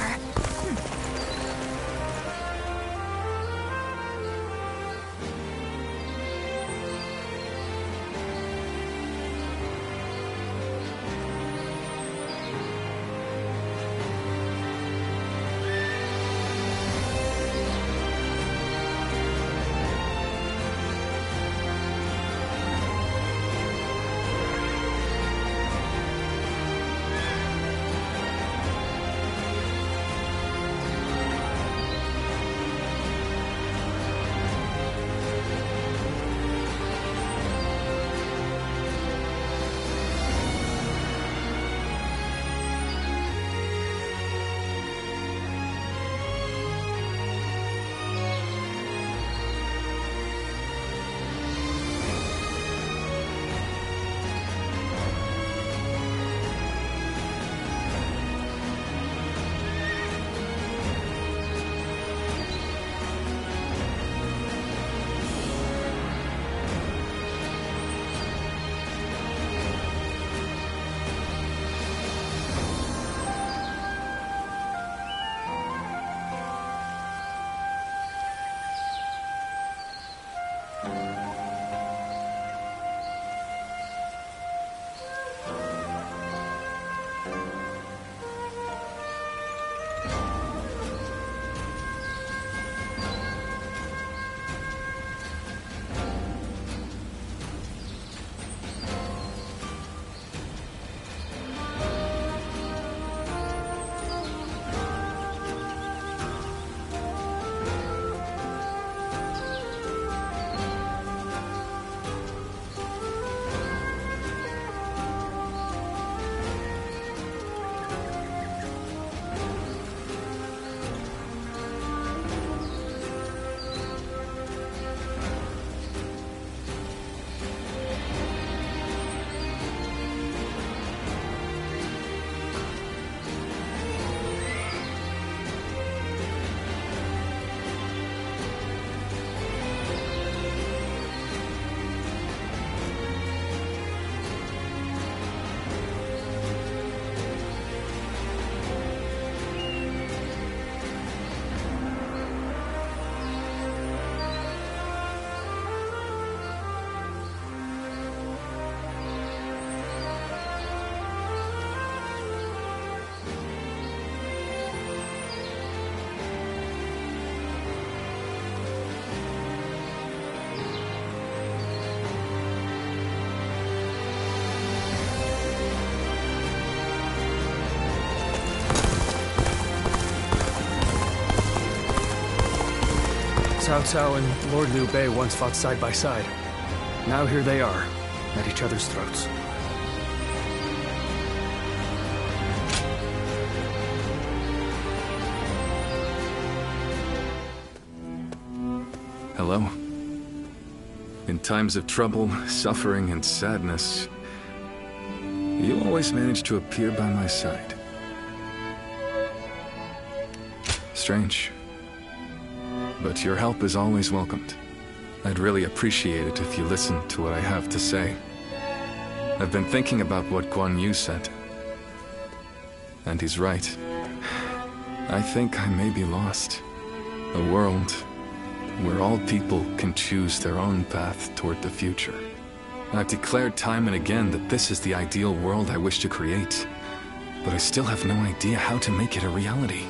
Cao Cao and Lord Liu Bei once fought side by side. Now here they are, at each other's throats. Hello. In times of trouble, suffering, and sadness, you always manage to appear by my side. Strange. But your help is always welcomed. I'd really appreciate it if you listened to what I have to say. I've been thinking about what Guan Yu said. And he's right. I think I may be lost. A world where all people can choose their own path toward the future. I've declared time and again that this is the ideal world I wish to create, but I still have no idea how to make it a reality.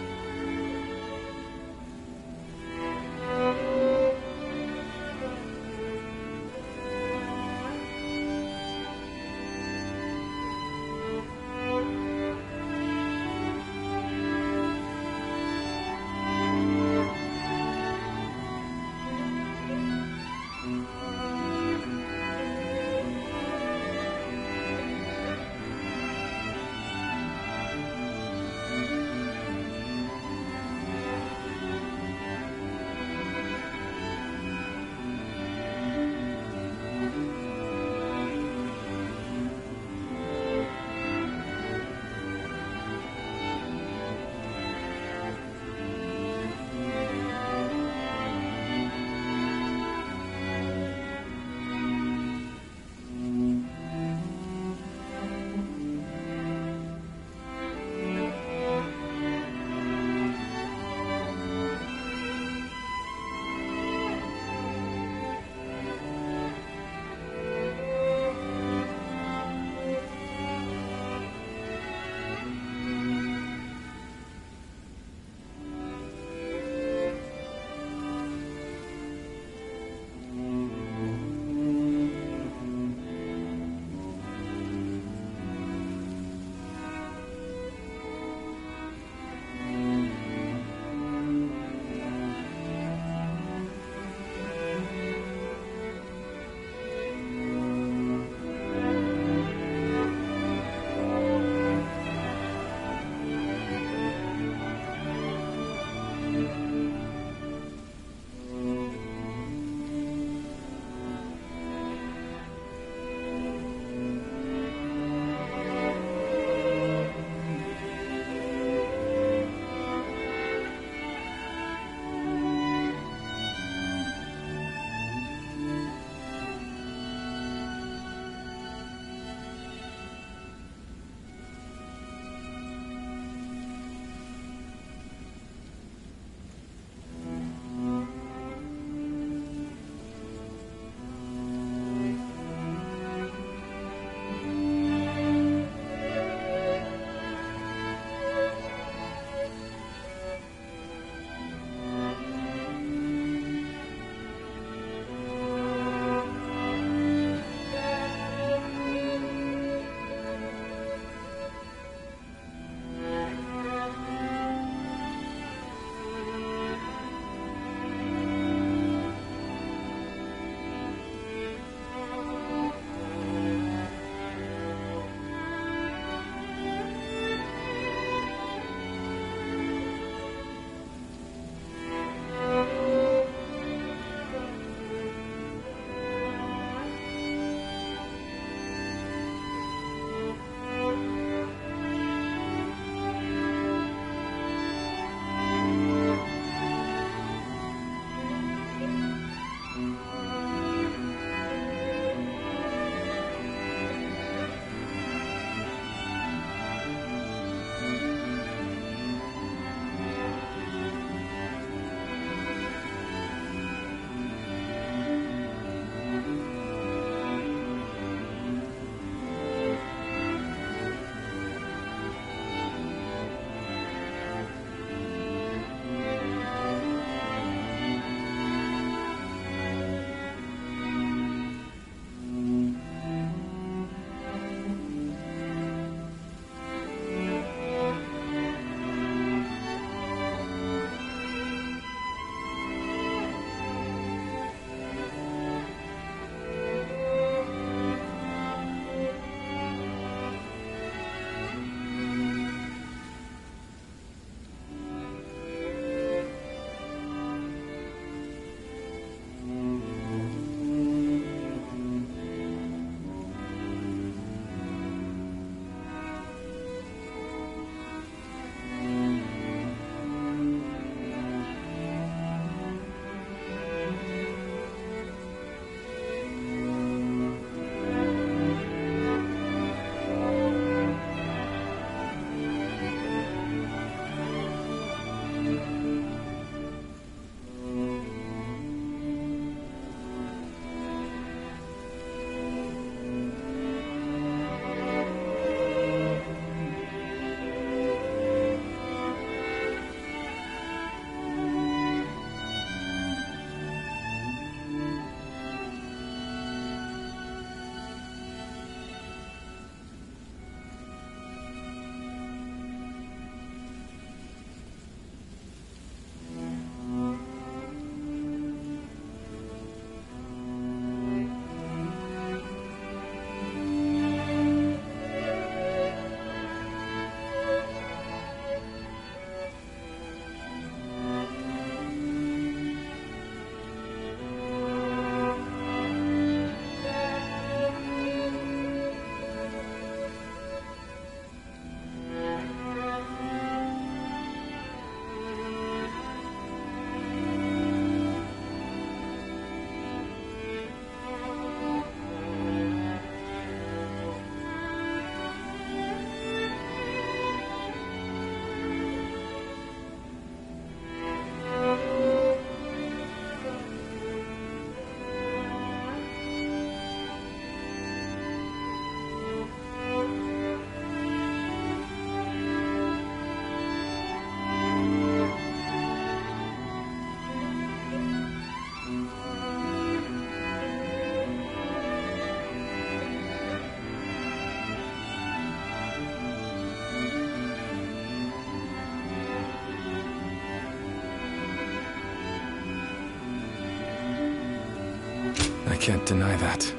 can't deny that.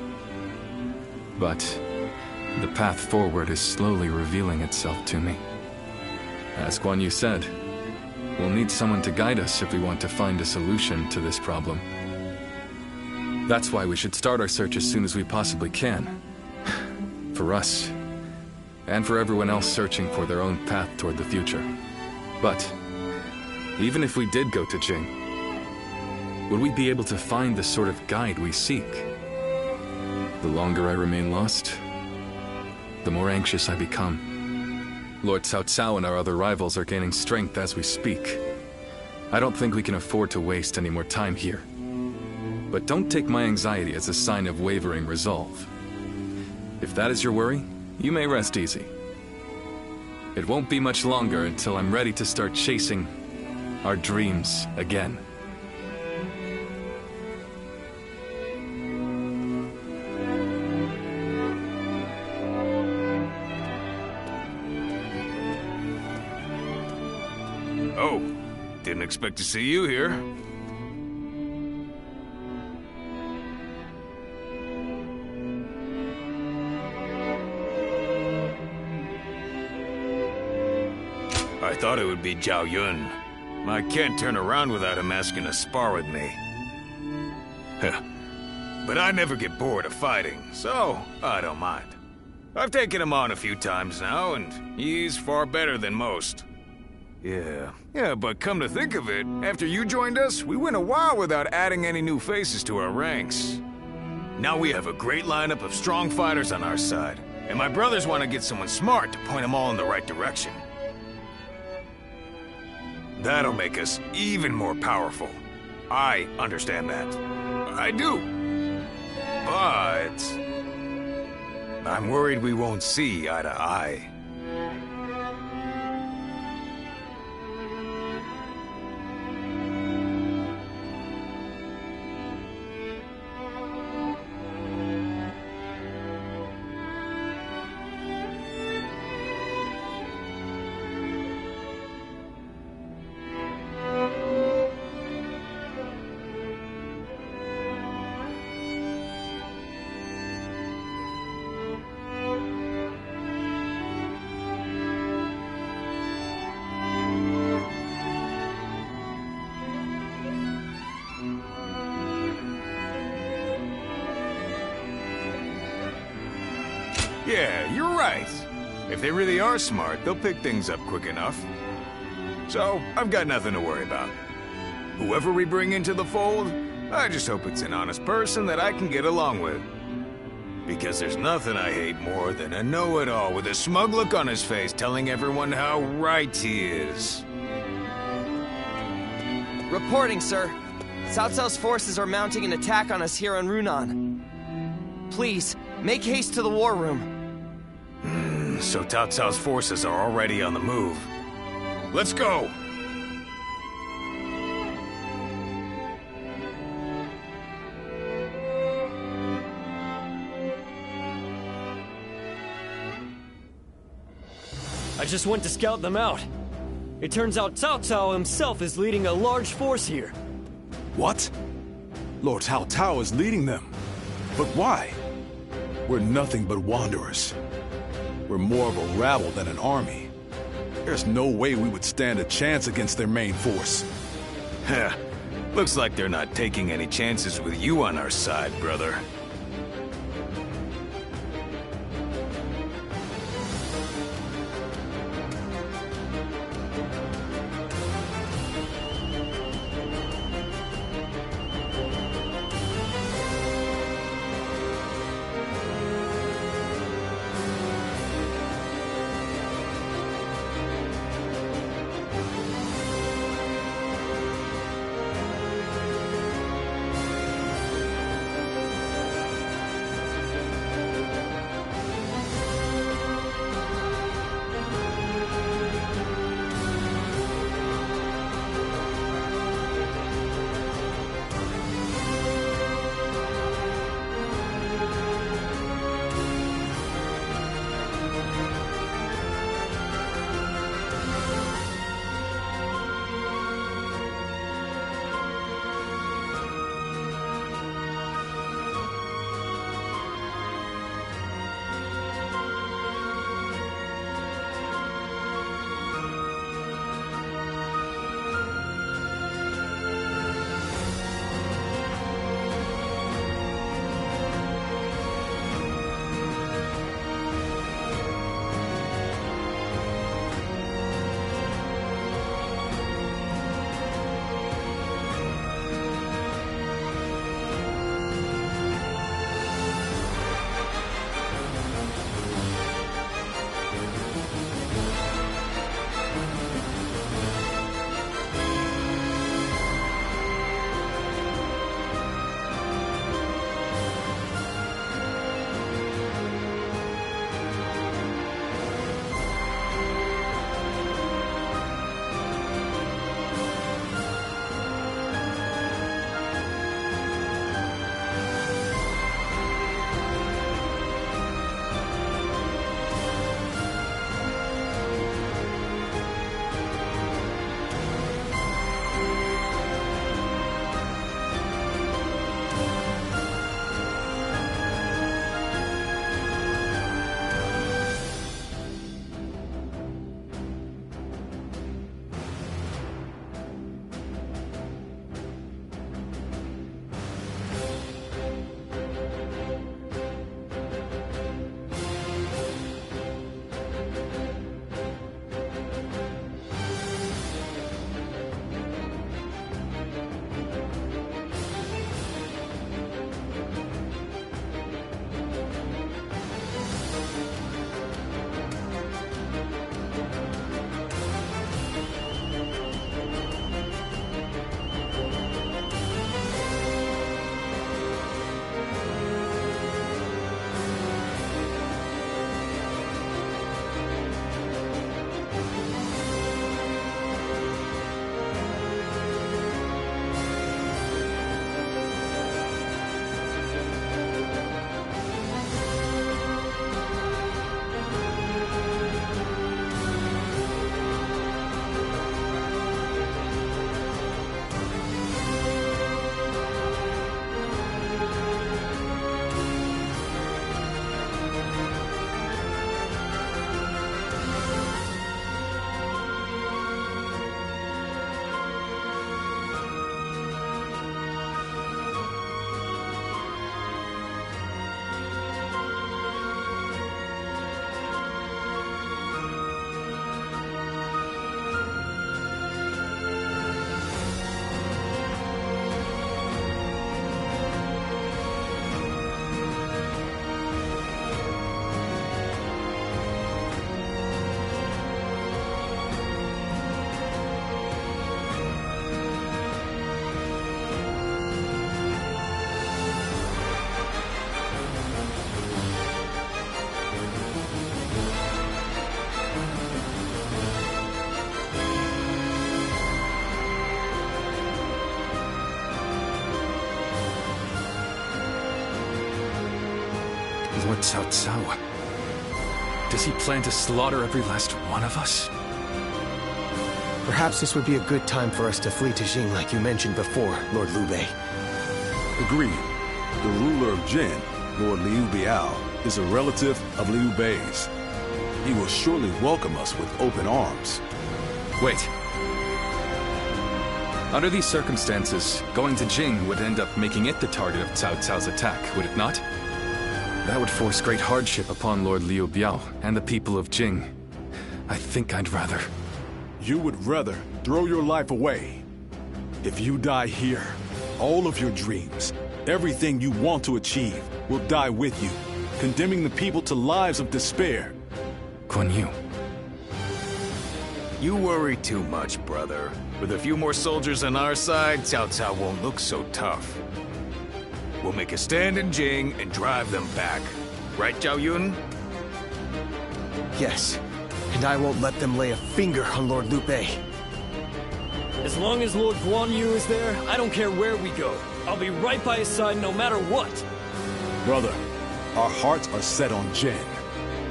But the path forward is slowly revealing itself to me. As Guan Yu said, we'll need someone to guide us if we want to find a solution to this problem. That's why we should start our search as soon as we possibly can. For us, and for everyone else searching for their own path toward the future. But, even if we did go to Jing, would we be able to find the sort of guide we seek? The longer I remain lost, the more anxious I become. Lord Cao Cao and our other rivals are gaining strength as we speak. I don't think we can afford to waste any more time here. But don't take my anxiety as a sign of wavering resolve. If that is your worry, you may rest easy. It won't be much longer until I'm ready to start chasing our dreams again. Oh, didn't expect to see you here. I thought it would be Zhao Yun. I can't turn around without him asking to spar with me. But I never get bored of fighting, so I don't mind. I've taken him on a few times now, and he's far better than most. Yeah, but come to think of it, after you joined us, we went a while without adding any new faces to our ranks. Now we have a great lineup of strong fighters on our side, and my brothers want to get someone smart to point them all in the right direction. That'll make us even more powerful. I understand that. I do. But I'm worried we won't see eye to eye. Yeah, you're right. If they really are smart, they'll pick things up quick enough. So, I've got nothing to worry about. Whoever we bring into the fold, I just hope it's an honest person that I can get along with. Because there's nothing I hate more than a know-it-all with a smug look on his face telling everyone how right he is. Reporting, sir. Cao Cao's forces are mounting an attack on us here on Runan. Please, make haste to the war room. So Cao Cao's forces are already on the move. Let's go! I just went to scout them out. It turns out Cao Cao himself is leading a large force here. What? Lord Cao Cao is leading them. But why? We're nothing but wanderers. We're more of a rabble than an army. There's no way we would stand a chance against their main force. Heh. Looks like they're not taking any chances with you on our side, brother. Lord Cao Cao. Does he plan to slaughter every last one of us? Perhaps this would be a good time for us to flee to Jing like you mentioned before, Lord Liu Bei. Agreed. The ruler of Jin, Lord Liu Biao, is a relative of Liu Bei's. He will surely welcome us with open arms. Wait. Under these circumstances, going to Jing would end up making it the target of Cao Cao's attack, would it not? That would force great hardship upon Lord Liu Biao and the people of Jing. I think I'd rather... You would rather throw your life away. If you die here, all of your dreams, everything you want to achieve, will die with you, condemning the people to lives of despair. Guan Yu. You worry too much, brother. With a few more soldiers on our side, Cao Cao won't look so tough. We'll make a stand in Jing and drive them back. Right, Zhao Yun? Yes, and I won't let them lay a finger on Lord Liu Bei. As long as Lord Guan Yu is there, I don't care where we go. I'll be right by his side no matter what. Brother, our hearts are set on Jin,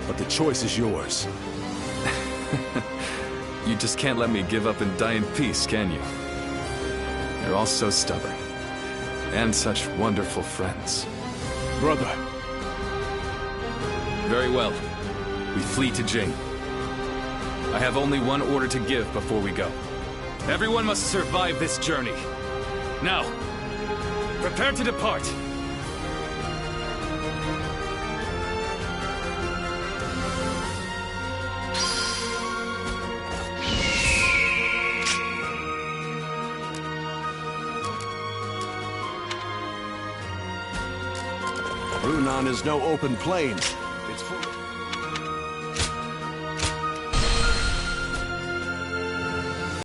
but the choice is yours. You just can't let me give up and die in peace, can you? You're all so stubborn. And such wonderful friends. Brother. Very well. We flee to Jing. I have only one order to give before we go. Everyone must survive this journey. Now, prepare to depart. Runan is no open plain. It's full of...